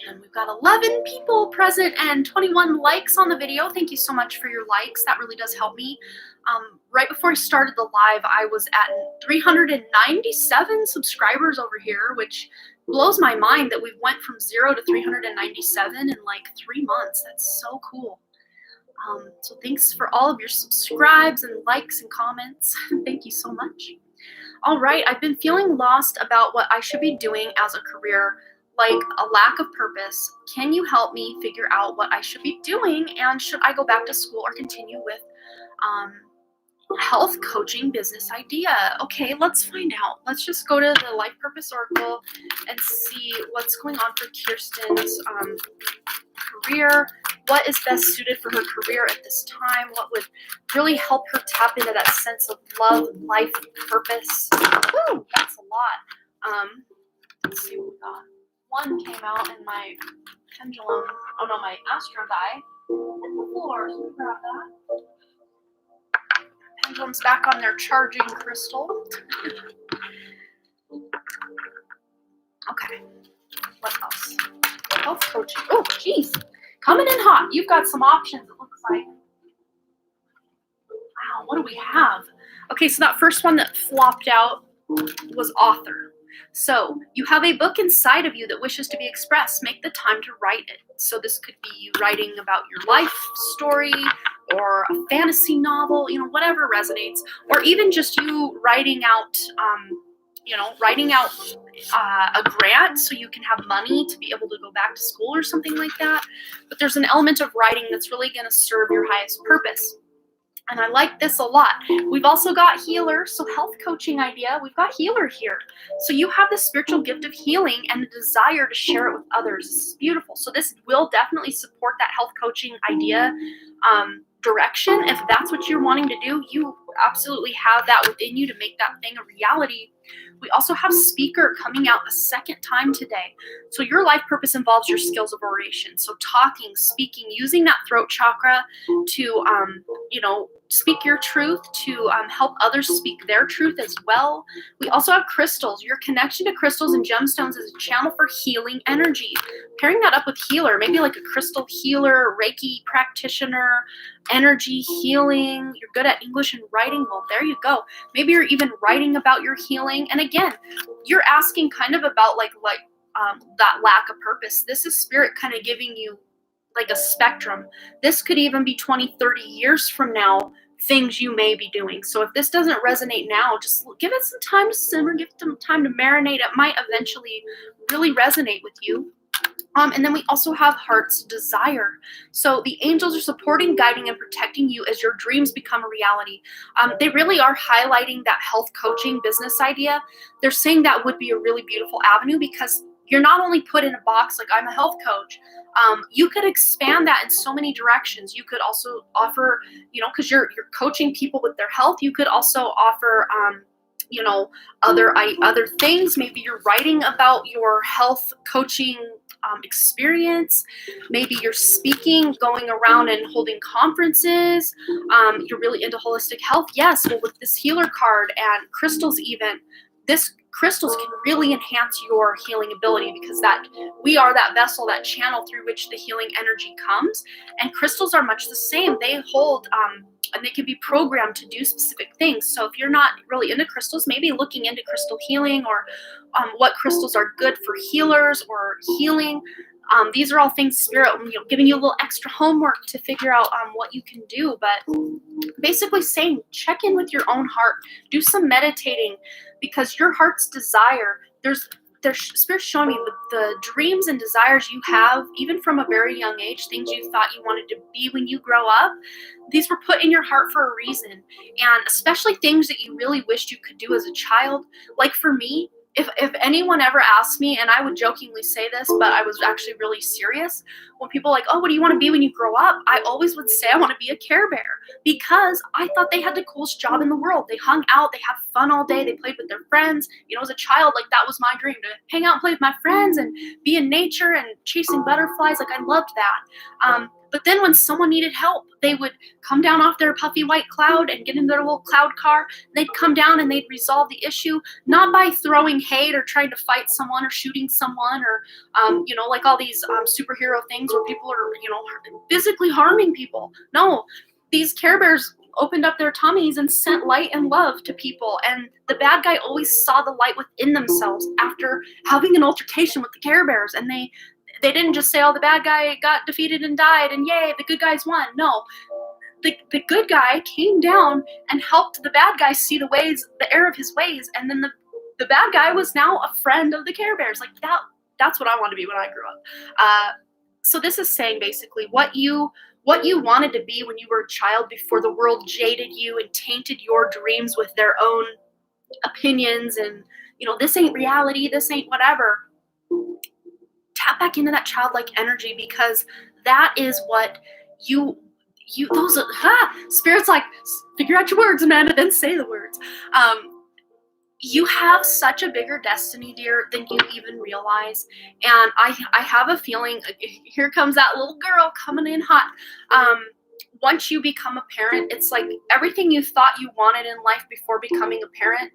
And we've got 11 people present and 21 likes on the video. Thank you so much for your likes. That really does help me. Right before I started the live, I was at 397 subscribers over here, which blows my mind that we went from 0 to 397 in like 3 months. That's so cool. So thanks for all of your subscribes and likes and comments. Thank you so much. All right, I've been feeling lost about what I should be doing as a career, like a lack of purpose. Can you help me figure out what I should be doing, and should I go back to school or continue with health coaching business idea? Okay, let's find out. Let's just go to the Life Purpose Oracle and see what's going on for Kirsten's career. What is best suited for her career at this time? What would really help her tap into that sense of love, life, and purpose? Woo, that's a lot. Let's see what we got. One came out in my pendulum. Oh no, my astro die. Hit the floor, so we grab that. Pendulum's back on their charging crystal. Okay, what else? Health coaching. Oh, geez. Coming in hot. You've got some options, it looks like. Wow, what do we have? Okay, so that first one that flopped out was author. So you have a book inside of you that wishes to be expressed. Make the time to write it. So this could be you writing about your life story, or a fantasy novel, whatever resonates, or even just you writing out, a grant so you can have money to be able to go back to school or something like that. But there's an element of writing that's really going to serve your highest purpose. And I like this a lot. We've also got healer, so health coaching idea. We've got healer here. So you have the spiritual gift of healing and the desire to share it with others. This is beautiful. So this will definitely support that health coaching idea direction. If that's what you're wanting to do, you absolutely have that within you to make that thing a reality. We also have speaker coming out a second time today. So your life purpose involves your skills of oration. So talking, speaking, using that throat chakra to, speak your truth, to help others speak their truth as well. We also have crystals. Your connection to crystals and gemstones is a channel for healing energy. Pairing that up with healer, maybe like a crystal healer, Reiki practitioner, energy healing. You're good at English and writing. Well, there you go. Maybe you're even writing about your healing. And again, you're asking kind of about that lack of purpose. This is spirit kind of giving you like a spectrum. This could even be 20, 30 years from now, things you may be doing. So if this doesn't resonate now, just give it some time to simmer, give it some time to marinate. It might eventually really resonate with you. And then we also have heart's desire. So the angels are supporting, guiding, and protecting you as your dreams become a reality. They really are highlighting that health coaching business idea. They're saying that would be a really beautiful avenue, because you're not only put in a box like I'm a health coach. You could expand that in so many directions. You could also offer, because you're coaching people with their health, you could also offer other things. Maybe you're writing about your health coaching experience. Maybe you're speaking, going around and holding conferences. You're really into holistic health. Yes, well, with this healer card and crystals even, this crystals can really enhance your healing ability, because that we are that vessel, that channel through which the healing energy comes. And crystals are much the same. They hold and they can be programmed to do specific things. So if you're not really into crystals, maybe looking into crystal healing, or what crystals are good for healers or healing. These are all things Spirit, giving you a little extra homework to figure out what you can do. But basically saying, check in with your own heart, do some meditating, because your heart's desire, there's Spirit's showing me the dreams and desires you have, even from a very young age, things you thought you wanted to be when you grow up. These were put in your heart for a reason, and especially things that you really wished you could do as a child. Like for me, if anyone ever asked me, and I would jokingly say this, but I was actually really serious, when people are like, oh, what do you want to be when you grow up? I always would say I want to be a Care Bear, because I thought they had the coolest job in the world. They hung out, they had fun all day, they played with their friends. As a child, like that was my dream, to hang out and play with my friends and be in nature and chasing butterflies. Like I loved that. But then when someone needed help, they would come down off their puffy white cloud and get in their little cloud car. They'd come down and they'd resolve the issue, not by throwing hate or trying to fight someone or shooting someone, or, like all these superhero things where people are, physically harming people. No, these Care Bears opened up their tummies and sent light and love to people. And the bad guy always saw the light within themselves after having an altercation with the Care Bears. And they didn't just say, oh, the bad guy got defeated and died, and yay, the good guys won. No, the good guy came down and helped the bad guy see the error of his ways, and then the bad guy was now a friend of the Care Bears. Like that's what I want to be when I grew up. So this is saying basically what you wanted to be when you were a child, before the world jaded you and tainted your dreams with their own opinions, and this ain't reality, this ain't whatever. Tap back into that childlike energy, because that is what Spirit's like, figure out your words, Amanda, then say the words. You have such a bigger destiny, dear, than you even realize. And I have a feeling, here comes that little girl coming in hot. Once you become a parent, it's like everything you thought you wanted in life before becoming a parent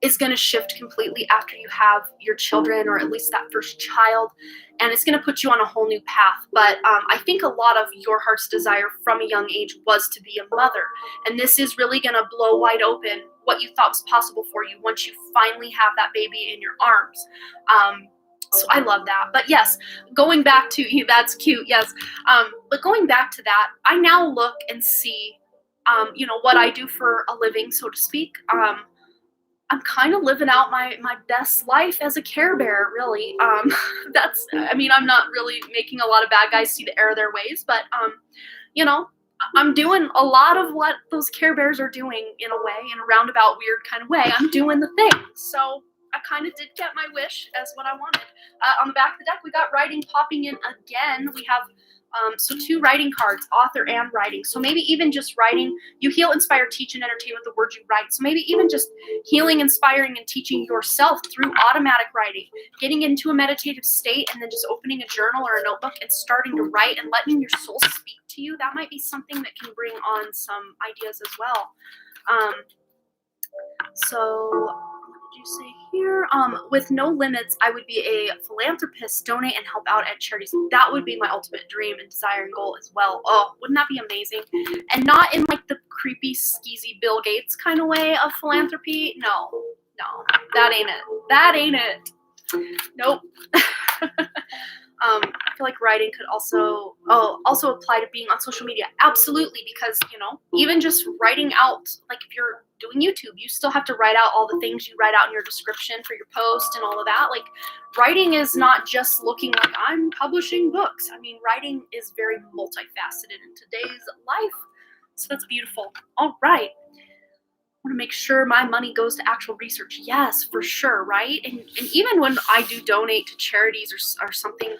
is going to shift completely after you have your children, or at least that first child, and it's going to put you on a whole new path. But I think a lot of your heart's desire from a young age was to be a mother, and this is really going to blow wide open what you thought was possible for you once you finally have that baby in your arms. So I love that. But yes, going back to, that's cute, yes. But going back to that, I now look and see, what I do for a living, so to speak. I'm kind of living out my best life as a Care Bear, really. I'm not really making a lot of bad guys see the error of their ways, but, I'm doing a lot of what those Care Bears are doing, in a way, in a roundabout, weird kind of way. I'm doing the thing. So I kind of did get my wish as what I wanted. On the back of the deck, we got writing popping in again. We have so 2 writing cards, author and writing. So maybe even just writing. You heal, inspire, teach, and entertain with the words you write. So maybe even just healing, inspiring, and teaching yourself through automatic writing, getting into a meditative state, and then just opening a journal or a notebook and starting to write and letting your soul speak to you. That might be something that can bring on some ideas as well. So what did you say here? With no limits, I would be a philanthropist, donate and help out at charities. That would be my ultimate dream and desire and goal as well. Oh, wouldn't that be amazing? And not in like the creepy, skeezy Bill Gates kind of way of philanthropy. No, that ain't it. That ain't it. Nope. I feel like writing could also apply to being on social media. Absolutely, because, even just writing out, like if you're doing YouTube, you still have to write out all the things you write out in your description for your post and all of that. Like, writing is not just looking like I'm publishing books. I mean, writing is very multifaceted in today's life. So that's beautiful. All right. I want to make sure my money goes to actual research. Yes, for sure, right? And even when I do donate to charities or something,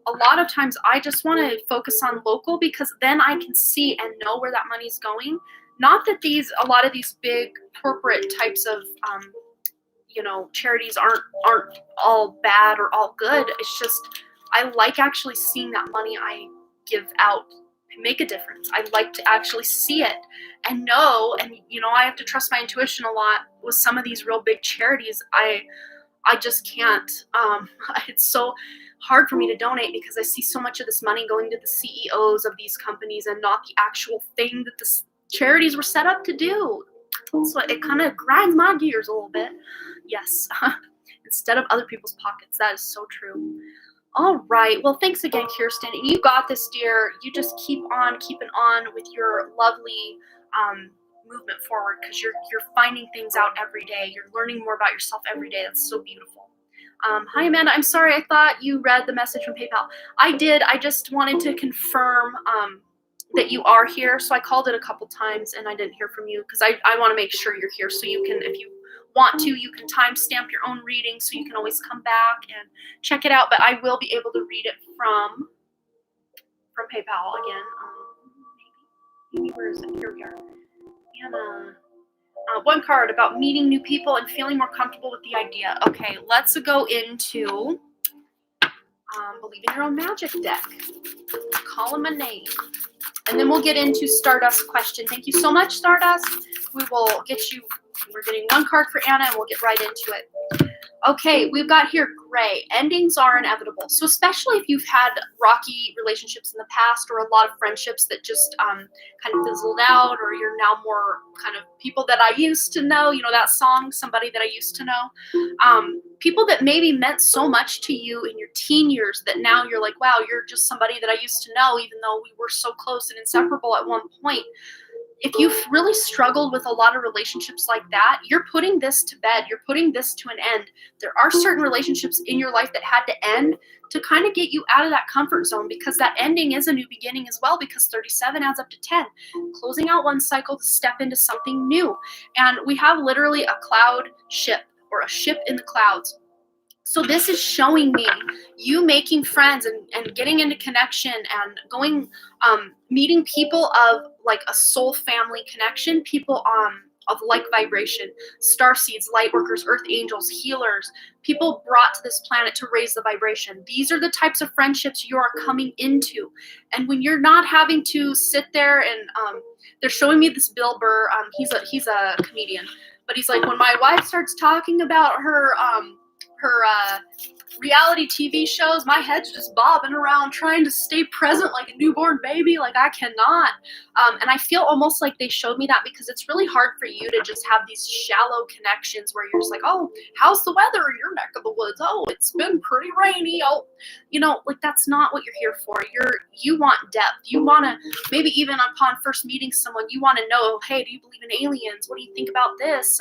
a lot of times I just want to focus on local, because then I can see and know where that money's going. Not that a lot of these big corporate types of charities aren't all bad or all good. It's just I like actually seeing that money I give out make a difference. I like to actually see it and know, and I have to trust my intuition a lot with some of these real big charities. I just can't. It's so hard for me to donate because I see so much of this money going to the CEOs of these companies and not the actual thing that the charities were set up to do. So it kind of grinds my gears a little bit. Yes, instead of other people's pockets. That is so true. All right. Well, thanks again, Kirsten. You got this, dear. You just keep on keeping on with your lovely movement forward, because you're finding things out every day. You're learning more about yourself every day. That's so beautiful. Hi, Amanda. I'm sorry. I thought you read the message from PayPal. I did. I just wanted to confirm that you are here. So I called it a couple times and I didn't hear from you because I want to make sure you're here, so you can, if you want to, you can timestamp your own reading, so you can always come back and check it out. But I will be able to read it from PayPal again. Maybe where is it? Here we are. And one card about meeting new people and feeling more comfortable with the idea. Okay, let's go into Believe in Your Own Magic deck. Call them a name. And then we'll get into Stardust question. Thank you so much, Stardust. We will get you, we're getting one card for Anna and we'll get right into it. Okay, we've got here Gray. Endings are inevitable. So especially if you've had rocky relationships in the past, or a lot of friendships that just kind of fizzled out, or you're now more kind of people that I used to know, that song, Somebody That I Used to Know. People that maybe meant so much to you in your teen years that now you're like, wow, you're just somebody that I used to know, even though we were so close and inseparable at one point. If you've really struggled with a lot of relationships like that, you're putting this to bed. You're putting this to an end. There are certain relationships in your life that had to end to kind of get you out of that comfort zone, because that ending is a new beginning as well, because 37 adds up to 10. Closing out one cycle to step into something new. And we have literally a cloud ship, or a ship in the clouds. So this is showing me you making friends and getting into connection and going, meeting people of like a soul family connection, people of like vibration, star seeds, light workers, earth angels, healers, people brought to this planet to raise the vibration. These are the types of friendships you are coming into. And when you're not having to sit there and they're showing me this Bill Burr, he's a comedian, but he's like, when my wife starts talking about her reality TV shows, my head's just bobbing around trying to stay present like a newborn baby. Like, I cannot. And I feel almost like they showed me that because it's really hard for you to just have these shallow connections where you're just like, oh, how's the weather in your neck of the woods? Oh, it's been pretty rainy. Oh, like that's not what you're here for. You want depth. You want to, maybe even upon first meeting someone, you want to know, hey, do you believe in aliens? What do you think about this?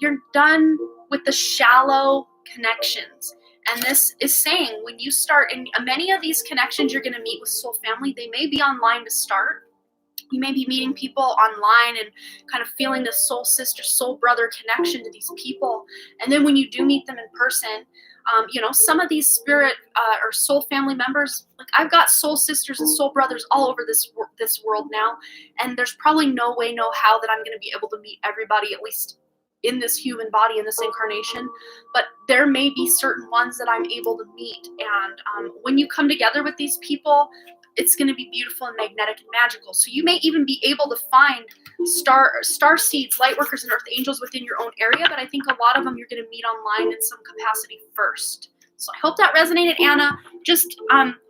You're done with the shallow connections. And this is saying when you start, in many of these connections you're going to meet with soul family, they may be online to start. You may be meeting people online and kind of feeling this soul sister, soul brother connection to these people. And then when you do meet them in person, some of these spirit or soul family members, like I've got soul sisters and soul brothers all over this world now. And there's probably no way, no how that I'm going to be able to meet everybody, at least in this human body, in this incarnation. But there may be certain ones that I'm able to meet. And when you come together with these people, it's going to be beautiful and magnetic and magical. So you may even be able to find star seeds, light workers, and earth angels within your own area. But I think a lot of them you're going to meet online in some capacity first. So I hope that resonated, Anna. Just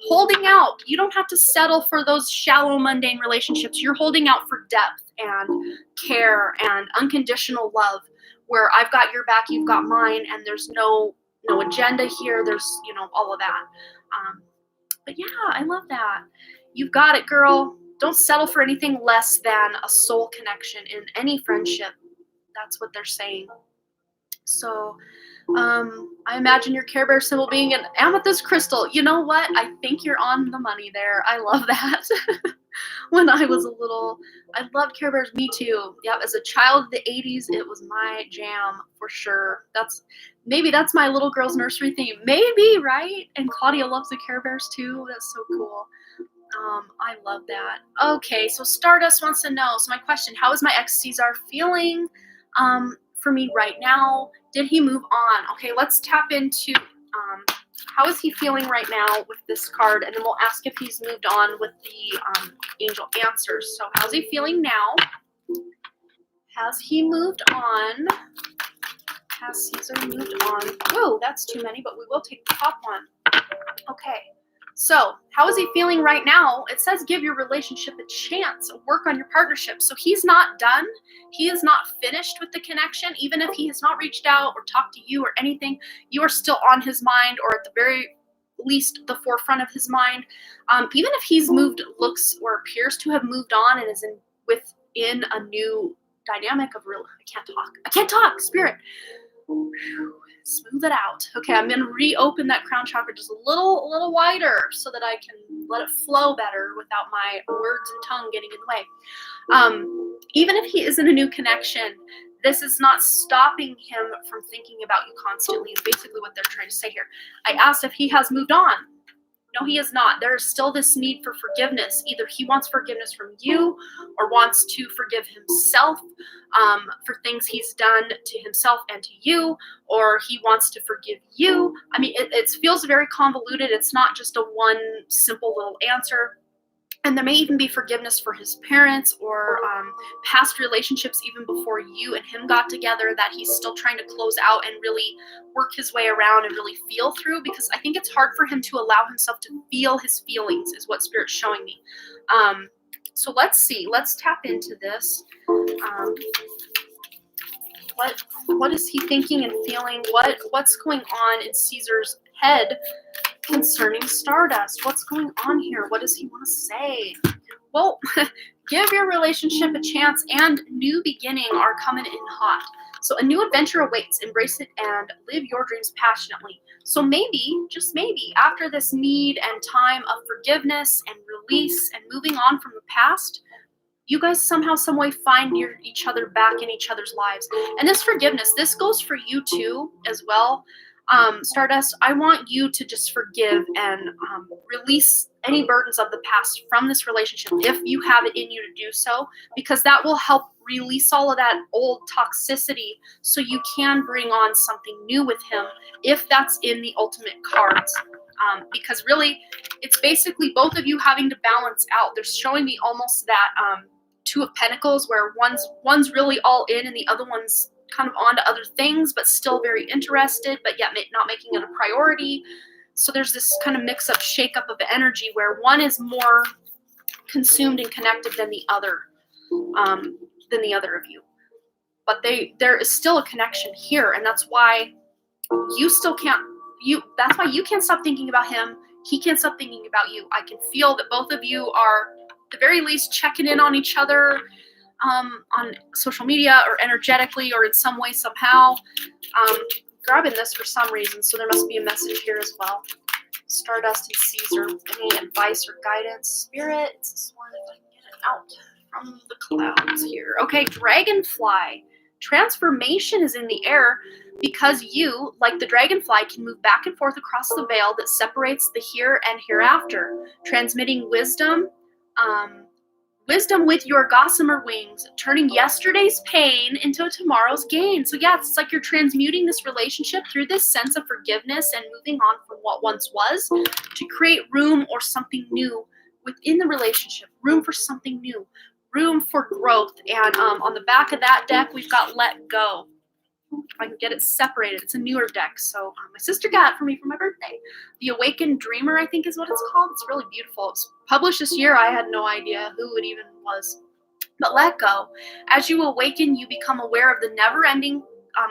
holding out. You don't have to settle for those shallow, mundane relationships. You're holding out for depth and care and unconditional love, where I've got your back, you've got mine, and there's no agenda here. There's, all of that. But yeah, I love that. You've got it, girl. Don't settle for anything less than a soul connection in any friendship. That's what they're saying. So I imagine your Care Bear symbol being an amethyst crystal. You know what? I think you're on the money there. I love that. When I was a little, I loved Care Bears. Me too. Yep. As a child of the 80s, it was my jam for sure. Maybe that's my little girl's nursery theme. Maybe, right? And Claudia loves the Care Bears too. That's so cool. I love that. Okay, so Stardust wants to know. So my question: how is my ex Caesar feeling for me right now? Did he move on? Okay, let's tap into how is he feeling right now with this card, and then we'll ask if he's moved on with the angel answers. So how's he feeling now? Has he moved on? Has Caesar moved on? Whoa, that's too many, but we will take the top one. Okay. So, how is he feeling right now? It says give your relationship a chance, work on your partnership. So he's not done. He is not finished with the connection. Even if he has not reached out or talked to you or anything, you are still on his mind, or at the very least the forefront of his mind. Even if he's moved, looks or appears to have moved on and is within a new dynamic of real. I can't talk, spirit. Smooth it out. Okay, I'm going to reopen that crown chakra just a little wider so that I can let it flow better without my words and tongue getting in the way. Even if he is in a new connection, this is not stopping him from thinking about you constantly, is basically what they're trying to say here. I asked if he has moved on. No, he is not. There is still this need for forgiveness. Either he wants forgiveness from you or wants to forgive himself for things he's done to himself and to you, or he wants to forgive you. I mean, it feels very convoluted. It's not just a one simple little answer. And there may even be forgiveness for his parents or past relationships even before you and him got together that he's still trying to close out and really work his way around and really feel through, because I think it's hard for him to allow himself to feel his feelings is what Spirit's showing me. So let's see. Let's tap into this. What is he thinking and feeling? What's going on in Caesar's head concerning Stardust? What's going on here? What does he want to say? Well, give your relationship a chance, and new beginning are coming in hot. So a new adventure awaits. Embrace it and live your dreams passionately. So maybe, just maybe, after this need and time of forgiveness and release and moving on from the past, you guys somehow, some way find each other back in each other's lives. And this forgiveness, this goes for you too as well. Stardust, I want you to just forgive and release any burdens of the past from this relationship if you have it in you to do so, because that will help release all of that old toxicity so you can bring on something new with him if that's in the ultimate cards. Because really, it's basically both of you having to balance out. They're showing me almost that Two of Pentacles where one's really all in and the other one's kind of on to other things, but still very interested, but yet not making it a priority. So there's this kind of mix-up, shake-up of energy where one is more consumed and connected than the other of you. But there is still a connection here, and that's why you still can't. That's why you can't stop thinking about him. He can't stop thinking about you. I can feel that both of you are, at the very least, checking in on each other. On social media or energetically or in some way, somehow. Grabbing this for some reason, so there must be a message here as well. Stardust and Caesar, any advice or guidance? Spirit, it's this one, if I can get it out from the clouds here. Okay, Dragonfly. Transformation is in the air because you, like the dragonfly, can move back and forth across the veil that separates the here and hereafter, transmitting wisdom, wisdom with your gossamer wings, turning yesterday's pain into tomorrow's gain. So yeah, it's like you're transmuting this relationship through this sense of forgiveness and moving on from what once was to create room or something new within the relationship, room for something new, room for growth. And on the back of that deck, we've got Let Go. If I can get it separated. It's a newer deck, so my sister got it for me for my birthday. The Awakened Dreamer, I think is what it's called. It's really beautiful. It's published this year. I had no idea who it even was. But let go. As you awaken, you become aware of the never-ending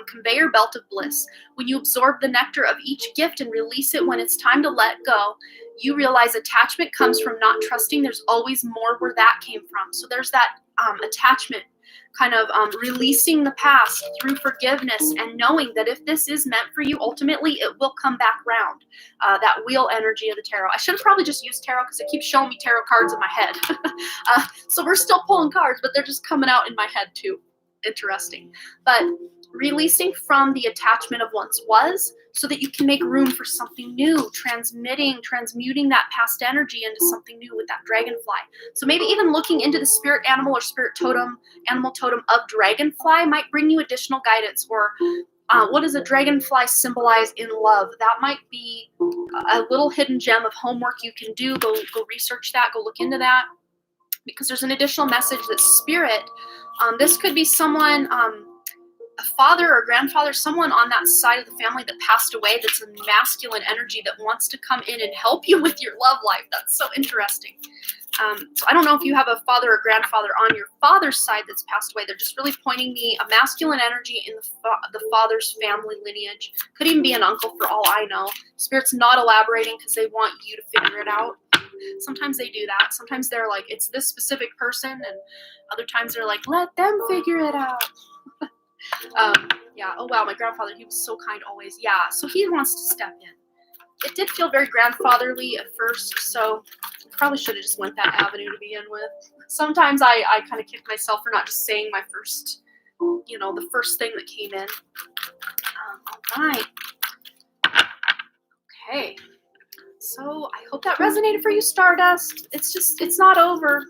conveyor belt of bliss. When you absorb the nectar of each gift and release it when it's time to let go, you realize attachment comes from not trusting there's always more where that came from. So there's that attachment, kind of releasing the past through forgiveness and knowing that if this is meant for you, ultimately it will come back round. That wheel energy of the tarot. I should have probably just used tarot because it keeps showing me tarot cards in my head. So we're still pulling cards, but they're just coming out in my head too. Interesting. But releasing from the attachment of once was so that you can make room for something new, transmuting that past energy into something new with that dragonfly. So maybe even looking into the spirit animal or spirit totem, animal totem of dragonfly might bring you additional guidance. Or what does a dragonfly symbolize in love? That might be a little hidden gem of homework you can do. Go research that, go look into that, because there's an additional message that spirit, this could be someone, a father or grandfather, someone on that side of the family that passed away, that's a masculine energy that wants to come in and help you with your love life. That's so interesting. So I don't know if you have a father or grandfather on your father's side that's passed away. They're just really pointing me a masculine energy in the father's family lineage. Could even be an uncle for all I know. Spirit's not elaborating because they want you to figure it out. Sometimes they do that. Sometimes they're like, it's this specific person, and other times they're like, let them figure it out. Yeah. Oh wow, my grandfather, he was so kind always. Yeah. So he wants to step in. It did feel very grandfatherly at first, so I probably should have just went that avenue to begin with. Sometimes I kind of kick myself for not just saying my first, the first thing that came in. All right. Okay. So I hope that resonated for you, Stardust. It's not over.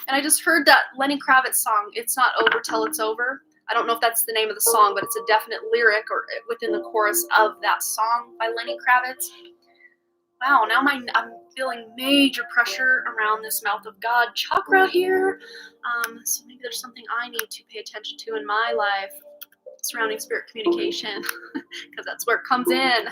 And I just heard that Lenny Kravitz song, It's Not Over Till It's Over. I don't know if that's the name of the song, but it's a definite lyric or within the chorus of that song by Lenny Kravitz. Wow, now I'm feeling major pressure around this mouth of God chakra here. So maybe there's something I need to pay attention to in my life surrounding spirit communication, because that's where it comes in.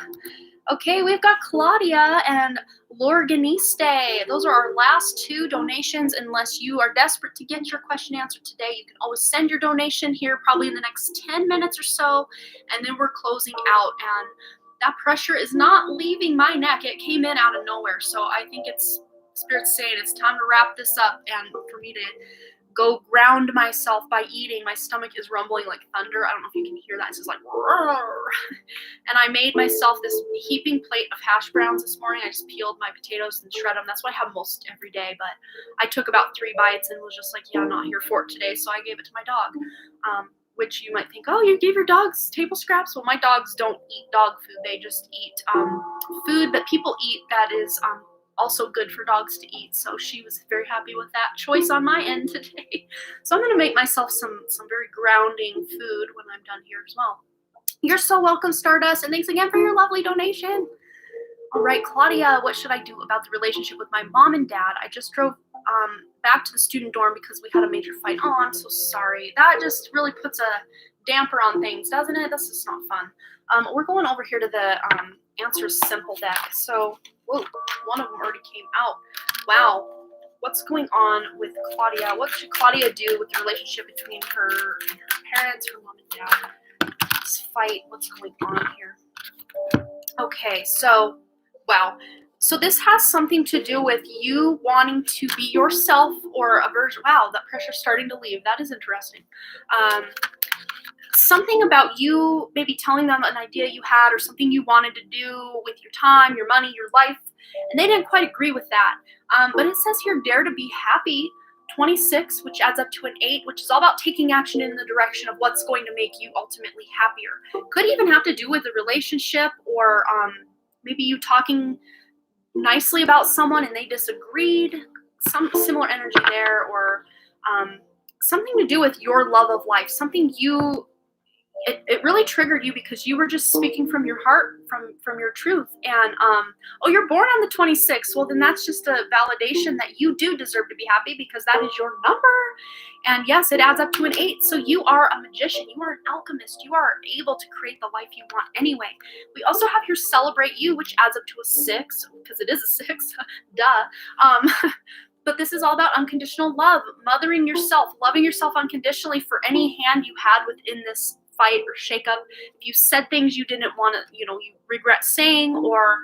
Okay, we've got Claudia and Lorganiste. Those are our last two donations. Unless you are desperate to get your question answered today, you can always send your donation here probably in the next 10 minutes or so, and then we're closing out. And that pressure is not leaving my neck. It came in out of nowhere. So I think it's Spirit's saying it's time to wrap this up and for me to go ground myself by eating. My stomach is rumbling like thunder. I don't know if you can hear that. It's just like, roar. And I made myself this heaping plate of hash browns this morning. I just peeled my potatoes and shred them. That's what I have most every day. But I took about 3 bites and was just like, yeah, I'm not here for it today. So I gave it to my dog. Which you might think, oh, you gave your dogs table scraps? Well, my dogs don't eat dog food. They just eat food that people eat that is also good for dogs to eat. So she was very happy with that choice on my end today. So I'm going to make myself some very grounding food when I'm done here as well. You're so welcome, Stardust, and thanks again for your lovely donation. All right, Claudia, what should I do about the relationship with my mom and dad? I just drove back to the student dorm because we had a major fight. Oh, I'm so sorry. That just really puts a damper on things, doesn't it? That's just not fun. We're going over here to the Answers Simple deck. So, whoa, one of them already came out. Wow. What's going on with Claudia? What should Claudia do with the relationship between her and her parents, her mom and dad? This fight, what's going on here? Okay, so, wow. So this has something to do with you wanting to be yourself or a version. Wow, that pressure's starting to leave. That is interesting. Something about you maybe telling them an idea you had or something you wanted to do with your time, your money, your life, and they didn't quite agree with that. But it says here, dare to be happy. 26, which adds up to an 8, which is all about taking action in the direction of what's going to make you ultimately happier. Could even have to do with a relationship or maybe you talking nicely about someone and they disagreed. Some similar energy there, or something to do with your love of life. Something it really triggered you because you were just speaking from your heart, from your truth. And oh, you're born on the 26th. Well, then that's just a validation that you do deserve to be happy because that is your number. And yes, it adds up to an 8. So you are a magician. You are an alchemist. You are able to create the life you want anyway. We also have here celebrate you, which adds up to a 6 because it is a 6. Duh. But this is all about unconditional love, mothering yourself, loving yourself unconditionally for any hand you had within this fight or shakeup. If you said things you didn't want to, you regret saying, or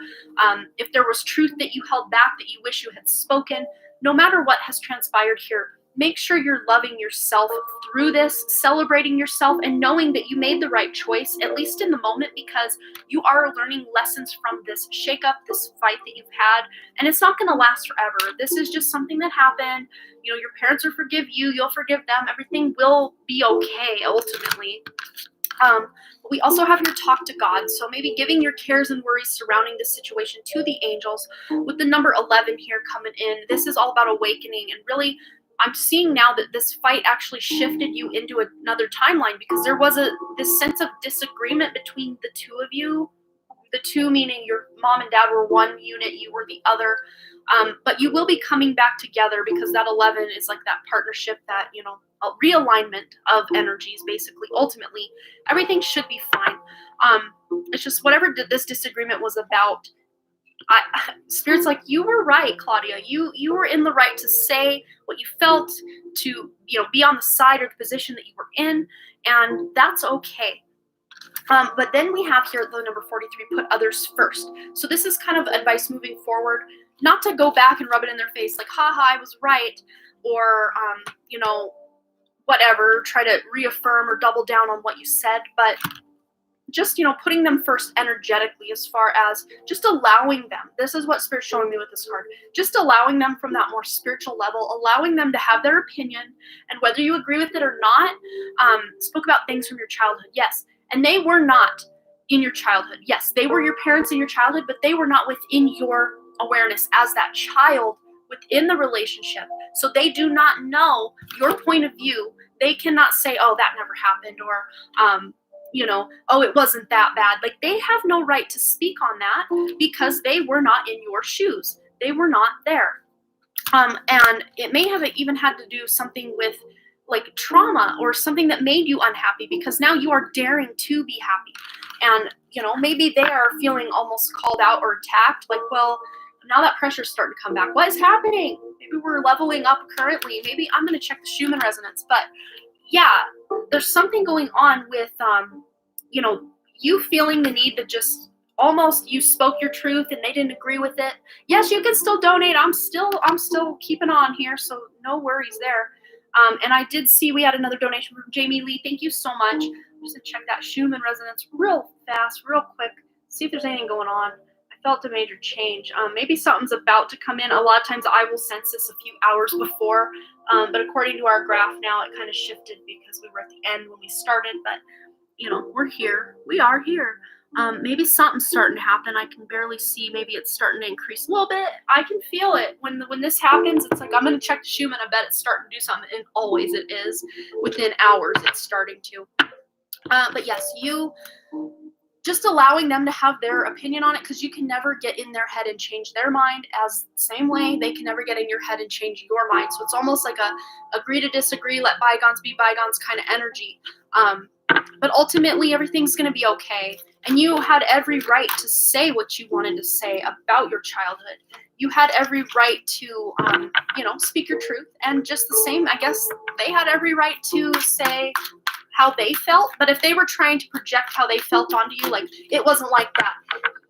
if there was truth that you held back that you wish you had spoken, no matter what has transpired here, make sure you're loving yourself through this, celebrating yourself, and knowing that you made the right choice, at least in the moment, because you are learning lessons from this shakeup, this fight that you've had, and it's not going to last forever. This is just something that happened. Your parents will forgive you. You'll forgive them. Everything will be okay, ultimately. But we also have your talk to God. So maybe giving your cares and worries surrounding this situation to the angels with the number 11 here coming in. This is all about awakening. And really, I'm seeing now that this fight actually shifted you into another timeline because there was this sense of disagreement between the two of you. The two meaning your mom and dad were one unit, you were the other. But you will be coming back together because that 11 is like that partnership, that, a realignment of energies, basically. Ultimately, everything should be fine. It's just whatever this disagreement was about. Spirit's like, you were right, Claudia. You were in the right to say what you felt, to be on the side or the position that you were in, and that's okay. But then we have here the number 43, put others first. So this is kind of advice moving forward, not to go back and rub it in their face like, haha, I was right, or, whatever, try to reaffirm or double down on what you said, but just, putting them first energetically, as far as just allowing them. This is what Spirit's showing me with this card. Just allowing them from that more spiritual level, allowing them to have their opinion, and whether you agree with it or not. Spoke about things from your childhood, yes. And they were not in your childhood. Yes, they were your parents in your childhood, but they were not within your awareness as that child within the relationship. So they do not know your point of view. They cannot say, oh, that never happened, or, oh, it wasn't that bad. Like, they have no right to speak on that because they were not in your shoes. They were not there. And it may have even had to do something with like trauma or something that made you unhappy, because now you are daring to be happy. And, maybe they are feeling almost called out or attacked. Like, well, now that pressure's starting to come back. What is happening? Maybe we're leveling up currently. Maybe I'm going to check the Schumann resonance. But yeah, there's something going on with, you feeling the need to just almost, you spoke your truth and they didn't agree with it. Yes, you can still donate. I'm still keeping on here. So no worries there. And I did see we had another donation from Jamie Lee. Thank you so much. I'm just going to check that Schumann resonance real fast, real quick. See if there's anything going on. I felt a major change. Maybe something's about to come in. A lot of times I will sense this a few hours before. But according to our graph now, it kind of shifted because we were at the end when we started. But, we're here. We are here. Maybe something's starting to happen. I can barely see. Maybe it's starting to increase a little bit. I can feel it. When this happens, it's like, I'm going to check the Schumann. I bet it's starting to do something. And always it is. Within hours, it's starting to. But yes, you just allowing them to have their opinion on it, because you can never get in their head and change their mind, as the same way they can never get in your head and change your mind. So it's almost like a agree to disagree, let bygones be bygones kind of energy. But ultimately, everything's going to be okay. And you had every right to say what you wanted to say about your childhood. You had every right to, speak your truth. And just the same, I guess, they had every right to say how they felt. But if they were trying to project how they felt onto you, like, it wasn't like that,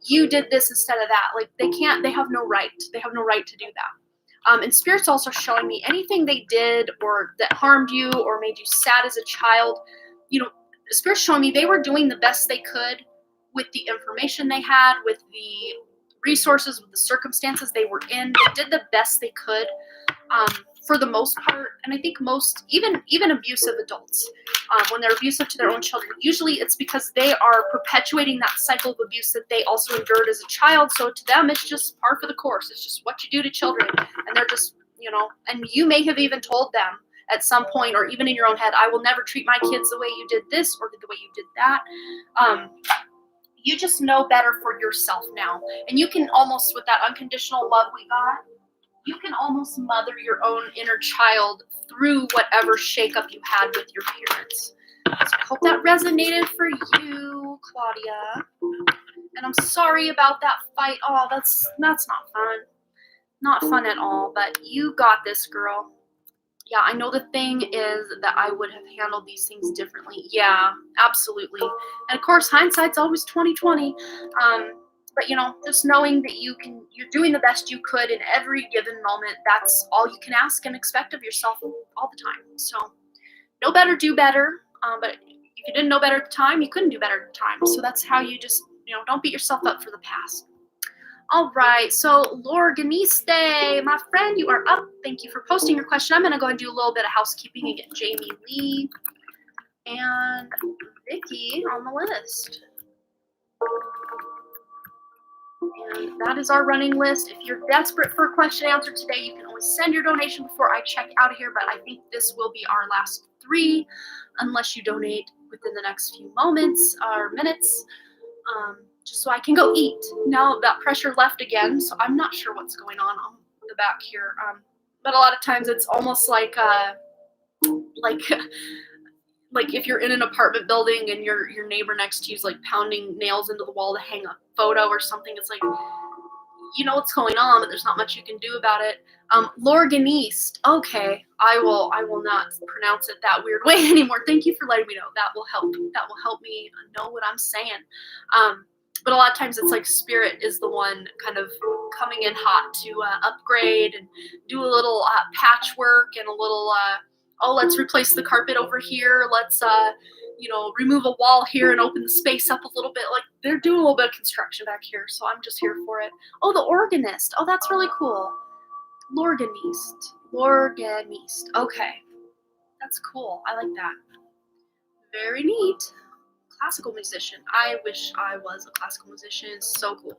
you did this instead of that, like, they have no right. They have no right to do that. And Spirit's also showing me anything they did or that harmed you or made you sad as a child, Spirit's showing me they were doing the best they could with the information they had, with the resources, with the circumstances they were in. They did the best they could, for the most part. And I think most, even abusive adults, when they're abusive to their own children, usually it's because they are perpetuating that cycle of abuse that they also endured as a child. So to them, it's just par for the course. It's just what you do to children. And they're just, and you may have even told them at some point, or even in your own head, I will never treat my kids the way you did this or the way you did that. You just know better for yourself now. And you can almost, with that unconditional love we got, you can almost mother your own inner child through whatever shakeup you had with your parents. So I hope that resonated for you, Claudia. And I'm sorry about that fight. Oh, that's not fun. Not fun at all, but you got this, girl. Yeah, I know the thing is that I would have handled these things differently. Yeah, absolutely. And of course, hindsight's always 20/20. But just knowing that you're doing the best you could in every given moment. That's all you can ask and expect of yourself all the time. So, know better, do better. But if you didn't know better at the time, you couldn't do better at the time. So that's how you just, don't beat yourself up for the past. All right, so Lorganiste, my friend, you are up. Thank you for posting your question. I'm going to go and do a little bit of housekeeping and get Jamie Lee. and Vicky on the list. And that is our running list. If you're desperate for a question answered today, you can always send your donation before I check out of here, but I think this will be our last 3, unless you donate within the next few moments or minutes, just so I can go eat. Now that pressure left again, so I'm not sure what's going on the back here, but a lot of times it's almost like like if you're in an apartment building and your neighbor next to you is like pounding nails into the wall to hang a photo or something. It's like, you know what's going on, but there's not much you can do about it. Lorganiste. Okay, I will not pronounce it that weird way anymore. Thank you for letting me know. That will help. That will help me know what I'm saying. But a lot of times it's like spirit is the one kind of coming in hot to upgrade and do a little patchwork and a little oh, let's replace the carpet over here. Let's remove a wall here and open the space up a little bit. Like they're doing a little bit of construction back here, so I'm just here for it. Oh, the organist. Oh, that's really cool. Lorganiste. Okay, that's cool. I like that. Very neat. Classical musician. I wish I was a classical musician. It's so cool.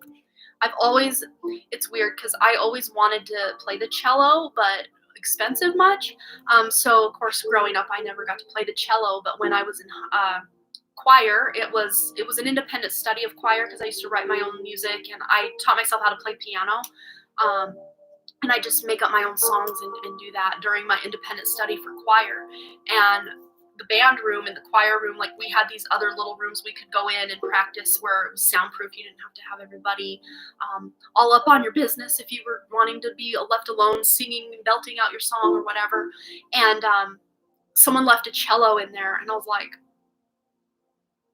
It's weird because I always wanted to play the cello, but expensive much. So of course, growing up, I never got to play the cello. But when I was in choir, it was an independent study of choir because I used to write my own music and I taught myself how to play piano. And I just make up my own songs and do that during my independent study for choir. And the band room and the choir room, like we had these other little rooms we could go in and practice where it was soundproof. You didn't have to have everybody all up on your business if you were wanting to be left alone singing and belting out your song or whatever. And someone left a cello in there and I was like,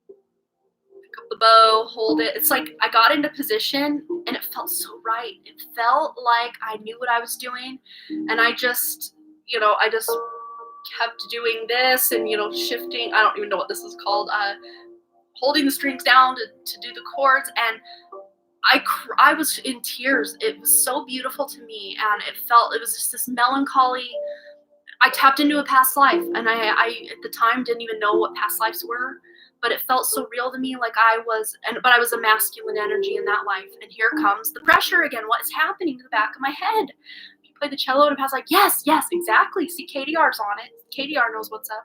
pick up the bow, hold it. It's like I got into position and it felt so right. It felt like I knew what I was doing. And I just kept doing this and shifting. I don't even know what this is called, holding the strings down to do the chords, and I was in tears. It was so beautiful to me, and it was just this melancholy. I tapped into a past life, and I at the time didn't even know what past lives were, but it felt so real to me, like but I was a masculine energy in that life. And here comes the pressure again. What is happening to the back of my head? Play the cello, and I was like, yes, exactly. See, KDR's on it. KDR knows what's up.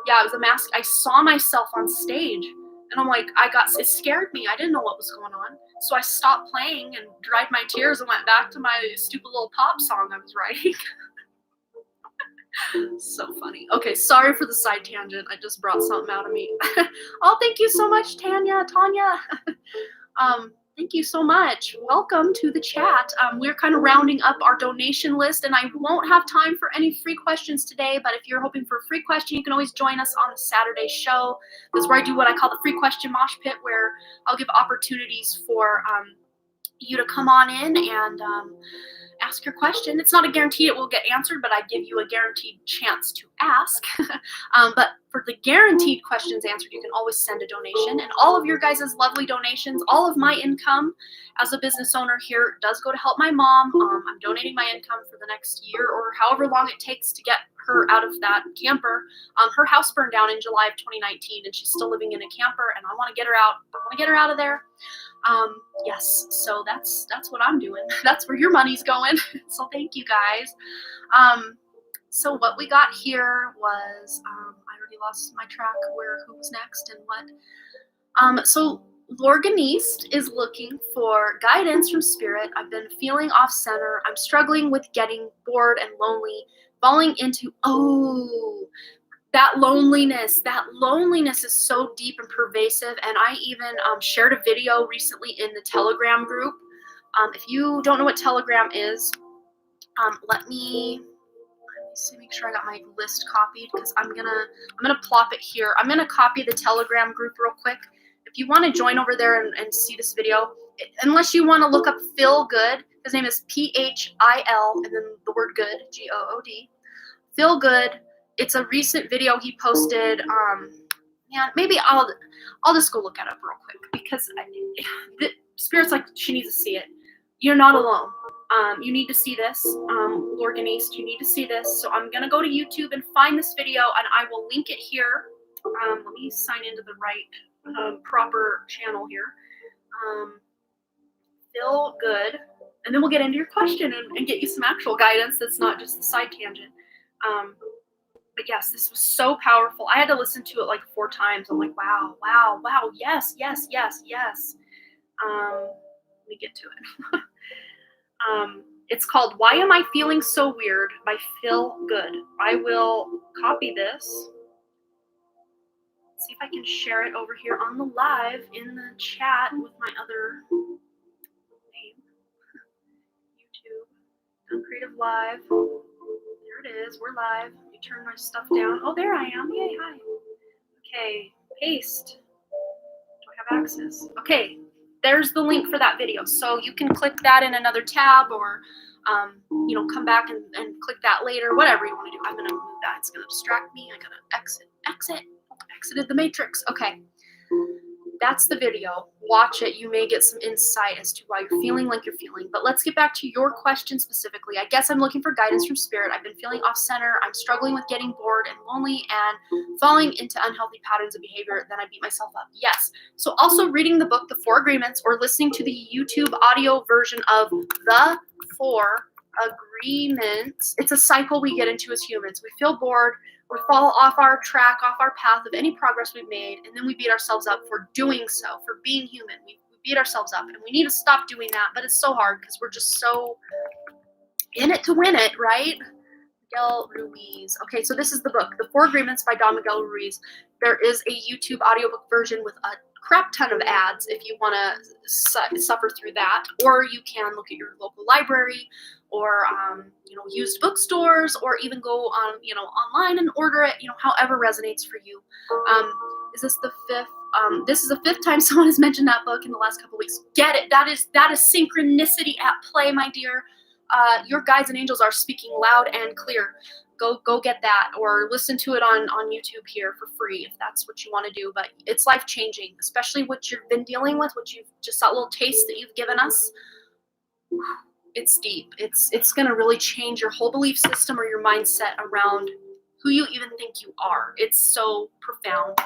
Yeah, it was a mask. I saw myself on stage, and I'm like, it scared me. I didn't know what was going on. So I stopped playing and dried my tears and went back to my stupid little pop song I was writing. So funny. Okay, sorry for the side tangent. I just brought something out of me. Oh, thank you so much, Tanya. Thank you so much. Welcome to the chat. We're kind of rounding up our donation list, and I won't have time for any free questions today, but if you're hoping for a free question, you can always join us on the Saturday show. This is where I do what I call the free question mosh pit, where I'll give opportunities for you to come on in and ask your question. It's not a guarantee it will get answered, but I give you a guaranteed chance to ask. But for the guaranteed questions answered, you can always send a donation. And all of your guys' lovely donations, all of my income as a business owner here does go to help my mom. I'm donating my income for the next year or however long it takes to get her out of that camper. Her house burned down in July of 2019, and she's still living in a camper, and I want to get her out. I want to get her out of there. Yes, so that's what I'm doing. That's where your money's going. So thank you guys. So what we got here was, I already lost my track who was next and what. So Lorganiste is looking for guidance from spirit. I've been feeling off center. I'm struggling with getting bored and lonely, falling into, that loneliness is so deep and pervasive. And I even shared a video recently in the Telegram group. If you don't know what Telegram is, let me see, make sure I got my list copied, because I'm gonna plop it here. I'm gonna copy the Telegram group real quick. If you want to join over there and see this video, unless you want to look up Phil Good, his name is PHIL and then the word good, GOOD. Phil Good. It's a recent video he posted. Maybe I'll just go look it up real quick, because the spirit's like, she needs to see it. You're not alone. You need to see this, Lorganiste. You need to see this. So I'm gonna go to YouTube and find this video, and I will link it here Let me sign into the right proper channel here. Feel good. And then we'll get into your question and get you some actual guidance that's not just the side tangent. But yes, this was so powerful. I had to listen to it like 4 times. I'm like, wow, wow, wow, yes, yes, yes, yes. Let me get to it. It's called Why Am I Feeling So Weird by Feel Good. I will copy this. See if I can share it over here on the live in the chat with my other name. YouTube. Creative Live. There it is. We're live. Let me turn my stuff down. Oh, there I am. Yay, hi. Okay, paste. Do I have access? Okay, there's the link for that video. So you can click that in another tab or, come back and click that later, whatever you want to do. I'm going to move that. It's going to distract me. I got to exited the matrix. Okay. That's the video. Watch it. You may get some insight as to why you're feeling like you're feeling. But let's get back to your question specifically. I guess I'm looking for guidance from spirit. I've been feeling off center. I'm struggling with getting bored and lonely and falling into unhealthy patterns of behavior. Then I beat myself up. Yes. So also reading the book, The 4 Agreements, or listening to the YouTube audio version of The 4 Agreements. It's a cycle we get into as humans. We feel bored. We fall off our track, off our path of any progress we've made, and then we beat ourselves up for doing so, for being human. We beat ourselves up, and we need to stop doing that, but it's so hard because we're just so in it to win it, right? Miguel Ruiz. Okay, so this is the book, The 4 Agreements by Don Miguel Ruiz. There is a YouTube audiobook version with a crap ton of ads if you want to suffer through that, or you can look at your local library or used bookstores, or even go on online and order it, however resonates for you. Is this the 5th? This is the 5th time someone has mentioned that book in the last couple of weeks. Get it? That is synchronicity at play, my dear. Your guides and angels are speaking loud and clear. Go get that, or listen to it on YouTube here for free if that's what you want to do. But it's life changing, especially what you've been dealing with, what you've just that little taste that you've given us. It's deep. It's going to really change your whole belief system or your mindset around who you even think you are. It's so profound.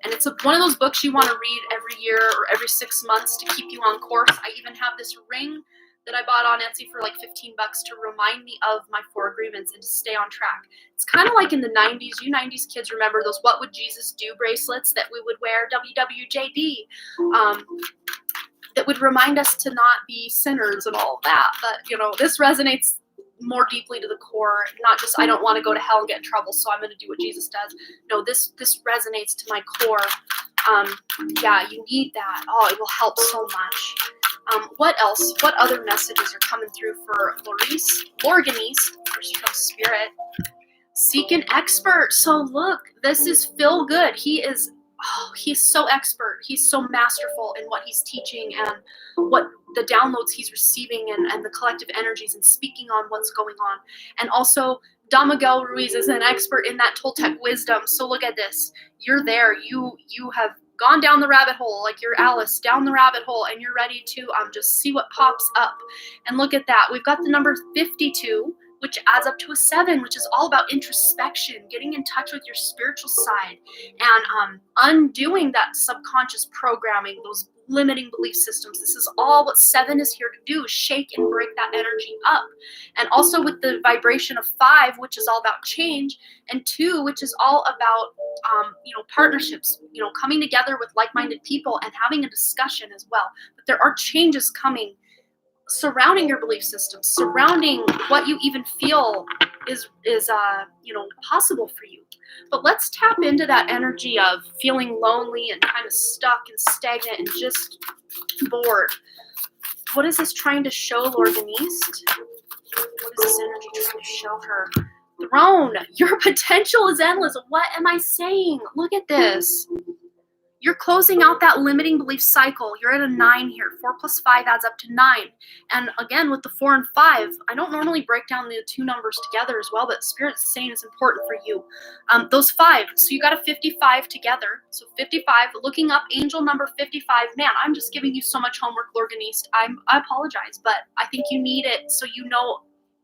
And it's one of those books you want to read every year or every 6 months to keep you on course. I even have this ring that I bought on Etsy for like $15 to remind me of my 4 agreements and to stay on track. It's kind of like in the 90s. You 90s kids remember those What Would Jesus Do bracelets that we would wear, WWJD, that would remind us to not be sinners and all of that. But, this resonates more deeply to the core, not just I don't want to go to hell and get in trouble, so I'm going to do what Jesus does. No, this resonates to my core. Yeah, you need that. Oh, it will help so much. What else? What other messages are coming through for Lorganese, from Spirit? Seek an expert. So look, this is Phil Good. He's so expert. He's so masterful in what he's teaching and what the downloads he's receiving and the collective energies and speaking on what's going on. And also, Don Miguel Ruiz is an expert in that Toltec wisdom. So look at this. You're there. You have gone down the rabbit hole, like you're Alice, down the rabbit hole, and you're ready to just see what pops up. And look at that. We've got the number 52, which adds up to a 7, which is all about introspection, getting in touch with your spiritual side, and undoing that subconscious programming, those limiting belief systems. This is all what 7 is here to do, shake and break that energy up. And also with the vibration of 5, which is all about change, and 2, which is all about partnerships, coming together with like-minded people and having a discussion as well. But there are changes coming surrounding your belief system, surrounding what you even feel is possible for you. But let's tap into that energy of feeling lonely and kind of stuck and stagnant and just bored. What is this trying to show, Lord Denise? What is this energy trying to show her? Throne, your potential is endless. What am I saying? Look at this. You're closing out that limiting belief cycle. You're at a 9 here. 4 plus 5 adds up to 9. And again, with the 4 and 5, I don't normally break down the 2 numbers together as well, but Spirit's saying it's important for you. Those 5, so you got a 55 together. So 55, looking up angel number 55. Man, I'm just giving you so much homework, Lorganiste. I apologize, but I think you need it so you know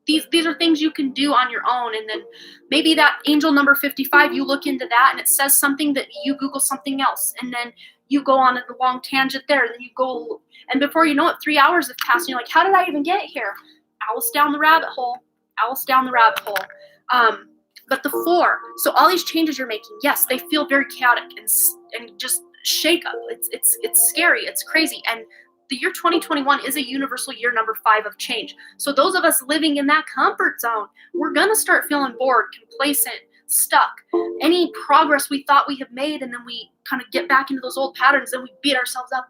These are things you can do on your own. And then maybe that angel number 55, you look into that and it says something that you Google something else. And then you go on a long tangent there. And then you go, and before you know it, 3 hours have passed. And you're like, how did I even get here? Alice down the rabbit hole. Alice down the rabbit hole. But the 4, so all these changes you're making, yes, they feel very chaotic and just shake up. It's scary. It's crazy. And the year 2021 is a universal year number 5 of change. So those of us living in that comfort zone, we're going to start feeling bored, complacent, stuck. Any progress we thought we have made, and then we kind of get back into those old patterns and we beat ourselves up.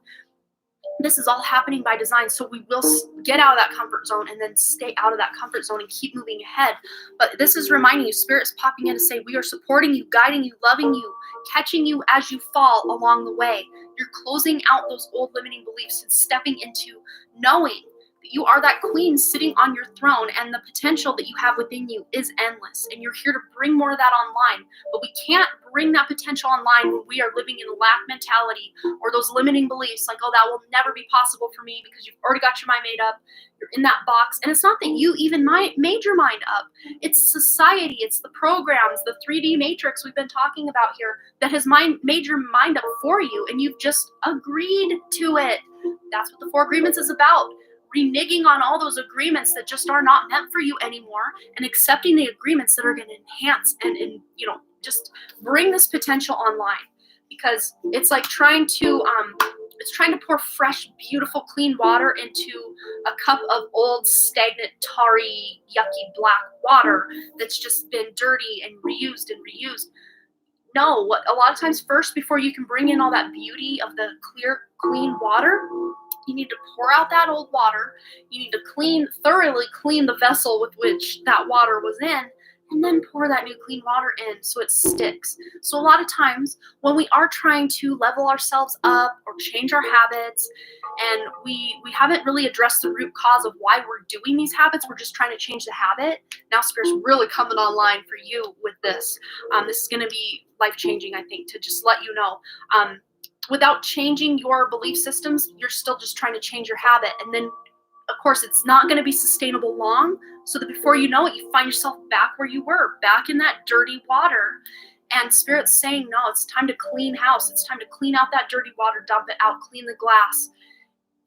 This is all happening by design, so we will get out of that comfort zone and then stay out of that comfort zone and keep moving ahead. But this is reminding you, Spirit's popping in to say, we are supporting you, guiding you, loving you, catching you as you fall along the way. You're closing out those old limiting beliefs and stepping into knowing that you are that queen sitting on your throne, and the potential that you have within you is endless. And you're here to bring more of that online. But we can't bring that potential online when we are living in a lack mentality or those limiting beliefs like, oh, that will never be possible for me because you've already got your mind made up. You're in that box. And it's not that you even made your mind up. It's society. It's the programs, the 3D matrix we've been talking about here that has made your mind up for you. And you've just agreed to it. That's what the 4 agreements is about. Reneging on all those agreements that just are not meant for you anymore, and accepting the agreements that are going to enhance and just bring this potential online. Because it's like trying to pour fresh, beautiful, clean water into a cup of old, stagnant, tarry, yucky black water that's just been dirty and reused. No, what a lot of times first, before you can bring in all that beauty of the clear, clean water, you need to pour out that old water. You need to thoroughly clean the vessel with which that water was in, and then pour that new clean water in so it sticks. So a lot of times when we are trying to level ourselves up or change our habits, and we haven't really addressed the root cause of why we're doing these habits, we're just trying to change the habit. Now Spirit's really coming online for you with this. This is going to be life-changing, I think, to just let you know. Without changing your belief systems, you're still just trying to change your habit. And then, of course, it's not going to be sustainable long. So that before you know it, you find yourself back where you were, back in that dirty water. And Spirit's saying, no, it's time to clean house. It's time to clean out that dirty water, dump it out, clean the glass.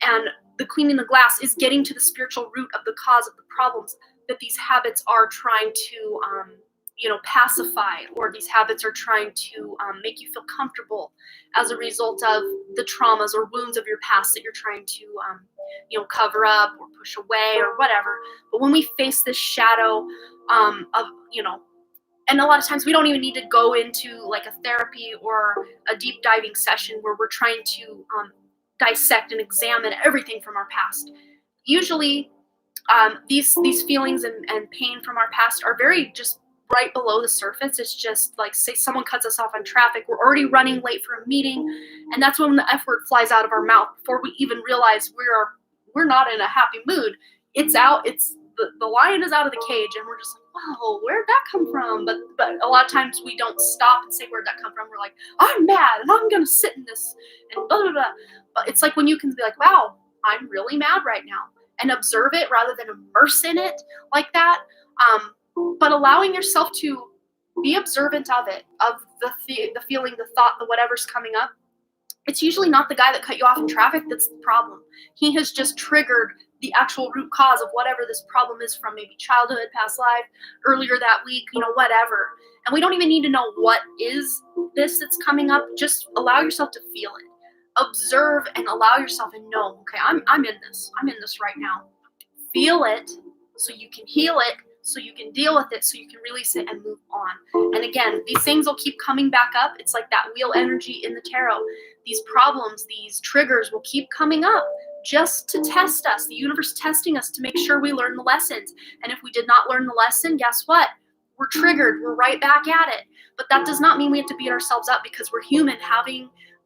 And the cleaning the glass is getting to the spiritual root of the cause of the problems that these habits are trying to pacify, or these habits are trying to make you feel comfortable as a result of the traumas or wounds of your past that you're trying to, cover up or push away or whatever. But when we face this shadow and a lot of times we don't even need to go into like a therapy or a deep diving session where we're trying to dissect and examine everything from our past. Usually these feelings and pain from our past are very just right below the surface. It's just like, say someone cuts us off on traffic, we're already running late for a meeting, and that's when the F word flies out of our mouth before we even realize we're not in a happy mood. It's out, it's the lion is out of the cage, and we're just like, whoa, where'd that come from? But a lot of times we don't stop and say, where'd that come from? We're like, I'm mad and I'm gonna sit in this and blah blah blah. But it's like when you can be like, wow, I'm really mad right now, and observe it rather than immerse in it like that. But allowing yourself to be observant of it, of the feeling, the thought, the whatever's coming up. It's usually not the guy that cut you off in traffic that's the problem. He has just triggered the actual root cause of whatever this problem is from, maybe childhood, past life, earlier that week, whatever. And we don't even need to know what is this that's coming up. Just allow yourself to feel it. Observe and allow yourself and know, okay, I'm in this. I'm in this right now. Feel it so you can heal it, so you can deal with it, so you can release it and move on. And again, these things will keep coming back up. It's like that wheel energy in the tarot. These problems, these triggers will keep coming up just to test us. The universe testing us to make sure we learn the lessons. And if we did not learn the lesson, guess what? We're triggered. We're right back at it. But that does not mean we have to beat ourselves up, because we're human,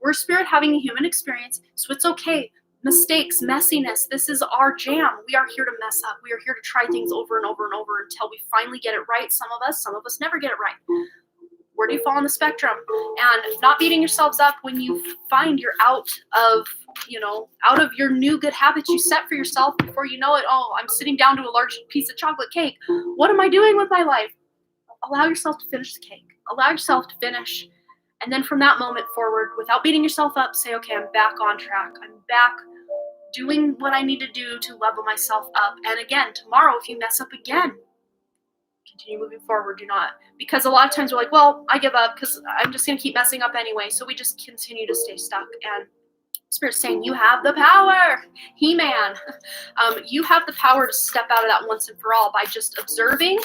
we're spirit having a human experience. So it's okay. Mistakes, messiness, this is our jam. We are here to mess up. We are here to try things over and over and over until we finally get it right. Some of us never get it right. Where do you fall on the spectrum? And not beating yourselves up when you find you're out of out of your new good habits you set for yourself. Before you know it, oh, I'm sitting down to a large piece of chocolate cake. What am I doing with my life? Allow yourself to finish the cake. Allow yourself to finish. And then from that moment forward, without beating yourself up, say, okay, I'm back on track. I'm back doing what I need to do to level myself up. And again, tomorrow, if you mess up again, continue moving forward. Do not, because a lot of times we're like, well, I give up because I'm just going to keep messing up anyway. So we just continue to stay stuck. And Spirit's saying, you have the power, He-Man. You have the power to step out of that once and for all by just observing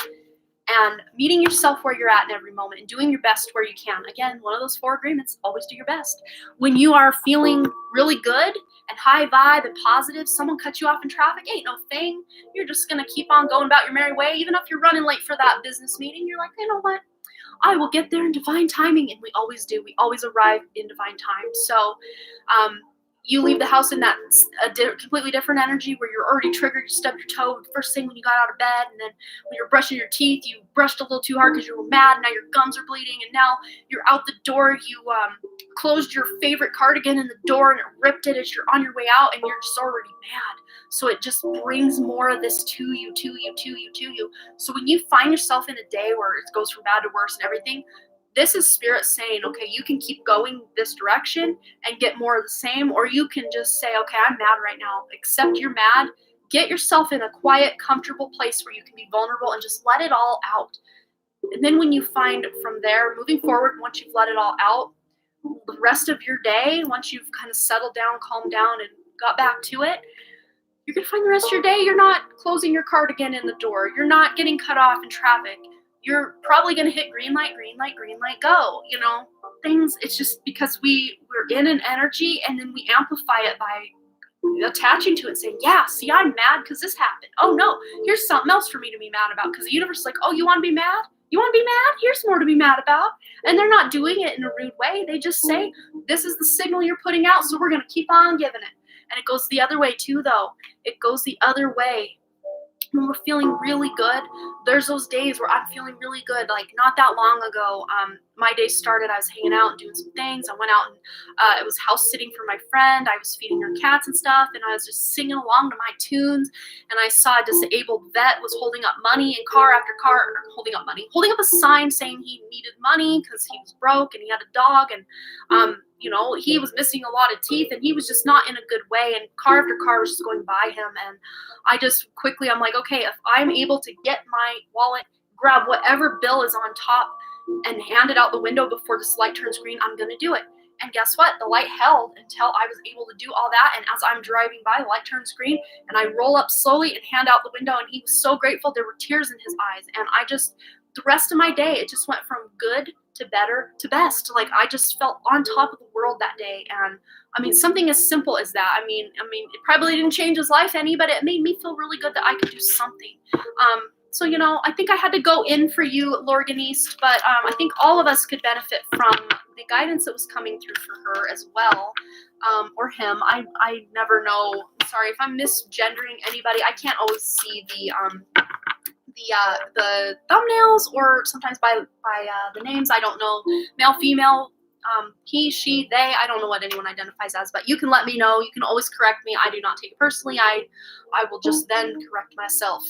and meeting yourself where you're at in every moment and doing your best where you can. Again, one of those 4 agreements, always do your best. When you are feeling really good and high vibe and positive, someone cuts you off in traffic, ain't no thing. You're just going to keep on going about your merry way. Even if you're running late for that business meeting, you're like, you know what? I will get there in divine timing. And we always do. We always arrive in divine time. So, you leave the house in that completely different energy where you're already triggered, you stubbed your toe first thing when you got out of bed, and then when you're brushing your teeth, you brushed a little too hard because you were mad, and now your gums are bleeding, and now you're out the door, you closed your favorite cardigan in the door, and it ripped it as you're on your way out, and you're just already mad. So it just brings more of this to you. So when you find yourself in a day where it goes from bad to worse and everything, this is Spirit saying, okay, you can keep going this direction and get more of the same, or you can just say, okay, I'm mad right now. Accept you're mad. Get yourself in a quiet, comfortable place where you can be vulnerable and just let it all out. And then when you find from there, moving forward, once you've let it all out, the rest of your day, once you've kind of settled down, calmed down, and got back to it, you're going to find the rest of your day, you're not closing your cardigan in the door. You're not getting cut off in traffic. You're probably going to hit green light, go. Things, it's just because we're in an energy, and then we amplify it by attaching to it, saying, yeah, see, I'm mad because this happened. Oh, no, here's something else for me to be mad about, because the universe is like, oh, you want to be mad? You want to be mad? Here's more to be mad about. And they're not doing it in a rude way. They just say, this is the signal you're putting out, so we're going to keep on giving it. And it goes the other way, too, though. It goes the other way. When we're feeling really good, there's those days where I'm feeling really good. Like not that long ago, my day started, I was hanging out and doing some things. I went out and it was house sitting for my friend. I was feeding her cats and stuff, and I was just singing along to my tunes. And I saw a disabled vet was holding up money, and car after car, holding up a sign saying he needed money because he was broke and he had a dog, and he was missing a lot of teeth, and he was just not in a good way, and car after car was just going by him. And I just I'm like, okay, if I'm able to get my wallet, grab whatever bill is on top and hand it out the window before this light turns green, I'm going to do it. And guess what? The light held until I was able to do all that. And as I'm driving by, the light turns green, and I roll up slowly and hand out the window. And he was so grateful. There were tears in his eyes. And the rest of my day, it just went from good to better to best. Like I just felt on top of the world that day. And I mean, something as simple as that. I mean, it probably didn't change his life any, but it made me feel really good that I could do something. So, I think I had to go in for you, Lorgan East, but I think all of us could benefit from the guidance that was coming through for her as well, or him. I never know. Sorry if I'm misgendering anybody. I can't always see the thumbnails, or sometimes by the names. I don't know, male, female, he, she, they. I don't know what anyone identifies as, but you can let me know. You can always correct me. I do not take it personally. I will just then correct myself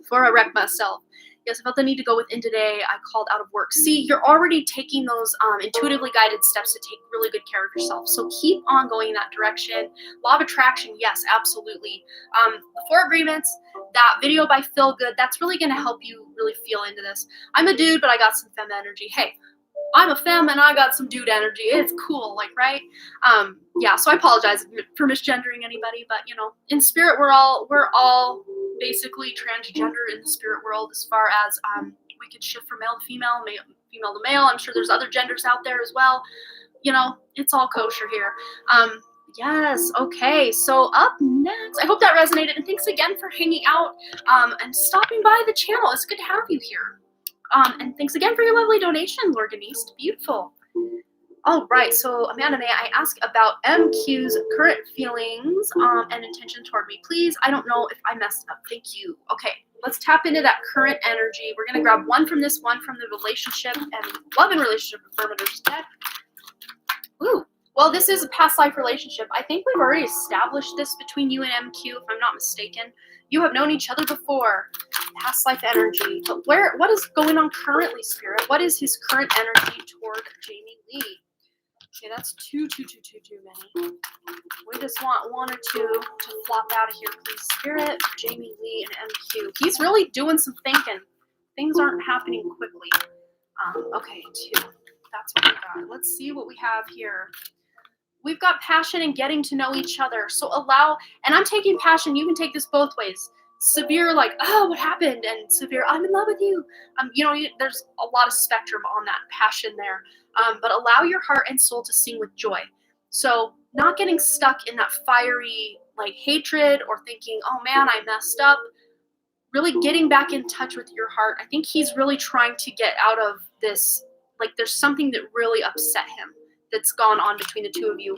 before I wreck myself. Yes, I felt the need to go within today. I called out of work. See, you're already taking those intuitively guided steps to take really good care of yourself. So keep on going in that direction. Law of attraction, yes, absolutely. The 4 agreements, that video by Feel Good, that's really going to help you really feel into this. I'm a dude, but I got some femme energy. Hey, I'm a femme and I got some dude energy. It's cool, right? Yeah, so I apologize for misgendering anybody, but in spirit, we're all basically transgender in the spirit world, as far as we could shift from male to female, female to male. I'm sure there's other genders out there as well. It's all kosher here. Yes, okay, so up next, I hope that resonated, and thanks again for hanging out and stopping by the channel. It's good to have you here. And thanks again for your lovely donation, Lorgan East. Beautiful. All right, so Amanda, may I ask about MQ's current feelings and intention toward me, please? I don't know if I messed up. Thank you. Okay, let's tap into that current energy. We're going to grab one from this, one from the relationship and love and relationship affirmators deck. Ooh, Well, this is a past life relationship. I think we've already established this between you and MQ, if I'm not mistaken. You have known each other before. Past life energy. But what is going on currently, Spirit? What is his current energy toward Jamie Lee? Okay, that's too many. We just want one or two to flop out of here, please. Spirit, Jamie Lee, and MQ. He's really doing some thinking. Things aren't happening quickly. Okay, two. That's what we got. Let's see what we have here. We've got passion and getting to know each other. So and I'm taking passion, you can take this both ways. Severe, like, oh, what happened? And severe, I'm in love with you. There's a lot of spectrum on that passion there. But allow your heart and soul to sing with joy. So not getting stuck in that fiery, like, hatred or thinking, oh man, I messed up. Really getting back in touch with your heart. I think he's really trying to get out of this, like, there's something that really upset him that's gone on between the two of you.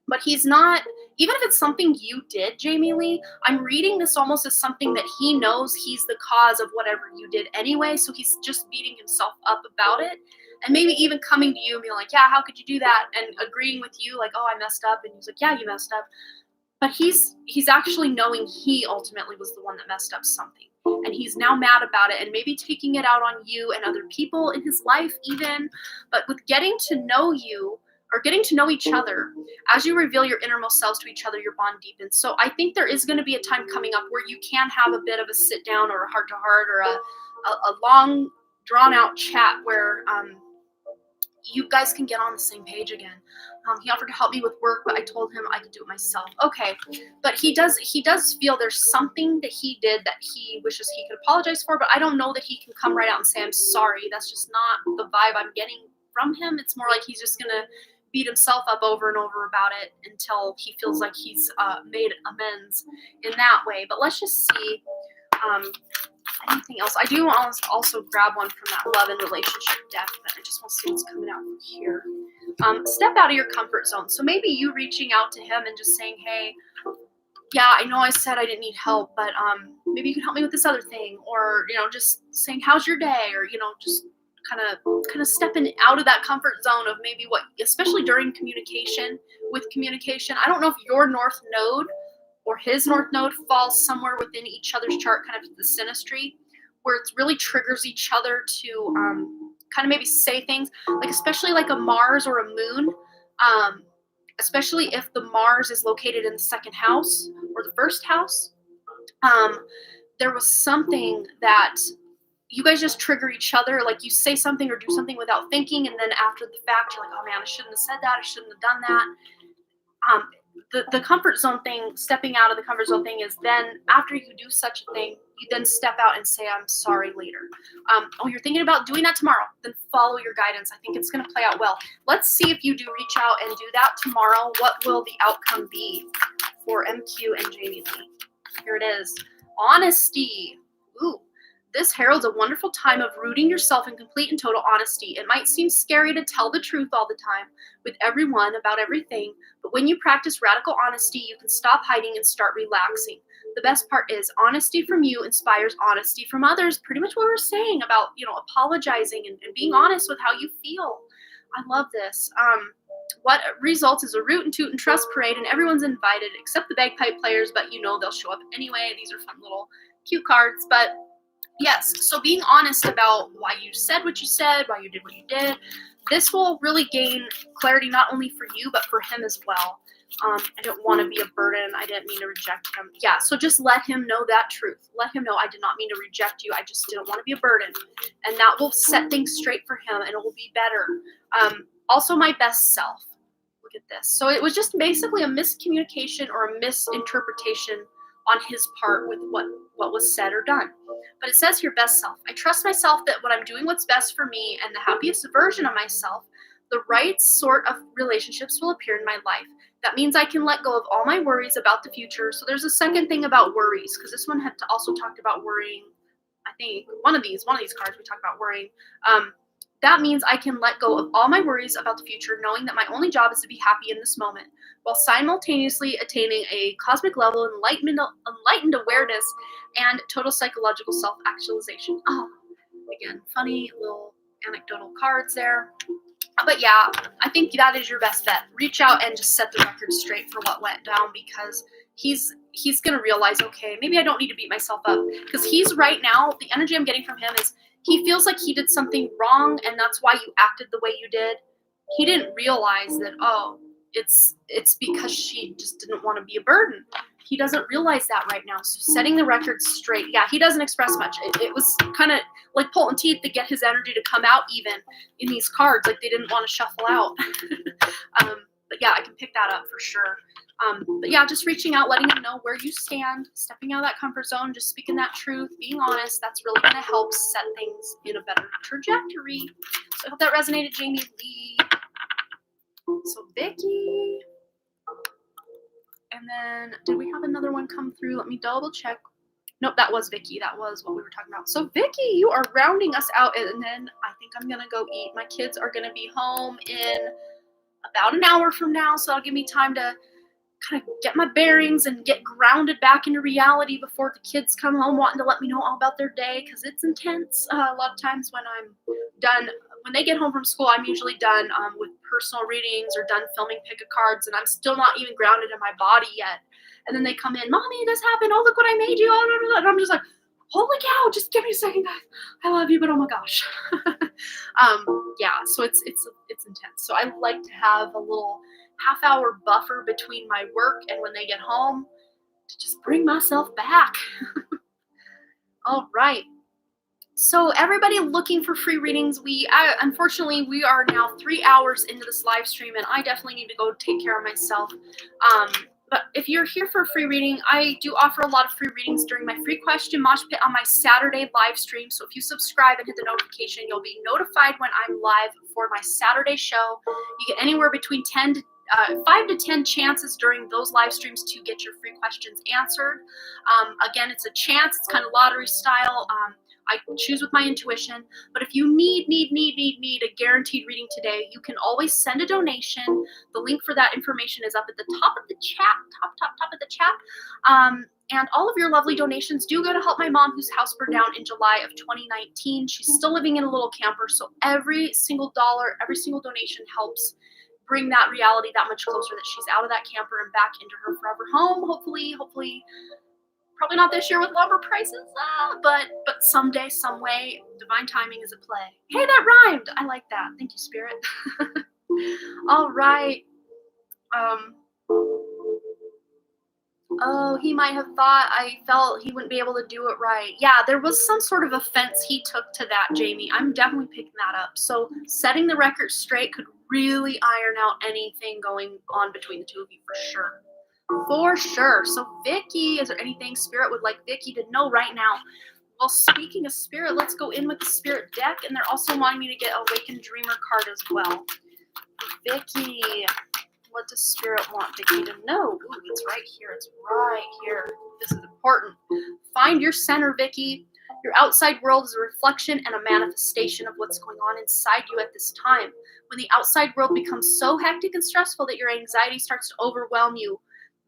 But he's not, even if it's something you did, Jamie Lee, I'm reading this almost as something that he knows he's the cause of whatever you did anyway, so he's just beating himself up about it. And maybe even coming to you and being like, yeah, how could you do that? And agreeing with you, like, oh, I messed up. And he's like, yeah, you messed up. But he's actually knowing he ultimately was the one that messed up something. And he's now mad about it and maybe taking it out on you and other people in his life even. But with getting to know you, or getting to know each other, as you reveal your innermost selves to each other, your bond deepens. So I think there is going to be a time coming up where you can have a bit of a sit down or a heart to heart or a long drawn out chat where you guys can get on the same page again. He offered to help me with work, but I told him I could do it myself. Okay, but he does feel there's something that he did that he wishes he could apologize for, but I don't know that he can come right out and say, I'm sorry. That's just not the vibe I'm getting from him. It's more like he's just going to beat himself up over and over about it until he feels like he's made amends in that way. But let's just see anything else. I do want to also grab one from that love and relationship deck, but I just want to see what's coming out from here. Step out of your comfort zone. So maybe you reaching out to him and just saying, hey, yeah, I know I said I didn't need help, but maybe you can help me with this other thing. Or, just saying, how's your day? Or, just kind of stepping out of that comfort zone of maybe what, especially during communication. I don't know if your north node or his north node falls somewhere within each other's chart, kind of the synastry, where it really triggers each other to kind of maybe say things, like especially like a Mars or a moon, especially if the Mars is located in the second house or the first house. There was something that you guys just trigger each other, like you say something or do something without thinking, and then after the fact, you're like, oh man, I shouldn't have said that, I shouldn't have done that. The comfort zone thing, stepping out of the comfort zone thing, is then after you do such a thing, you then step out and say, I'm sorry later. Oh, you're thinking about doing that tomorrow, then follow your guidance. I think it's going to play out well. Let's see if you do reach out and do that tomorrow. What will the outcome be for MQ and Jamie Lee? Here it is. Honesty. Ooh. This heralds a wonderful time of rooting yourself in complete and total honesty. It might seem scary to tell the truth all the time with everyone about everything, but when you practice radical honesty, you can stop hiding and start relaxing. The best part is honesty from you inspires honesty from others. Pretty much what we're saying about, apologizing and being honest with how you feel. I love this. What results is a root and toot and trust parade, and everyone's invited except the bagpipe players, but they'll show up anyway. These are fun little cute cards, but yes, so being honest about why you said what you said, why you did what you did, this will really gain clarity not only for you, but for him as well. I don't want to be a burden. I didn't mean to reject him. Yeah, so just let him know that truth. Let him know I did not mean to reject you. I just didn't want to be a burden. And that will set things straight for him, and it will be better. Also, my best self. Look at this. So it was just basically a miscommunication or a misinterpretation on his part with what was said or done. But it says here, best self. I trust myself that when I'm doing what's best for me and the happiest version of myself, the right sort of relationships will appear in my life. That means I can let go of all my worries about the future. So there's a second thing about worries, because this one had also talked about worrying. I think one of these cards we talked about worrying. That means I can let go of all my worries about the future, knowing that my only job is to be happy in this moment, while simultaneously attaining a cosmic level of enlightened awareness and total psychological self-actualization. Oh, again, funny little anecdotal cards there. But yeah, I think that is your best bet. Reach out and just set the record straight for what went down, because he's gonna realize, okay, maybe I don't need to beat myself up, because he's right now, the energy I'm getting from him is he feels like he did something wrong and that's why you acted the way you did. He didn't realize that, oh, it's because she just didn't want to be a burden. He doesn't realize that right now. So setting the record straight. Yeah, he doesn't express much. It was kind of like pulling teeth to get his energy to come out even in these cards. Like they didn't want to shuffle out. But yeah, I can pick that up for sure. But yeah, just reaching out, letting him know where you stand, stepping out of that comfort zone, just speaking that truth, being honest. That's really going to help set things in a better trajectory. So I hope that resonated, Jamie Lee. So Vicky. And then did we have another one come through? Let me double check. Nope, that was Vicky. That was what we were talking about. So Vicky, you are rounding us out, and then I think I'm gonna go eat. My kids are gonna be home in about an hour from now, so that'll give me time to kind of get my bearings and get grounded back into reality before the kids come home wanting to let me know all about their day, because it's intense. A lot of times when I'm done, when they get home from school, I'm usually done with personal readings or done filming pick-a-cards, and I'm still not even grounded in my body yet. And then they come in, Mommy, this happened. Oh, look what I made you. And I'm just like, holy cow, just give me a second, guys. I love you, but oh my gosh. Yeah, so it's intense. So I like to have a little half-hour buffer between my work and when they get home to just bring myself back. All right. So everybody looking for free readings, unfortunately, we are now 3 hours into this live stream, and I definitely need to go take care of myself. But if you're here for a free reading, I do offer a lot of free readings during my free question mosh pit on my Saturday live stream. So if you subscribe and hit the notification, you'll be notified when I'm live for my Saturday show. You get anywhere between 5 to 10 chances during those live streams to get your free questions answered. Again, it's a chance. It's kind of lottery style. I choose with my intuition, but if you need a guaranteed reading today, you can always send a donation. The link for that information is up at the top of the chat, top of the chat. And all of your lovely donations do go to help my mom, whose house burned down in July of 2019. She's still living in a little camper, so every single dollar, every single donation helps bring that reality that much closer, that she's out of that camper and back into her forever home. Hopefully, probably not this year with lumber prices, but someday, some way, divine timing is at play. Hey, that rhymed. I like that. Thank you, Spirit. All right. Oh, he might have thought I felt he wouldn't be able to do it right. Yeah, there was some sort of offense he took to that, Jamie. I'm definitely picking that up. So setting the record straight could really iron out anything going on between the two of you for sure. For sure. So Vicky, is there anything Spirit would like Vicky to know right now? Well, speaking of Spirit, let's go in with the Spirit deck, and they're also wanting me to get Awakened Dreamer card as well. Vicky, what does Spirit want Vicky to know? Ooh, it's right here. It's right here. This is important. Find your center, Vicky. Your outside world is a reflection and a manifestation of what's going on inside you at this time. When the outside world becomes so hectic and stressful that your anxiety starts to overwhelm you,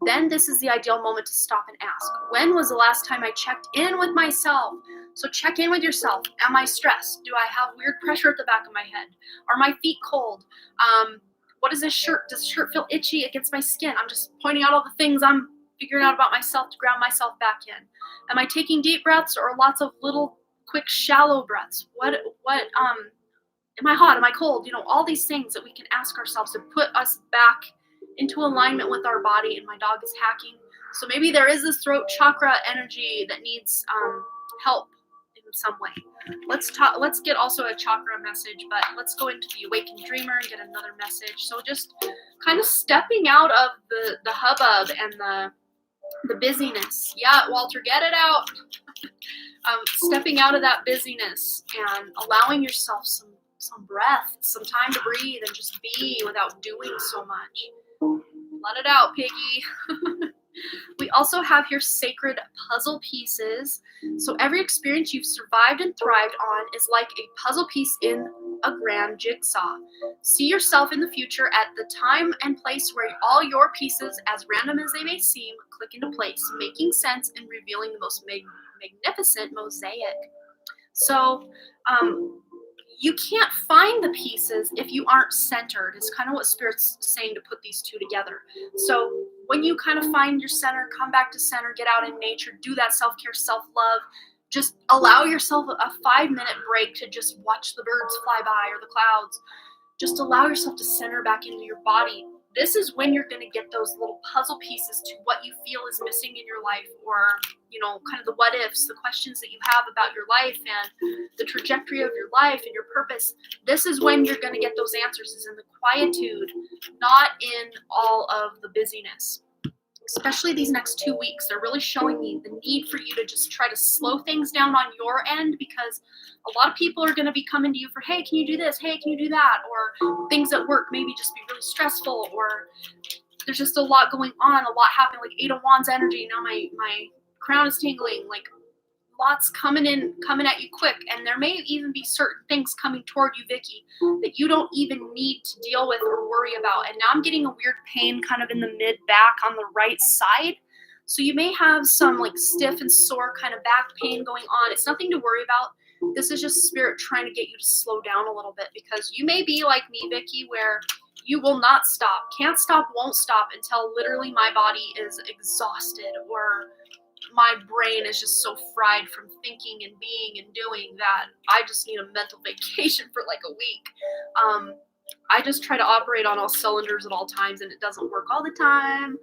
then this is the ideal moment to stop and ask, when was the last time I checked in with myself? So check in with yourself. Am I stressed? Do I have weird pressure at the back of my head? Are my feet cold? What is this shirt? Does the shirt feel itchy against my skin? I'm just pointing out all the things I'm figuring out about myself to ground myself back in. Am I taking deep breaths or lots of little, quick, shallow breaths? Am I hot? Am I cold? All these things that we can ask ourselves to put us back into alignment with our body. And my dog is hacking. So maybe there is this throat chakra energy that needs help in some way. Let's get also a chakra message, but let's go into the Awakened Dreamer and get another message. So just kind of stepping out of the hubbub and the busyness. Yeah, Walter, get it out. Stepping out of that busyness and allowing yourself some breath, some time to breathe and just be without doing so much. Let it out, piggy. We also have here sacred puzzle pieces. So every experience you've survived and thrived on is like a puzzle piece in a grand jigsaw. See yourself in the future at the time and place where all your pieces, as random as they may seem, click into place, making sense and revealing the most magnificent mosaic. So, you can't find the pieces if you aren't centered. It's kind of what Spirit's saying to put these two together. So when you kind of find your center, come back to center, get out in nature, do that self-care, self-love, just allow yourself a 5-minute break to just watch the birds fly by or the clouds. Just allow yourself to center back into your body. This is when you're going to get those little puzzle pieces to what you feel is missing in your life, or, kind of the what ifs, the questions that you have about your life and the trajectory of your life and your purpose. This is when you're going to get those answers, is in the quietude, not in all of the busyness. Especially these next 2 weeks, they're really showing me the need for you to just try to slow things down on your end, because a lot of people are going to be coming to you for, hey, can you do this? Hey, can you do that? Or things at work maybe just be really stressful, or there's just a lot going on, a lot happening, like 8 of Wands energy. Now my crown is tingling, like lots coming at you quick. And there may even be certain things coming toward you, Vicky, that you don't even need to deal with or worry about. And now I'm getting a weird pain kind of in the mid back on the right side. So you may have some like stiff and sore kind of back pain going on. It's nothing to worry about. This is just Spirit trying to get you to slow down a little bit, because you may be like me, Vicky, where you will not stop, can't stop, won't stop until literally my body is exhausted, or my brain is just so fried from thinking and being and doing that I just need a mental vacation for like a week. I just try to operate on all cylinders at all times, and it doesn't work all the time.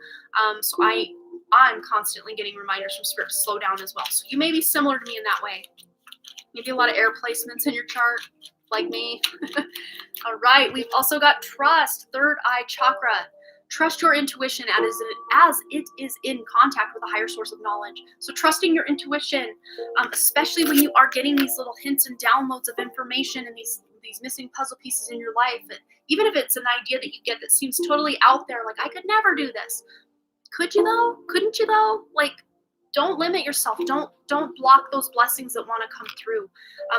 So I'm constantly getting reminders from Spirit to slow down as well. So you may be similar to me in that way. Maybe a lot of air placements in your chart, like me. All right, we've also got trust, third eye chakra. Trust your intuition as it is in contact with a higher source of knowledge. So trusting your intuition, especially when you are getting these little hints and downloads of information and these missing puzzle pieces in your life. And even if it's an idea that you get that seems totally out there, like, I could never do this. Could you though? Couldn't you though? Like, don't limit yourself. Don't block those blessings that want to come through.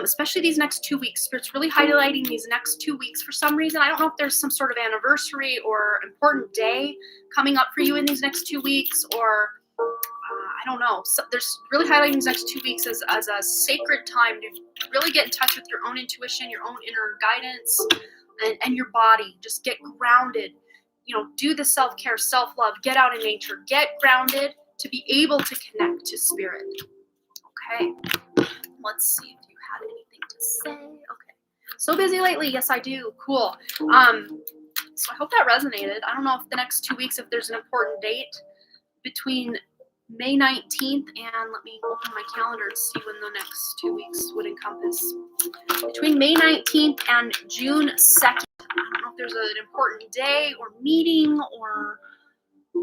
Especially these next 2 weeks. Spirit's really highlighting these next 2 weeks for some reason. I don't know if there's some sort of anniversary or important day coming up for you in these next 2 weeks, or I don't know. So there's really highlighting these next 2 weeks as a sacred time to really get in touch with your own intuition, your own inner guidance, and your body. Just get grounded. Do the self-care, self-love, get out in nature, get grounded to be able to connect to Spirit. Okay, let's see if you had anything to say. Okay, so busy lately. Yes, I do. Cool. So I hope that resonated. I don't know if the next 2 weeks, if there's an important date between May 19th and, let me open my calendar and see when the next 2 weeks would encompass. Between May 19th and June 2nd. I don't know if there's an important day or meeting or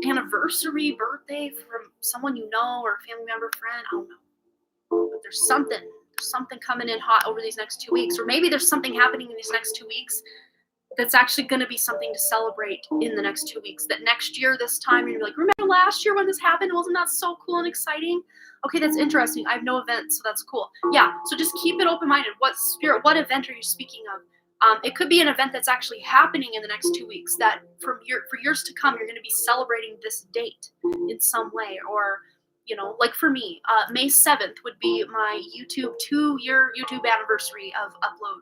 anniversary, birthday from someone you know, or a family member, friend. I don't know. But there's something coming in hot over these next 2 weeks. Or maybe there's something happening in these next 2 weeks that's actually going to be something to celebrate in the next 2 weeks. That next year, this time, you're like, remember last year when this happened? Wasn't that so cool and exciting? Okay, that's interesting. I have no event, so that's cool. Yeah, so just keep it open-minded. What event are you speaking of? It could be an event that's actually happening in the next 2 weeks that for years to come, you're going to be celebrating this date in some way. Or, like for me, May 7th would be my 2-year YouTube anniversary of upload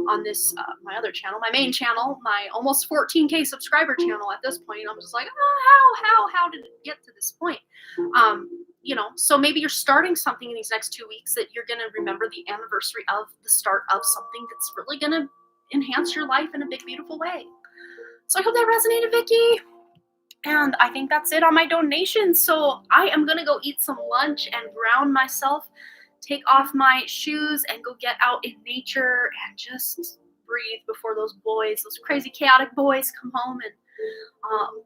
on this, my other channel, my main channel, my almost 14K subscriber channel at this point. I'm just like, how did it get to this point? So maybe you're starting something in these next 2 weeks that you're going to remember the anniversary of the start of something that's really going to enhance your life in a big, beautiful way. So I hope that resonated, Vicky. And I think that's it on my donations. So I am going to go eat some lunch and ground myself, take off my shoes and go get out in nature and just breathe before those crazy, chaotic boys come home. And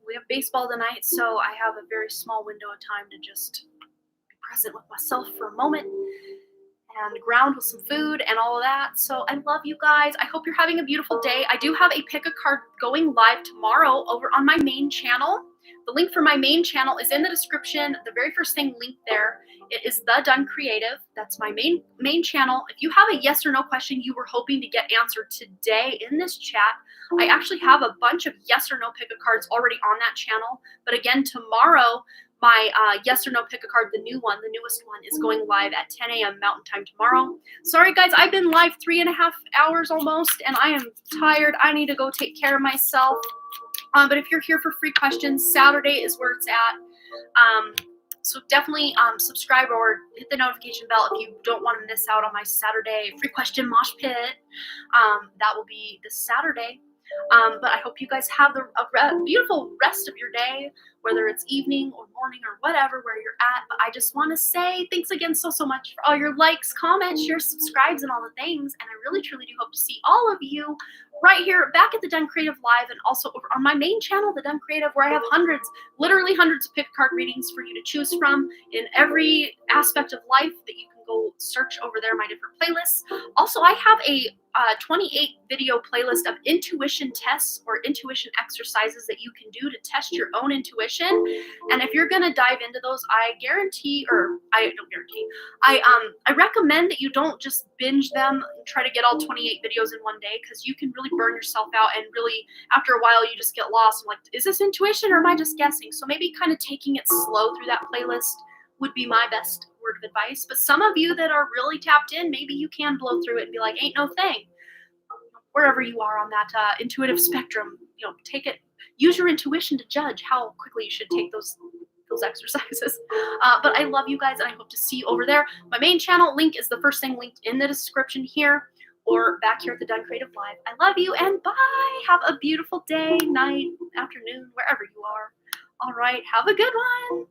we have baseball tonight, so I have a very small window of time to just be present with myself for a moment and ground with some food and all of that. So I love you guys. I hope you're having a beautiful day. I do have a pick a card going live tomorrow over on my main channel. The link for my main channel is in the description. The very first thing linked there. It is The Done Creative. That's my main channel. If you have a yes or no question you were hoping to get answered today in this chat, I actually have a bunch of yes or no pick a cards already on that channel. But again, tomorrow My yes or no pick a card, the newest one, is going live at 10 a.m. Mountain Time tomorrow. Sorry, guys, I've been live 3.5 hours almost, and I am tired. I need to go take care of myself. But if you're here for free questions, Saturday is where it's at. So definitely subscribe or hit the notification bell if you don't want to miss out on my Saturday free question mosh pit. That will be this Saturday. But I hope you guys have a beautiful rest of your day, whether it's evening or morning or whatever, where you're at. But I just want to say thanks again so much for all your likes, comments, shares, subscribes, and all the things. And I really, truly do hope to see all of you right here back at the Done Creative Live, and also over on my main channel, The Done Creative, where I have literally hundreds of pick card readings for you to choose from in every aspect of life that you can go search over there, my different playlists. Also, I have a 28 video playlist of intuition tests or intuition exercises that you can do to test your own intuition. And if you're going to dive into those, I recommend that you don't just binge them and try to get all 28 videos in one day, because you can really burn yourself out, and really after a while you just get lost. I'm like, is this intuition or am I just guessing? So maybe kind of taking it slow through that playlist would be my best word of advice. But some of you that are really tapped in, maybe you can blow through it and be like, ain't no thing. Wherever you are on that intuitive spectrum, take it, use your intuition to judge how quickly you should take those exercises. But I love you guys, and I hope to see you over there. My main channel link is the first thing linked in the description here, or back here at the Done Creative Live. I love you, and bye. Have a beautiful day, night, afternoon, wherever you are. All right, have a good one.